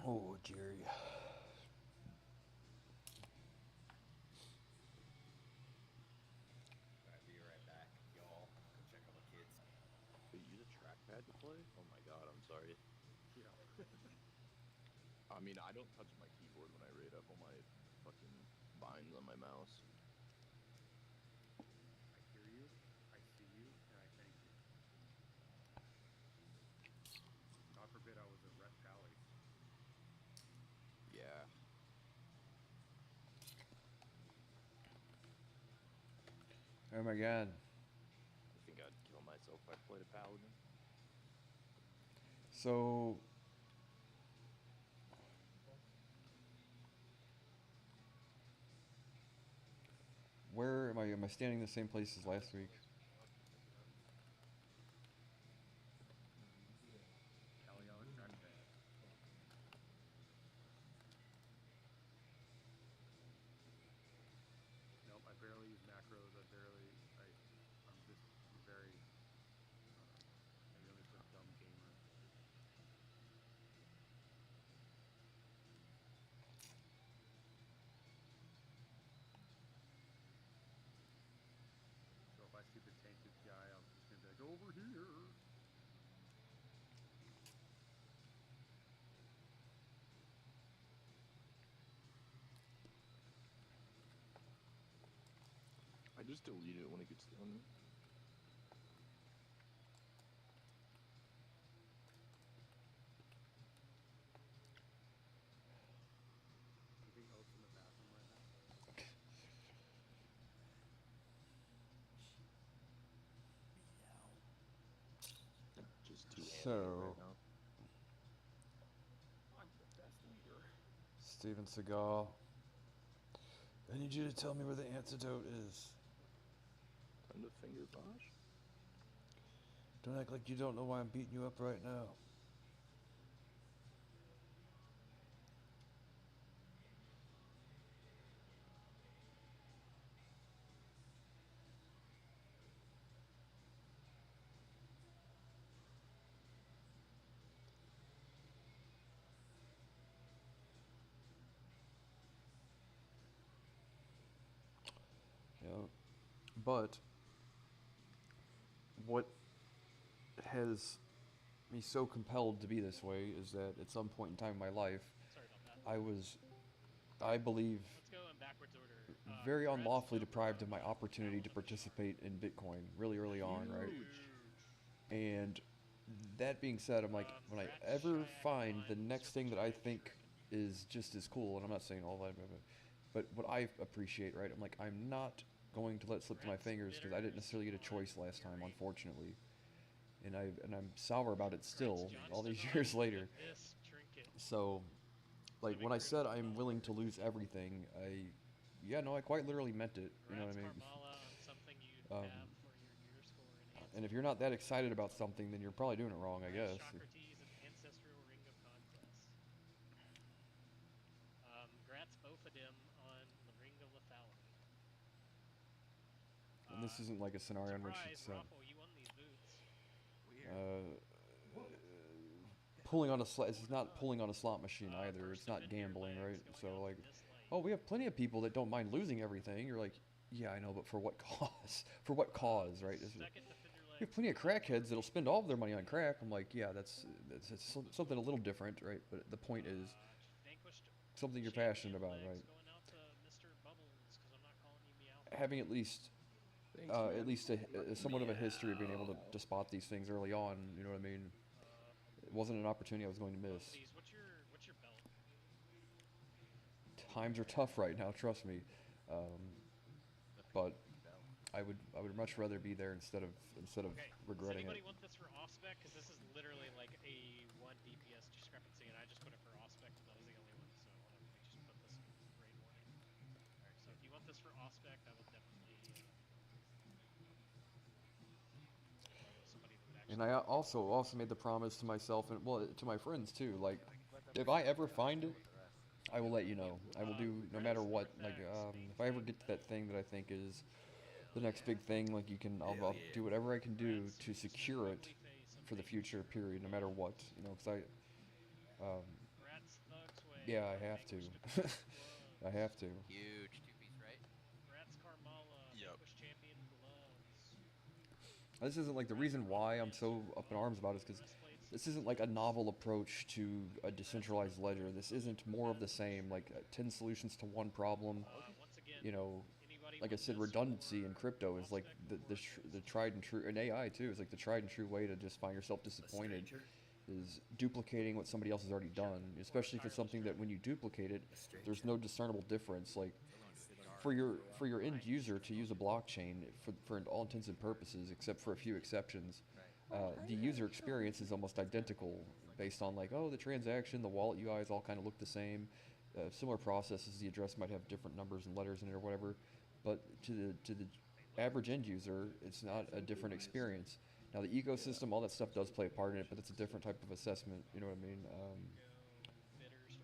Oh, Jerry. Alright, be right back. Y'all, go check on the kids. Wait, you use a trackpad to play? Oh my god, I'm sorry. yeah. I mean, I don't touch my keyboard when I raid up all my fucking binds on my mouse. I hear you, I see you, and I thank you. God forbid I was a Rhett Pally. Yeah. Oh my god. I think I'd kill myself if I played a paladin. So where am I? Am I standing in the same place as last week? Pally on a trackpad. Nope, I barely use macros. I'm just very, I really just a dumb gamer. So if I see the tainted guy, I'm just gonna be like, over here. I just delete it when it gets done. You think Oak's in the bathroom right now? Just too animated So right now. I'm the best leader. Steven Seagal. I need you to tell me where the antidote is. Time to finger bosh. Don't act like you don't know why I'm beating you up right now. Yeah. But what has me so compelled to be this way is that at some point in time in my life, Sorry about that. I believe, Let's go in backwards order. very Congrats, unlawfully Dope deprived of my Roach, opportunity to Battle of the participate in Bitcoin really early on, right? Huge. And that being said, I'm like, when I Congrats, ever Shayak find the on next thing that I Serpentshrine think Shuriken. is just as cool, and I'm not saying all that, but what I appreciate, right? I'm like, I'm not going to let slip through my Congrats, fingers because I didn't bitters necessarily get a on choice last time, Uri. unfortunately. And I'm sour about it still, Congrats, all these Johnston, years on later. this trinket. So, like, when I said I'm willing to lose everything, yeah, no, I quite literally meant it. You know what I Congrats, mean? Karmala, on something you Um, have for your year score and And if you're not that excited about something, then you're probably doing it wrong, I guess. Socrates and Ancestral Ring of Conquest. Grats both of them on the Ring of Lethality. And this isn't like a scenario in which Surprise, it's Raffle, you won these boots. pulling on a slot. It's not pulling on a slot machine either. It's not gambling, right? So like, oh, we have plenty of people that don't mind losing everything. You're like, yeah, I know, but for what cause? For what cause, right? We have plenty of crackheads that'll spend all of their money on crack. I'm like, yeah, that's something a little different, right? But the point is, something you're passionate about, right? Having at least somewhat of a history of being able to spot these things early on. You know what I mean? It wasn't an opportunity I was going to miss. What's your belt? Times are tough right now, trust me. But I would much rather be there instead of regretting Does anybody it. want this for off spec? Because this is literally like a 1 DPS discrepancy, and I just put it for off spec because that was the only one. So hold on, let me just put this in raid warning. Alright, so if you want this for off spec, I will definitely somebody that would actually. And I also made the promise to myself and well to my friends too. Like, if I ever find it, I will let you know. I will do no matter what. Like, if I ever get to that thing that I think is the next big thing, like I'll do whatever I can do to secure it for the future. Period. No matter what, you know, because yeah, I have to. I have to. Huge two-piece, right? Rats Karmala, Vanquish Champion gloves. This isn't like the reason why I'm so up in arms about it is because this isn't like a novel approach to a decentralized ledger. This isn't more of the same, like 10 solutions to one problem. You know, like I said, redundancy in crypto is like the tried and true, and AI too is like the tried and true way to just find yourself disappointed. Is duplicating what somebody else has already done, especially if it's something that when you duplicate it, there's no discernible difference. Like for your end user to use a blockchain for all intents and purposes, except for a few exceptions, the user experience is almost identical based on like, oh, the transaction, the wallet UIs all kind of look the same. Similar processes, the address might have different numbers and letters in it or whatever, but to the average end user, it's not a different experience. Now the ecosystem, all that stuff does play a part in it, but it's a different type of assessment. You know what I mean?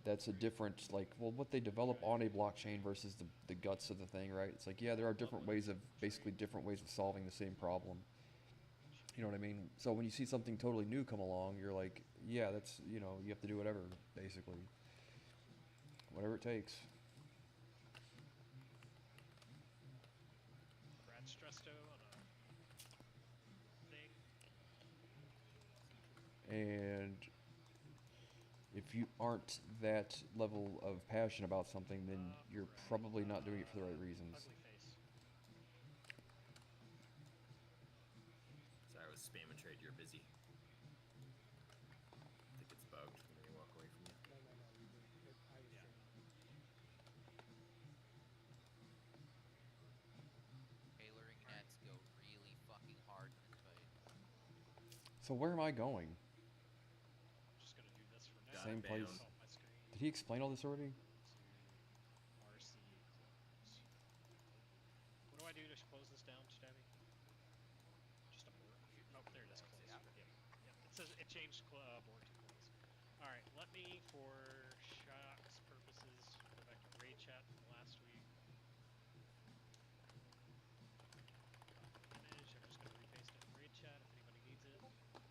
That's a different, like, well, what they develop on a blockchain versus the guts of the thing, right? It's like, yeah, there are different ways of solving the same problem. You know what I mean? So when you see something totally new come along, you're like, yeah, that's, you know, you have to do whatever, basically. Whatever it takes. Brad Stresto on a thing. And if you aren't that level of passion about something, then you're probably not doing it for the right reasons. Sorry, I was spamming trade. You're busy. I think it's bugged. Let me walk away from you. No, you're good. I was jamming. Tailoring nets go really fucking hard in this fight. So where am I going? I'm just gonna do this for now. Same place. Did he explain all this already? RC close. What do I do to close this down, Stabby? Just abort? Oh, there it is. Close. Yep. It says it changed abort to close. All right. Let me, for Shock's purposes, go back to raid chat from last week. Image. I'm just gonna repaste it in raid chat if anybody needs it.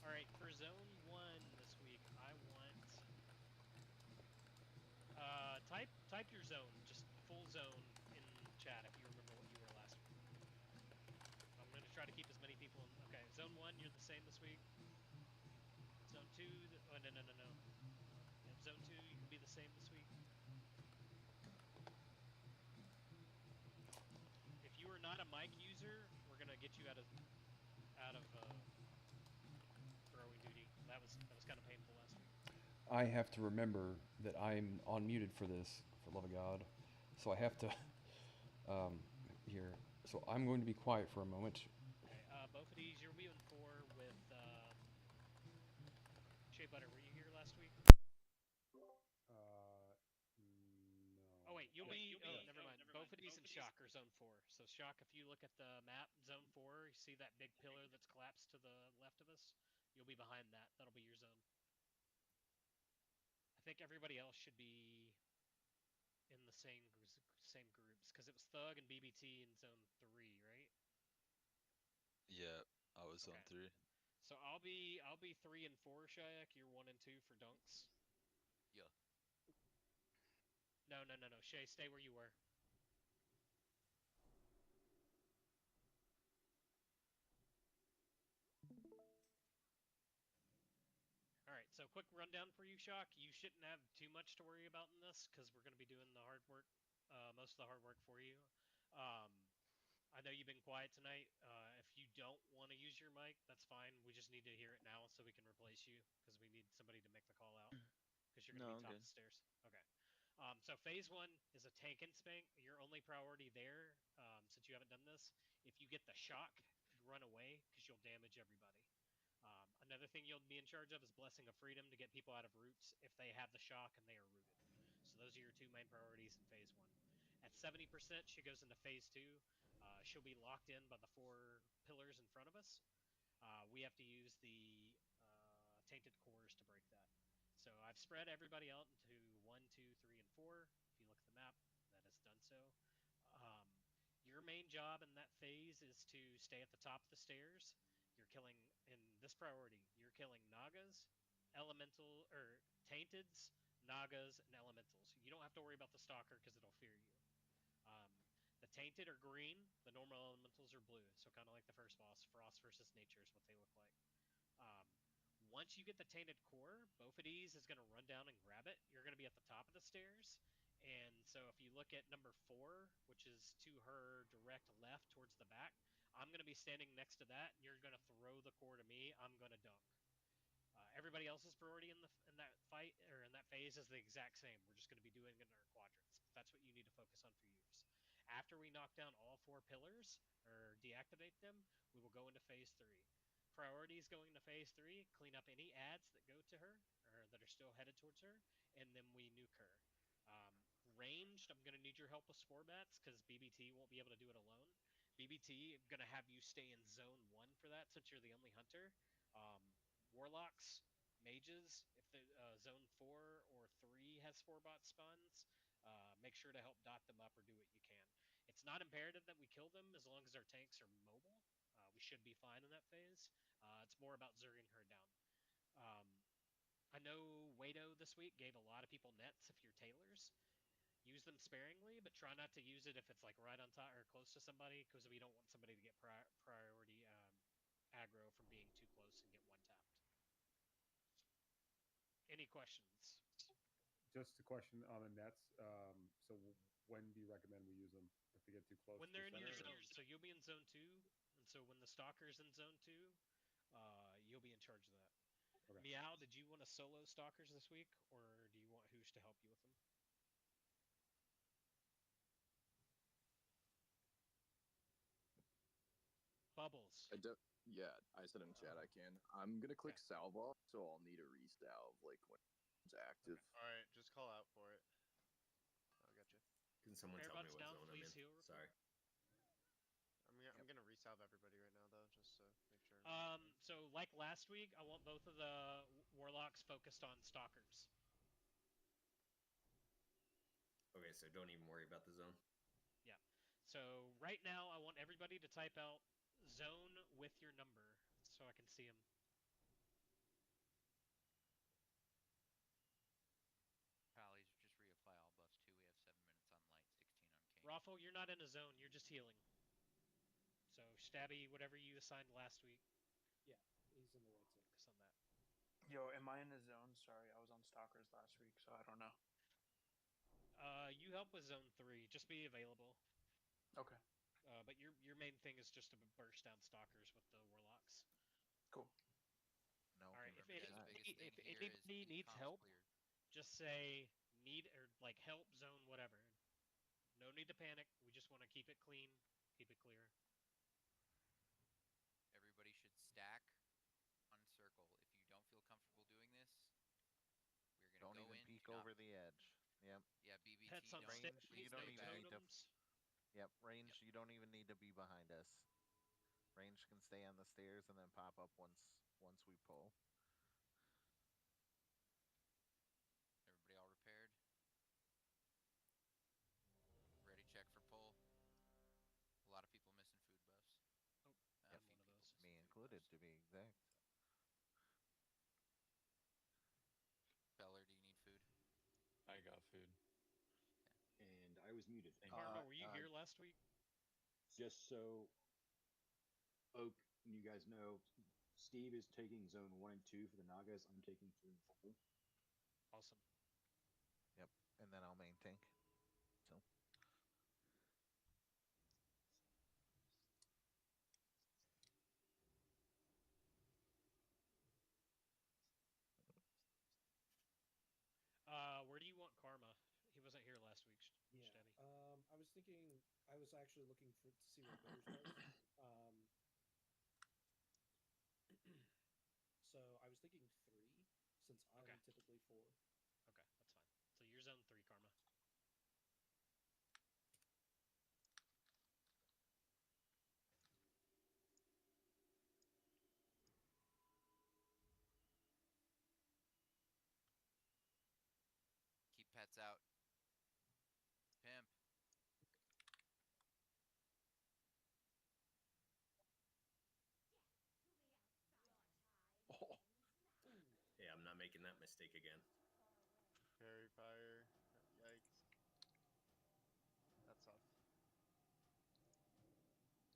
All right. For zone 1 this week, I want. Type your zone, just full zone in chat if you remember what you were last week. I'm going to try to keep as many people in. Okay, zone 1, you're the same this week. Zone 2, oh no. Yep, zone 2, you can be the same this week. If you are not a mic user, we're going to get you out of throwing duty. That was kind of painful last week. I have to remember that I'm unmuted for this, for the love of God. So I have to, here. So I'm going to be quiet for a moment. Okay, both of these, you'll be in 4 with, Shea Butter, were you here last week? No. Oh wait, you'll be, never mind. Both of these in Shock are zone 4. So Shock, if you look at the map, zone 4, you see that big pillar that's collapsed to the left of us? You'll be behind that. That'll be your zone. I think everybody else should be in the same groups because it was Thug and BBT in zone 3, right? Yeah, I was Okay. on 3. So I'll be 3 and 4, Shayak. You're 1 and 2 for dunks. Yeah. No. Shay, stay where you were. Alright, so quick rundown for you, Shock. You shouldn't have too much to worry about in this, because we're going to be doing the hard work, most of the hard work for you. I know you've been quiet tonight. If you don't want to use your mic, that's fine. We just need to hear it now so we can replace you, because we need somebody to make the call out. Because you're going to No, be I'm top of good. the stairs. Okay. So phase 1 is a tank and spank. Your only priority there, since you haven't done this, if you get the shock, run away, because you'll damage everybody. Another thing you'll be in charge of is Blessing of Freedom to get people out of roots if they have the shock and they are rooted. So those are your 2 main priorities in phase 1. At 70%, she goes into phase 2. She'll be locked in by the 4 pillars in front of us. We have to use the tainted cores to break that. So I've spread everybody out into 1, 2, 3, and 4. If you look at the map, that has done so. Your main job in that phase is to stay at the top of the stairs. You're killing, in this priority, you're killing Nagas, elemental, or Tainteds, Nagas, and Elementals. You don't have to worry about the Stalker because it'll fear you. The Tainted are green, the normal Elementals are blue. So kind of like the first boss, Frost versus Nature is what they look like. Once you get the Tainted Core, both of these is going to run down and grab it. You're going to be at the top of the stairs. And so if you look at number 4, which is to her direct left towards the back, I'm going to be standing next to that, and you're going to throw the core to me. I'm going to dunk. Everybody else's priority in that fight or in that phase is the exact same. We're just going to be doing it in our quadrants. That's what you need to focus on for yours. After we knock down all 4 pillars or deactivate them, we will go into phase 3. Priorities going to phase 3: clean up any ads that go to her or that are still headed towards her, and then we nuke her. Ranged, I'm going to need your help with Spore Bats because BBT won't be able to do it alone. BBT, I'm going to have you stay in zone 1 for that since you're the only hunter. Warlocks, mages, if the zone 4 or 3 has Spore Bot spawns, make sure to help dot them up or do what you can. It's not imperative that we kill them as long as our tanks are mobile. We should be fine in that phase. It's more about zerging her down. I know Wado this week gave a lot of people nets if you're tailors. Use them sparingly, but try not to use it if it's like right on top or close to somebody, because we don't want somebody to get priority aggro from being too close and get one tapped. Any questions? Just a question on the nets. So when do you recommend we use them? If they get too close When to they're the in your center? zone. So you'll be in zone 2, and so when the stalker's in zone 2, you'll be in charge of that. Okay. Meow, did you want to solo stalkers this week, or do you want Hoosh to help you with them? Bubbles. Yeah, I said in chat I can. I'm gonna click salve off, so I'll need a resalve like when it's active. All right, just call out for it. I got you. Can someone tell me Everybody's what down, zone I'm please in? heal real quick. Sorry. I'm gonna resalve everybody right now though, just to make sure. So like last week, I want both of the warlocks focused on stalkers. Okay, so don't even worry about the zone. Yeah. So right now, I want everybody to type out zone with your number so I can see them. Pallies, just reapply all buffs too. We have 7 minutes on light, 16 on cane. Raffle, you're not in a zone. You're just healing. So Stabby, whatever you assigned last week. Yeah, he's in the white zone. Focus on that. Yo, am I in the zone? Sorry, I was on Stalkers last week, so I don't know. You help with zone 3. Just be available. Okay. But your main thing is just to burst down stalkers with the warlocks. Cool. No. All right. If If anybody needs help, just say need or like help zone whatever. No need to panic. We just want to keep it clean, keep it clear. Everybody should stack on circle. If you don't feel comfortable doing this, we're gonna Don't go even in. peek over the edge. Yep. Yeah, BBT. Pets on range. sticks, You don't no even need to. totems. Yep. Range. You don't even need to be behind us. Range can stay on the stairs and then pop up once we pull. Everybody all repaired? Ready, check for pull. loaded to be exact. Beller, do you need food? I got food. And I was muted. Thank Karma, you. were you here last week? Just so Oak and you guys know, Steve is taking zone 1 and 2 for the Nagas. I'm taking 3 and 4. Awesome. Yep, and then I'll main tank. So. Where do you want Karma? He wasn't here last week, Yeah. Stabby. I was thinking. I was actually looking to see what Bitters was. So I was thinking 3, since I'm Okay. typically 4. Okay, that's fine. So you're zone 3, Karma. Keep pets out. Pimp. Oh. Yeah, I'm not making that mistake again. Fairy fire. Yikes. That's tough.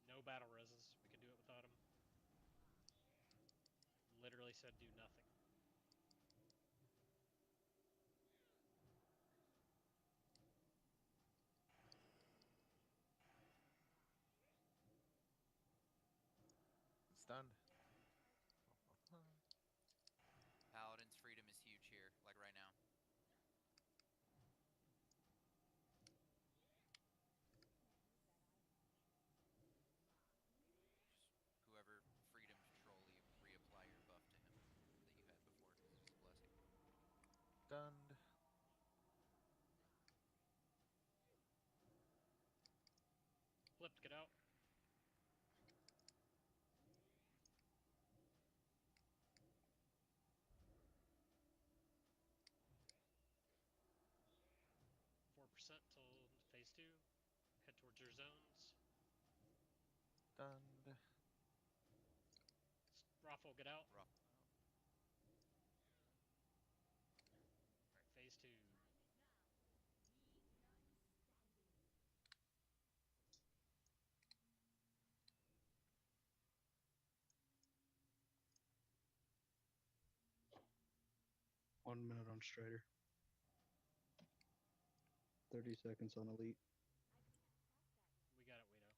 No battle reses. We can do it without him. Literally said do nothing. Stunned. Paladin's freedom is huge here, like right now. Just whoever freedom troll, you reapply your buff to him that you had before, because it was a blessing. Stunned. Flipped, get out. %, till phase 2. Head towards your zones. Stunned. Raffle, get out. Raffle out. Alright, phase 2. One minute on Strider. 30 seconds on Elite. We got it, we know.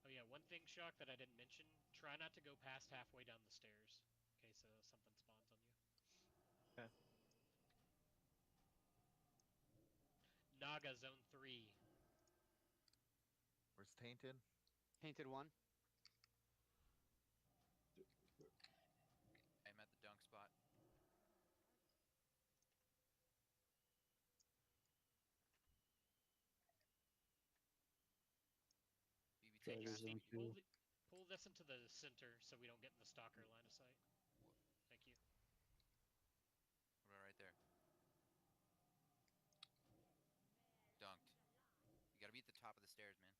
Oh yeah, one thing, Shock, that I didn't mention, try not to go past halfway down the stairs, in case something spawns on you. Okay. Naga, zone 3. Where's Tainted? Tainted 1. I'm at the dunk spot. BB Hey, Strider zone Stevie, 2. pull this into the center so we don't get in the stalker line of sight. Thank you. What about right there? Dunked. You gotta be at the top of the stairs, man.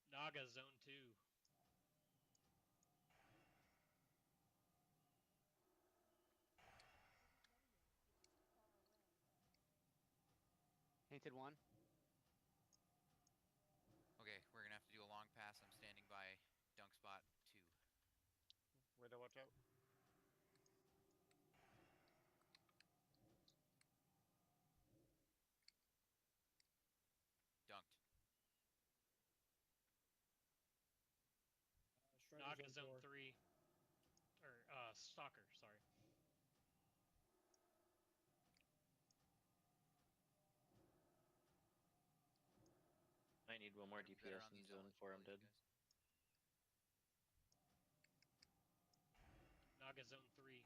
Naga, zone 2. Tainted 1. Okay, we're gonna have to do a long pass. I'm standing by dunk spot 2. Way to watch out. Dunked. Naga, zone 3. Or, stalker, sorry. I need one more Gotta be better DPS on in these zone LS 4. I'm rolls, you dead. guys. Naga zone 3.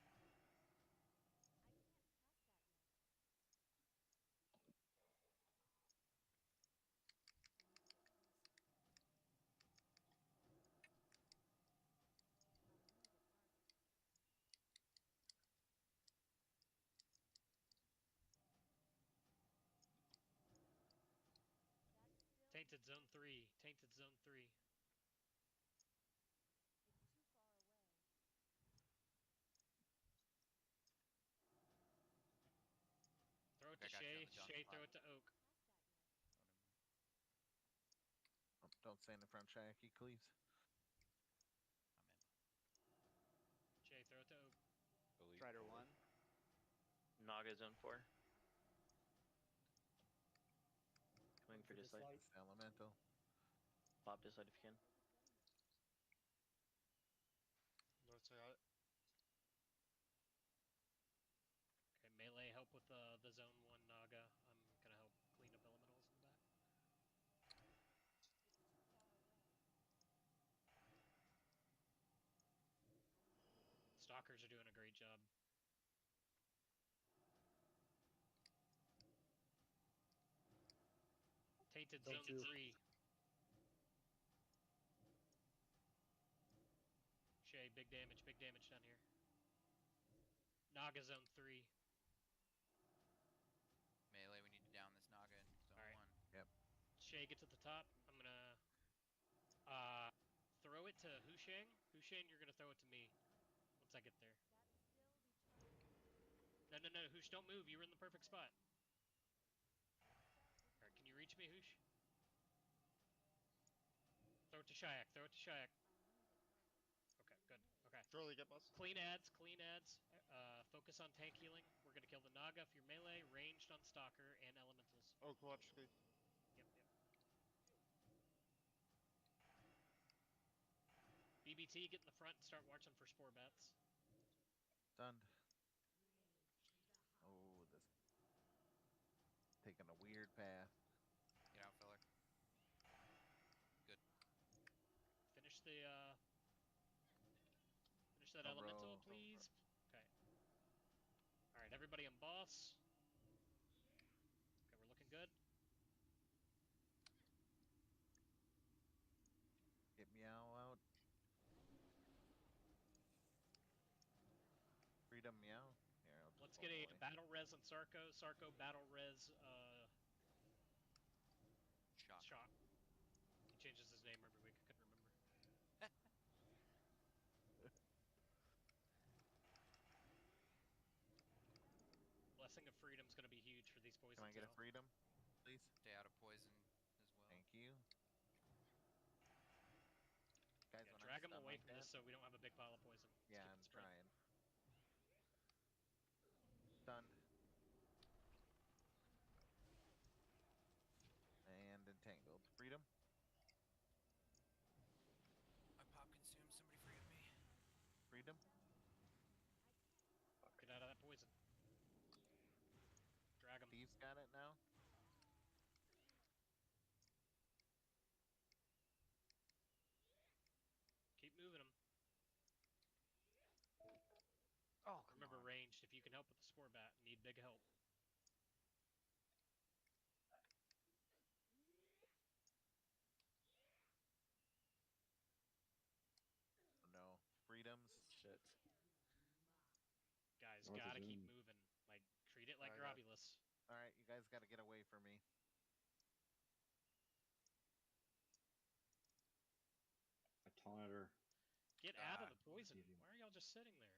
Tainted zone 3. Tainted zone 3. Throw it I to got you on Shay. the junk Shay, spot. throw it to Oak. Oh, never mind. Oh, don't stand in front, Shacky, please. I'm in. Shay, throw it to Oak. Elite Strider 4. 1. Naga zone 4. Coming for Dislight. Dislight. It's the elemental. Pop Dislight if you can. North side. Okay, melee, help with the zone 1 Naga. I'm gonna help clean up elementals in the back. Stalkers are doing a great job. Tainted zone 3. Shay, big damage down here. Naga zone 3. Melee, we need to down this Naga in zone Alright. 1. Yep. Shay, get to the top. I'm gonna throw it to Hushang. Hushang, you're gonna throw it to me once I get there. No, Hush, don't move. You were in the perfect spot. Alright, can you reach me, Hush? Throw it to Shayak. Throw it to Shayak. Okay, good. Okay. Surely get boss. Clean ads, clean ads. Focus on tank healing. We're gonna kill the Naga if you're melee, ranged on Stalker, and elementals. Oh, watch me. Yep. BBT, get in the front and start watching for spore bats. Stunned. Oh, this taking a weird path. Get out, filler. Good. Finish the finish that No, elemental, bro. please. Okay. Alright, everybody on boss. Okay, we're looking good. Get meow out. Freedom meow. Here, I'll just Let's roll get a away. battle res on Sarko. Sarko battle res Shock. He changes his name every week. I couldn't remember. Blessing of Freedom's gonna be huge for these poisons. Can I get a freedom, please? Stay out of poison as well. Thank you. Guys, Yeah, when drag I'm him away like from that, this so we don't have a big pile of poison. Let's yeah, keep I'm it spread. trying. Stunned. And entangled. Freedom. My pop consumed. Somebody freed me. Freedom. Get out of that poison. Drag him. Steve's got it now. Keep moving him. Oh, come Remember, on. ranged. If you can help with the spore bat, need big help. Oh, no. Freedoms. Shit. Guys, North gotta is keep in. moving. Like, treat it like I got- Robulus. Alright, you guys got to get away from me. I taunted her. Get out of the Let's poison. see if you- Why are y'all just sitting there?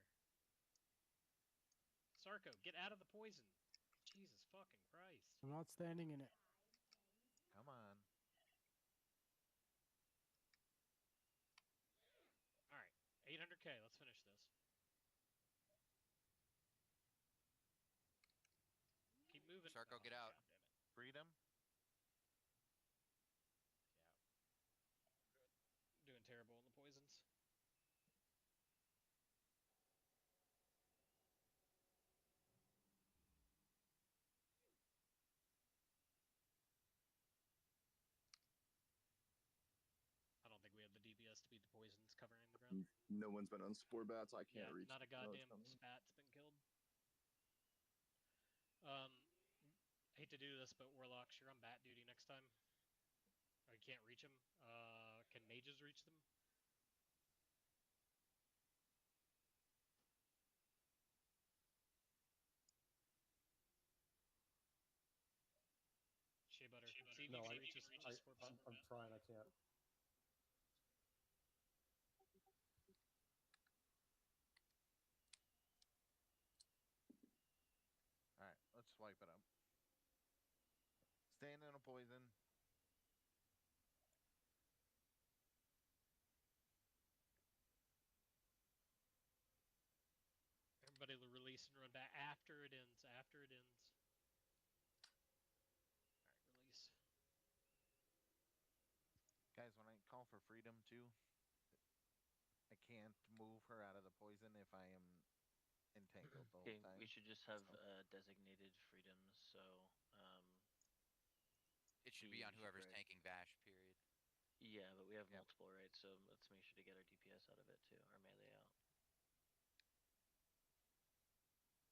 Sarko, get out of the poison. Jesus fucking Christ. I'm not standing in it. Come on. Alright, 800k. Let's finish this. Keep moving. Sarko, get out. God damn it. Freedom. Yeah. Doing terrible in the poisons. I don't think we have the DPS to beat the poisons covering the ground. No one's been on spore bats. I can't Yeah, reach. not a them. goddamn spat's been killed. Hate to do this, but warlocks, you're on bat duty next time. Or you can't reach them. Can mages reach them? Shea butter. See if No, you can reach us. I'm trying. I can't. Alright, let's swipe it up. Staying in a poison. Everybody release and run back after it ends. After it ends. Alright, release. Guys, when I call for freedom too, I can't move her out of the poison if I am entangled the whole Okay, time. we should just have designated freedoms, so It should be on whoever's tanking Vash, period. Yeah, but we have multiple, right? So let's make sure to get our DPS out of it too, our melee out.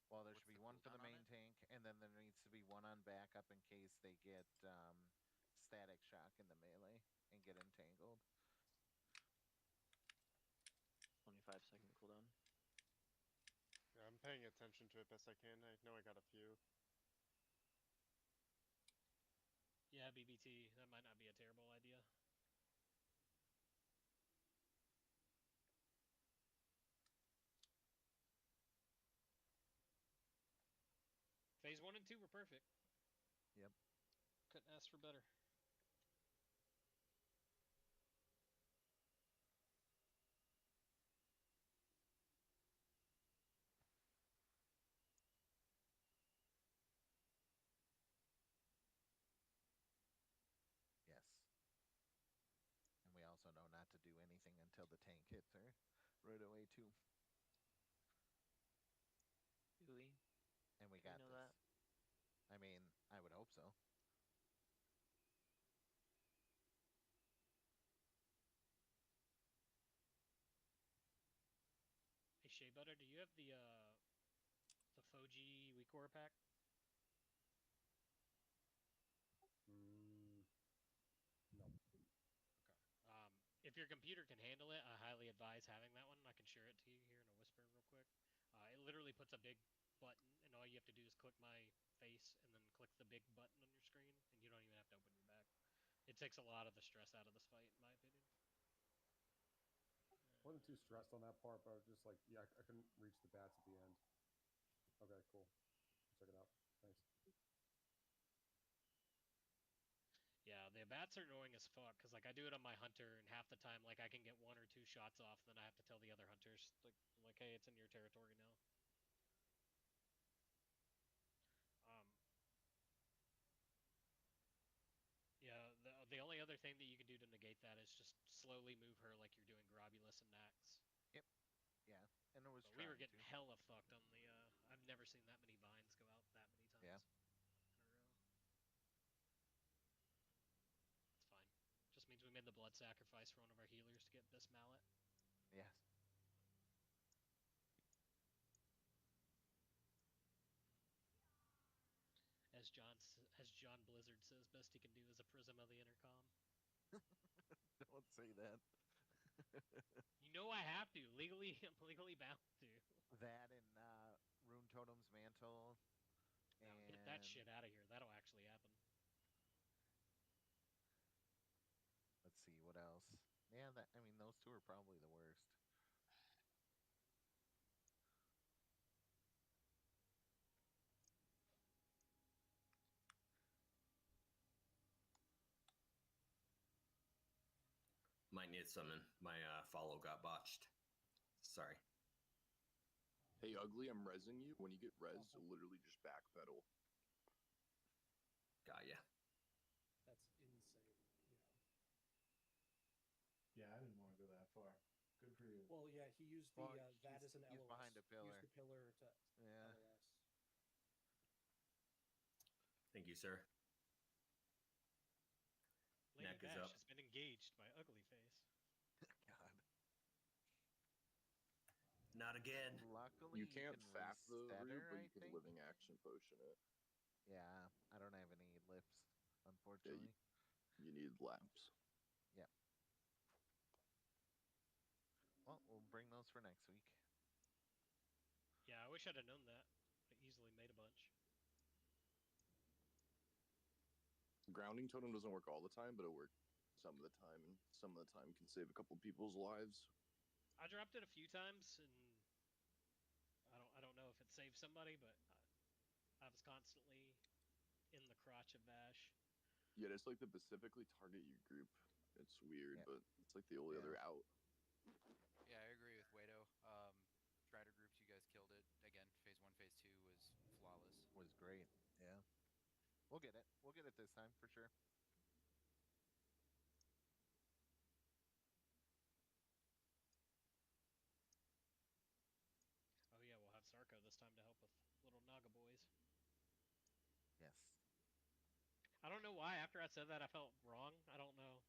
Well, there should be one for the main tank, and then there needs to be one on backup in case they get static shock in the melee and get entangled. 25-second cooldown. Yeah, I'm paying attention to it best I can. I know I got a few. Yeah, BBT. That might not be a terrible idea. Phase 1 and 2 were perfect. Yep. Couldn't ask for better. Yes. And we also know not to do anything until the tank hits her right away too. Do we? And we Do got know this. that? I mean, I would hope so. Hey, Shea Butter, do you have the Foji WeCore pack? No. Okay. If your computer can handle it, I highly advise having that one. I can share it to you here in a whisper real quick. It literally puts a big button, and all you have to do is click my face and then click the big button on your screen, and you don't even have to open your back. It takes a lot of the stress out of this fight, in my opinion. Wasn't too stressed on that part, but I was just like, yeah, I couldn't reach the bats at the end. Okay, cool. Check it out. Thanks. Yeah, the bats are annoying as fuck, because, like, I do it on my hunter, and half the time, like, I can get 1 or 2 shots off, then I have to tell the other hunters, like hey, it's in your territory now. Yeah, the only other thing that you can do to negate that is just slowly move her like you're doing Grobulus and Nax. Yep. Yeah, and it was But we were getting hella fucked on the, I've never seen that many vines go out that many times in a row. It's fine. Just means we made the blood sacrifice for one of our healers to get this mallet. Yes. As John Blizzard says, best he can do is a prism of the intercom. Don't say that. You know I have to. Legally, I'm legally bound to. That and Rune Totem's Mantle. Now get that shit out of here. That'll actually happen. Let's see, what else? Yeah, I mean, those two are probably the worst. Might need summon. My follow got botched. Sorry. Hey, Ugly, I'm rezzing you. When you get rezzed, literally just backpedal. Got ya. That's insane. Yeah, I didn't want to go that far. Good for you. Well, yeah, he used the that as an LOS. He's behind a pillar. He used the pillar to yeah. LOS. Thank you, sir. Lady Neck is Bash up. has been engaged by Ugly Face. God. Not again. Luckily, You can't fap the reset root, her, but I you can think. living action potion it. Yeah, I don't have any lips, Yeah, unfortunately. you need lamps. Yep. Well, we'll bring those for next week. Yeah, I wish I'd have known that. I easily made a bunch. Grounding totem doesn't work all the time, but it works some of the time, and some of the time can save a couple people's lives. I dropped it a few times, and I don't know if it saved somebody, but I was constantly in the crotch of Vash. Yeah, it's like to specifically target your group. It's weird, but it's like the only Yeah. other out. Yeah, I agree with Wado. Strider groups, you guys killed it. Again, phase 1, phase 2 was flawless. Was great. Yeah. We'll get it. We'll get it this time for sure. Oh yeah, we'll have Sarko this time to help with little Naga boys. Yes. I don't know why. After I said that, I felt wrong. I don't know.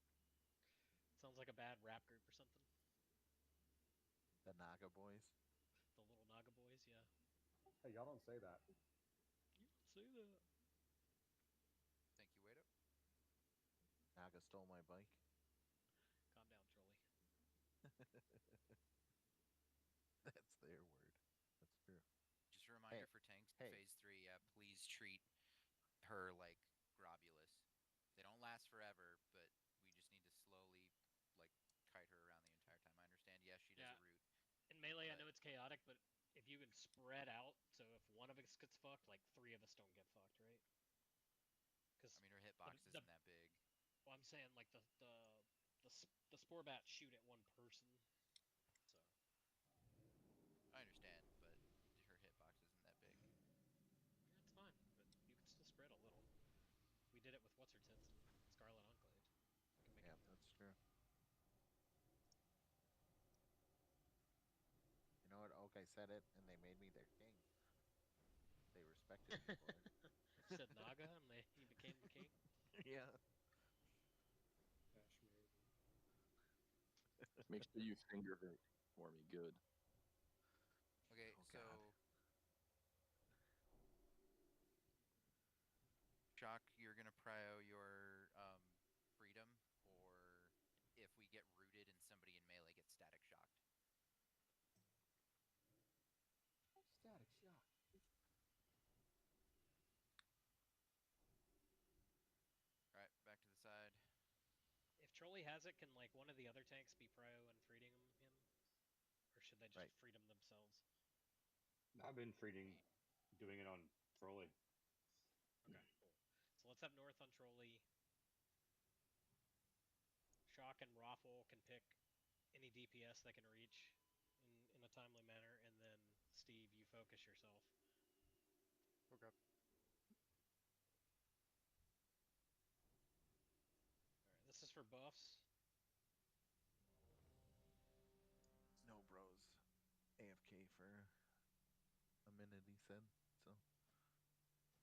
Sounds like a bad rap group or something. The Naga boys. The little Naga boys, yeah. Hey, y'all don't say that. You don't say that. Thank you, Wado. Naga stole my bike. Calm down, Trolley. That's their word. That's true. Just a reminder for tanks in phase 3, yeah, please treat her like Grobulus. They don't last forever, but we just need to slowly, like, kite her around the entire time. I understand, yes, she does a root. In melee, I know it's chaotic, but if you can spread out, so if one of us gets fucked, like 3 of us don't get fucked, right? I mean, her hitbox isn't that big. Well, I'm saying like the spore bats shoot at one person, so. I understand, but her hitbox isn't that big. Yeah, it's fine, but you can still spread a little. We did it with what's her tits and Scarlet Enclave. We can make it work. That's true. You know what? Oak, I said it, and they made me their king. They respected me for it. Said Naga, and he became the king. Yeah. Vash made. Make sure you finger it for me good. Okay, so Shock, you're gonna prio your freedom, or if we get rooted and somebody in melee gets static shocked. Static shock. All right, back to the side. If Trolley has it, can like one of the other tanks be prio and freedom him, or should they just freedom themselves? I've been doing it on Trolley. Okay, cool. So let's have North on Trolley. Shock and Raffle can pick any DPS they can reach in a timely manner, and then Steve, you focus yourself. Okay. Alright, this is for buffs. No bros. AFK for a minute, he said, so.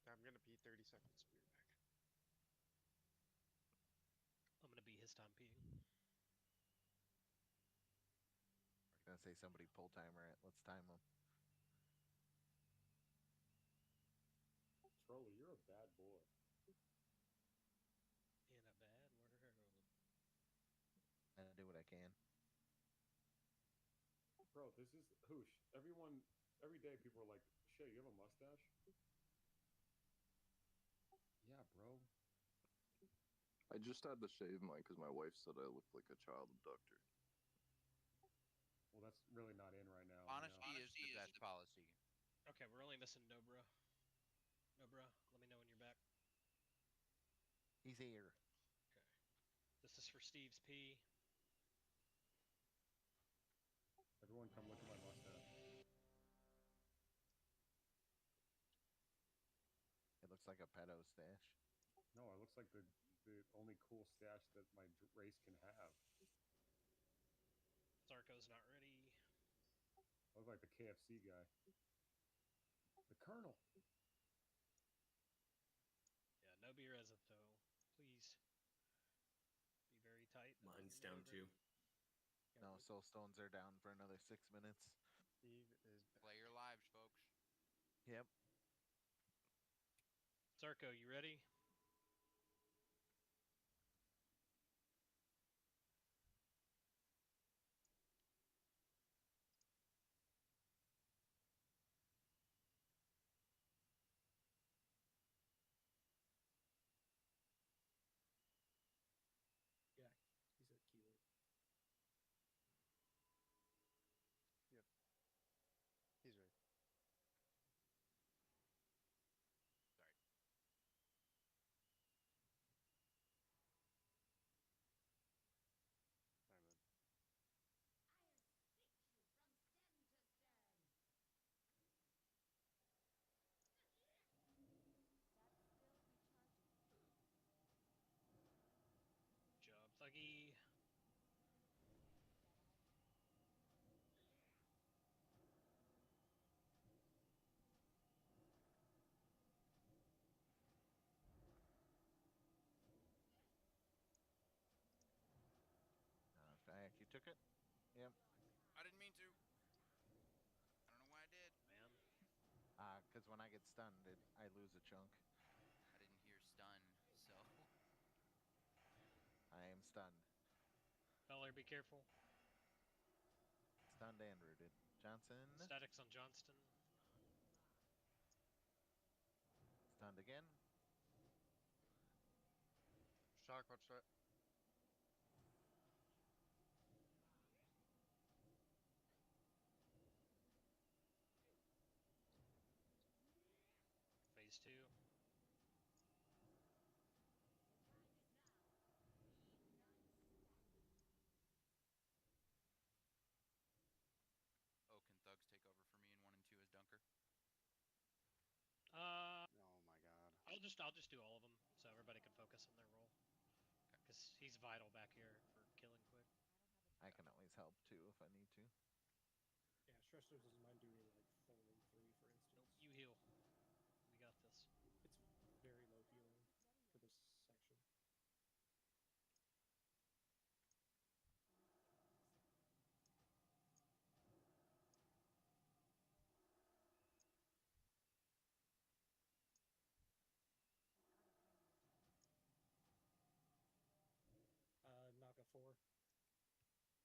I'm gonna be 30 seconds. Be right back. I'm gonna be his time peeing. I was gonna say somebody pull timer it. Let's time them. Trolley, you're a bad boy. In a bad world. I do what I can. Bro, this is Hoosh. Every day people are like, Shay, you have a mustache? Yeah, bro. I just had to shave mine because my wife said I looked like a child abductor. Well, that's really not in right now. Honesty is the best policy. Okay, we're only missing Nobra. Nobra, let me know when you're back. He's here. Okay. This is for Steve's pee. Everyone come look at my mustache. It looks like a pedo stash. No, it looks like the only cool stash that my race can have. Zarko's not ready. I look like the KFC guy. The Colonel. Yeah, no beer as of though. Please. Be very tight. Mine's down too. No, soul stones are down for another 6 minutes. Steve is back. Play your lives, folks. Yep. Sarko, you ready? Yeah, he said keyword. Yep. He's ready. Sorry. Sorry, bud. Job, Thuggy. Fact, you took it? Yep. I didn't mean to. I don't know why I did. Man. Because when I get stunned, I lose a chunk. I didn't hear stun, so. I am stunned. Feller, be careful. Stunned and rooted. Johnson. Statics on Johnston. Stunned again. Shock, watch that. Phase 2. Oh, can Thugs take over for me in 1 and 2 as Dunker? Oh my god. I'll just do all of them so everybody can focus on their role. Because he's vital back here for killing quick. I can always help too if I need to. Yeah, Shresters doesn't mind doing like 4 and 3, for instance. Nope, you heal. We got this. It's very low healing for this section. Naga 4.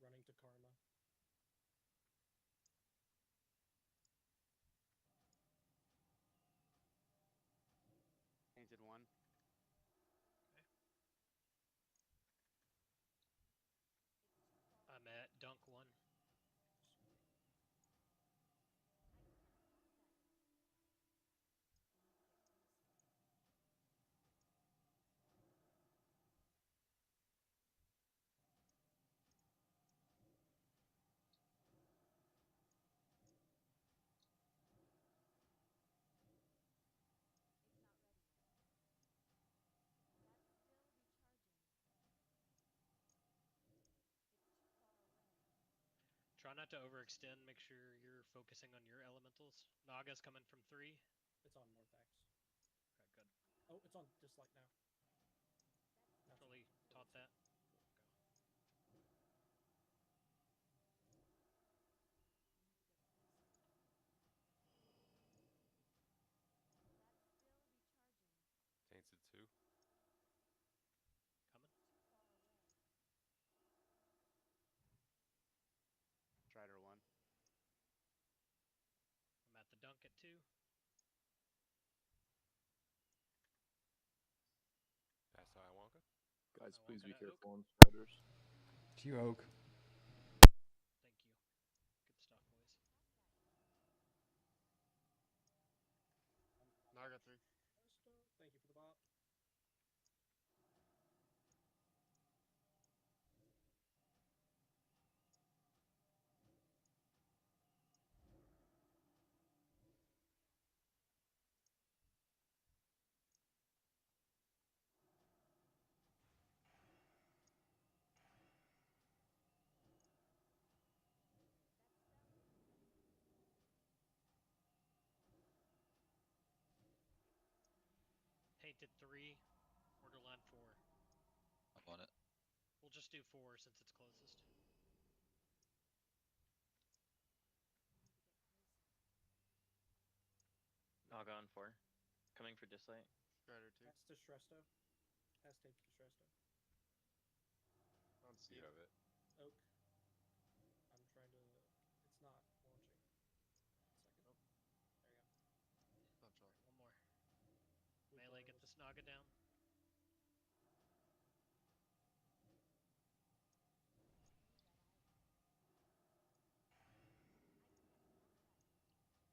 Running to Karma. Painted 1. Okay. I'm at Dunk 1. Try not to overextend. Make sure you're focusing on your elementals. Naga's coming from 3. It's on Northax. Okay, good. Oh, it's on Dislike now. Totally taught that. Tainted 2. Coming. Strider 1. I'm at the Dunk at 2. Pass high Wonka. Guys, please be Wonka to careful on striders. To you, Oak. Thank you. Good stuff, boys. Naga 3. Thank you for the bot. Tainted 3. Borderline 4. I'm on it. We'll just do 4 since it's closest. Naga on 4. Coming for Dislight. Strider 2. That's Distresto. Has taped Distresto. On You Steve. have it. Oak. I'm trying to. It's not launching. Second. Oh. There you go. Punch on. One more. Blue Melee, get was- this Naga down.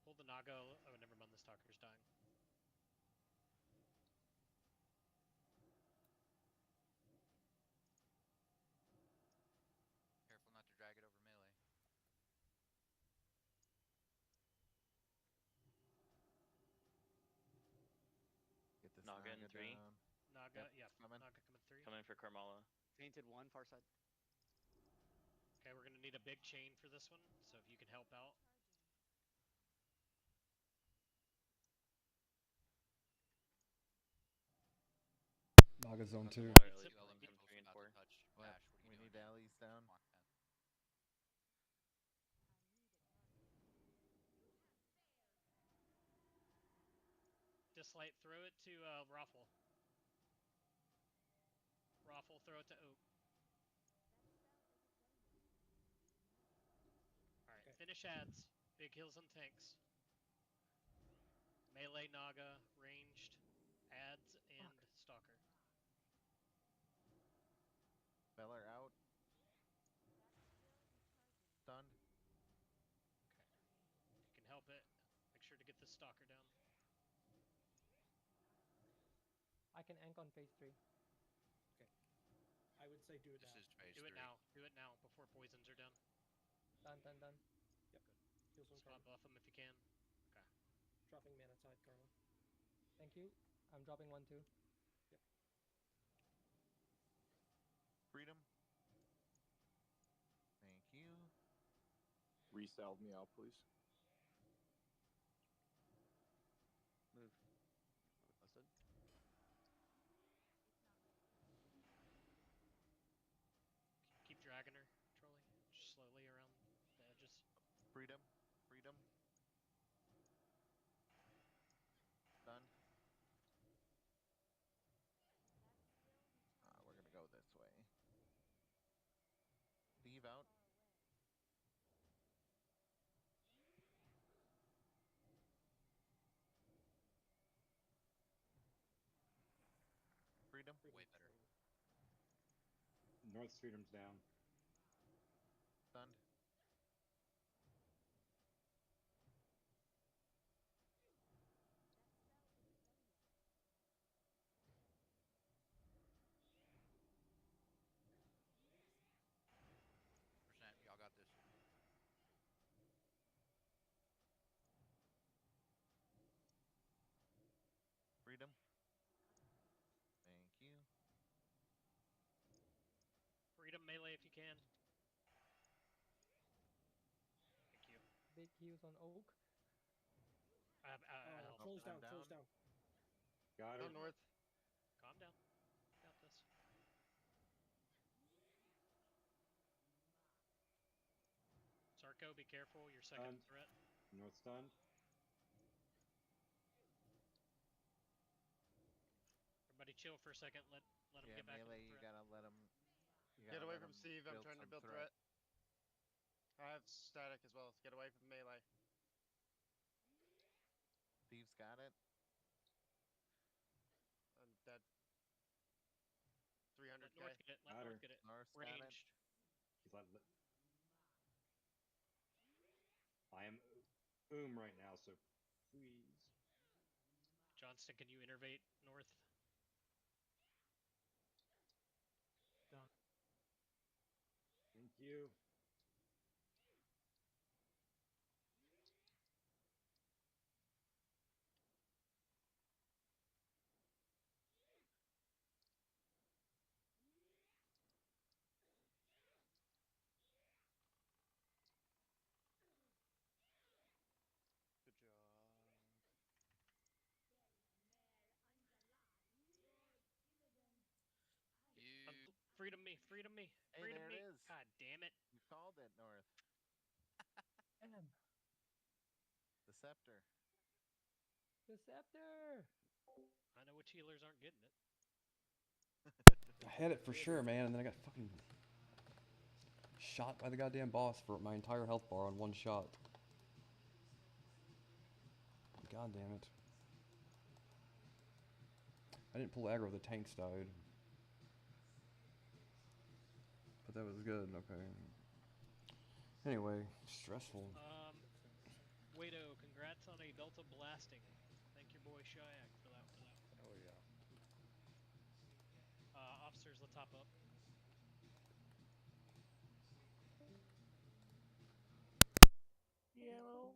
Pull the Naga. Oh, never mind. The Stalker's dying. Careful not to drag it over melee. Get this Naga in 3. down. Naga, Yep, yeah. it's coming. Naga coming 3. Coming for Karmala. Tainted 1, far side. Okay, we're gonna need a big chain for this one, so if you can help out. Naga zone 2. Two elementals from 3 and about 4. to touch. What? Ash, what are you We doing? need alleys down. Mach 10. Dislight, throw it to Raffle. Raffle, throw it to Oak. Alright, Okay. finish ads. Big heals and tanks. Melee, Naga, ranged, ads, and Stalker. Beller out. Stunned. Okay. If you can help it, make sure to get the Stalker down. I can ank on phase 3. Okay. I would say do it This now. is phase Do 3. it now. Do it now before poisons are done. Done, done, done. Yep. Heals on Spot Karma. buff them if you can. Okay. Dropping Mana Tide, Karma. Thank you. I'm dropping 1 too. Yep. Freedom. Thank you. Resalve me out, please. Move. Busted. Keep dragging her, Trolley. Just slowly around the edges. Freedom. Freedom. Stunned. We're gonna go this way. Steve out. Freedom. Way better. North Freedom's down. Stunned. Percent. Y'all got this. Freedom. Thank you. Freedom melee if you can. Thank you. Big heals on Oak. Trolley's I'm down. Trolley's down. Got her. Go north. Calm down. Got this. Sarko, be careful. Your second Stunned. threat. North stunned. Everybody chill for a second. Let him Yeah, get back melee, into you threat. gotta let him. Get away from Steve. I'm trying to build threat. I have static as well. Get away from melee. Steve's got it. I'm dead. 300k. Let North get it. Let Got her. North get it. North's got it. Ranged. He's like, I am right now, so please. Johnston, can you innervate North? Done. Thank you. Good job. You. Freedom me. Freedom me. Hey, Freedom there me. it is. God damn it. You called it, North. Damn. The scepter. The scepter! I know which healers aren't getting it. I had it for sure, man, and then I got fucking shot by the goddamn boss for my entire health bar on one shot. God damn it. I didn't pull aggro, the tanks died. But that was good, okay. Anyway, stressful. Wado, congrats on a Delta blasting. Thank your boy Shayak for that one. Oh yeah. Officers, let's hop up. Yellow.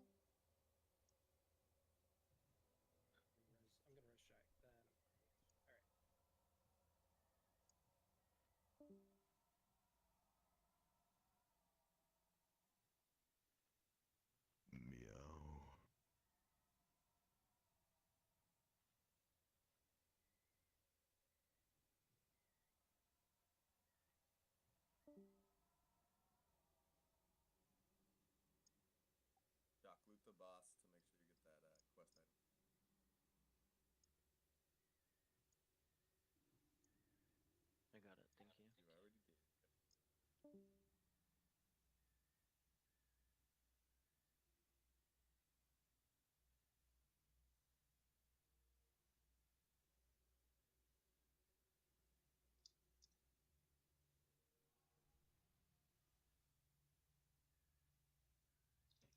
I'm gonna res Shayak then. Alright. Meow. Doc, loot the boss to make sure you get that quest item. I got it, thank you. You already did.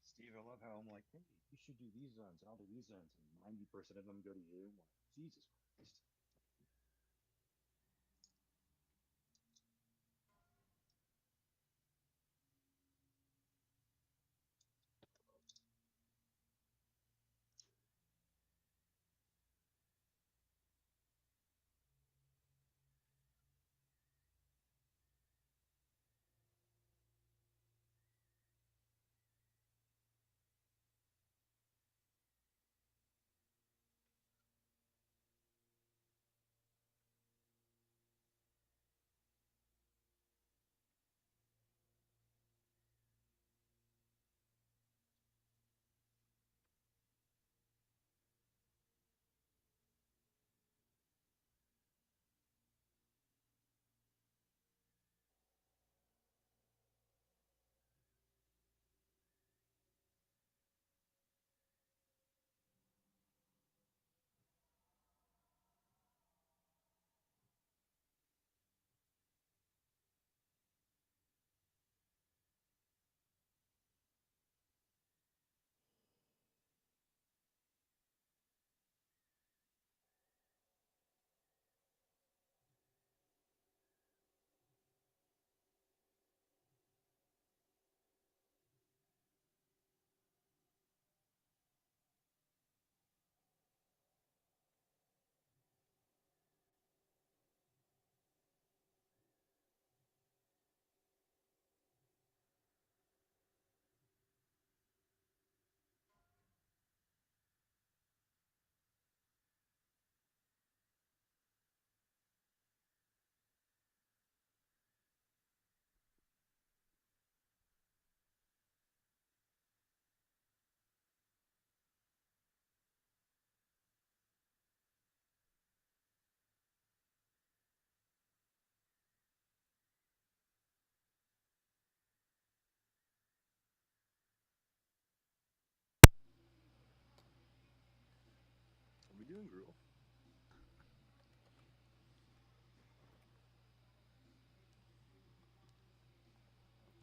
Steve, I love how I'm like, hey, you should do these zones. I'll do these zones, and 90% of them go to you. I'm like, Jesus Christ. Are we doing gruel?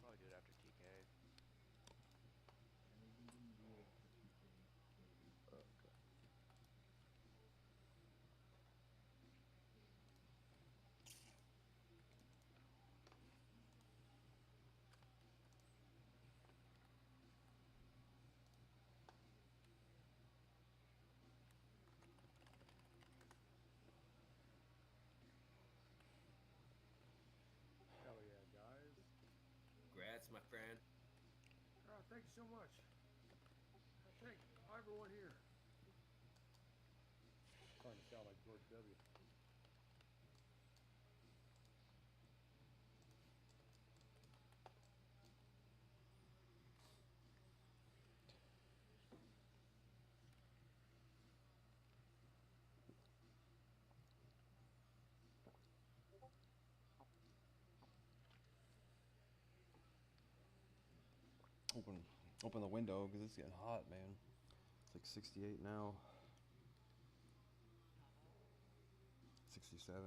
Probably do it after TK. Okay. Hell yeah, guys. Congrats, my friend. Oh, thank you so much. I thank everyone here. Starting to sound like George W. Open the window because it's getting hot, man. It's like 68 now. 67.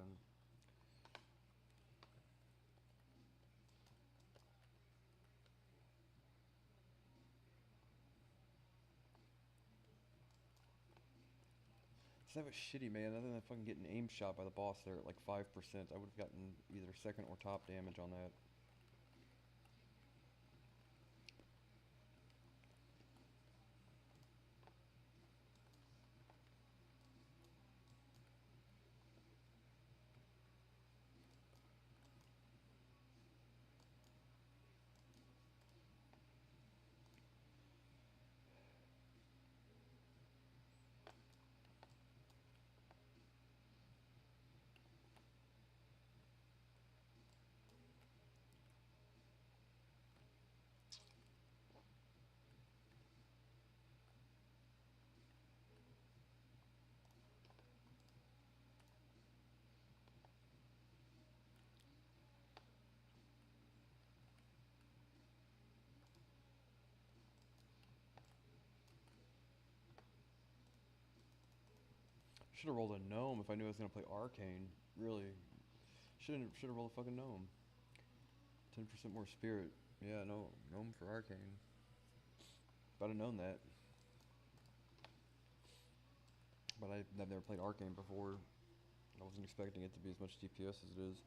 So that was shitty, man. Other than fucking getting aim shot by the boss there at like 5%, I would have gotten either second or top damage on that. Should have rolled a gnome if I knew I was gonna play arcane. Really, should have rolled a fucking gnome. 10% more spirit. Yeah, no gnome for arcane. If I'd have known that. But I've never played arcane before. I wasn't expecting it to be as much DPS as it is.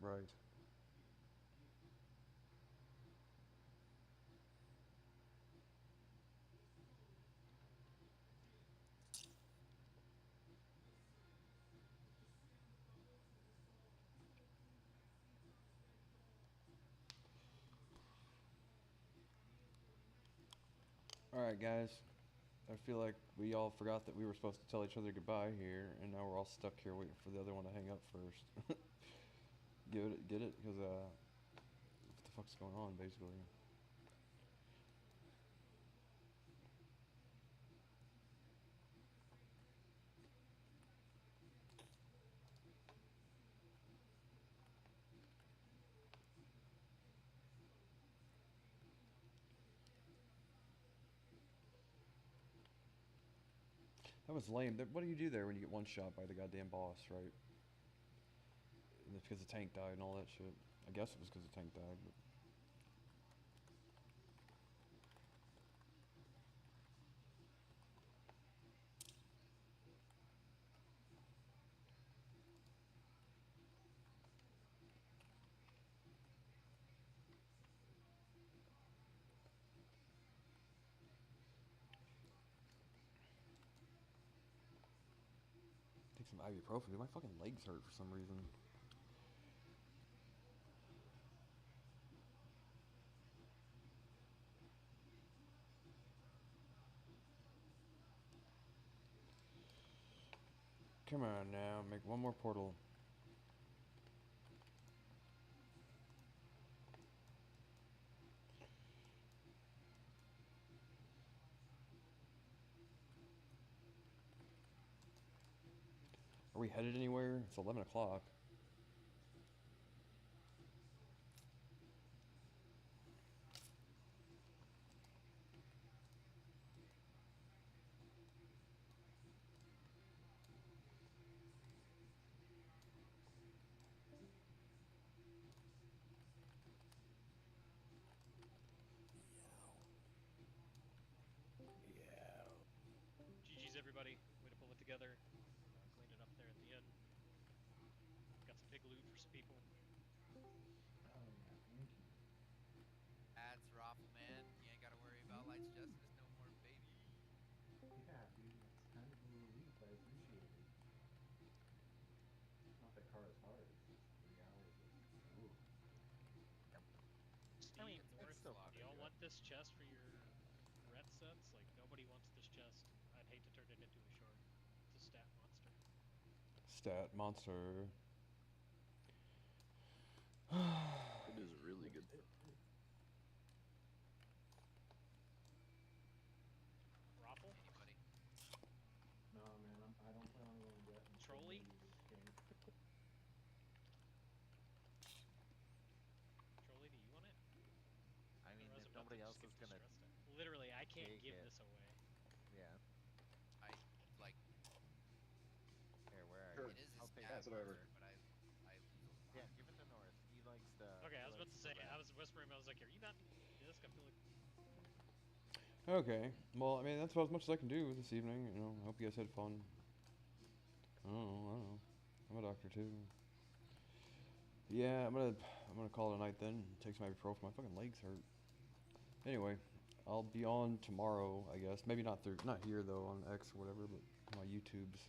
Right. Alright, guys. I feel like we all forgot that we were supposed to tell each other goodbye here, and now we're all stuck here waiting for the other one to hang up first. Get it? Because, what the fuck's going on, basically? That was lame. What do you do there when you get one shot by the goddamn boss, right? And it's because the tank died and all that shit. I guess it was because the tank died, but... Take some ibuprofen, dude. My fucking legs hurt for some reason. Come on now, make one more portal. Are we headed anywhere? It's 11 o'clock. GG's everybody. Way to pull it together. Cleaned it up there at the end. Got some big loot for some people. Oh yeah, thank you. That's Raffle, man. You ain't gotta worry about Lights Justice no more, baby. Yeah, dude, that's kind of a relief. I appreciate it. Not that car is hard. It's just 3 hours of ooh. Steve, I mean, it's North, still do y'all this chest for your ret sets? Like, nobody wants this chest. I'd hate to turn it into a short. It's a stat monster. Stat monster. It is really good. Raffle? Anybody? No, man, I don't plan on going yet. Trolley? Trolley, do you want it? I mean, Otherwise if I'm about to nobody else just is get gonna distressed at. Literally, I can't take give it. this away. Yeah. I like. Here, where are Sure. you? It is a I'll take stat Pass it over. monster, but I lose a lot. Yeah, give it to North. He likes the. Okay, he I was about likes to the say, I rat. was whispering, I was like, are you not disc? I feel like. Okay. Well, I mean, that's about as much as I can do this evening. You know, I hope you guys had fun. I don't know. I'm a doctor too. Yeah, I'm gonna call it a night then. Take some ibuprofen. My fucking legs hurt. Anyway, I'll be on tomorrow, I guess. Maybe not here though, on X or whatever, but my YouTubes.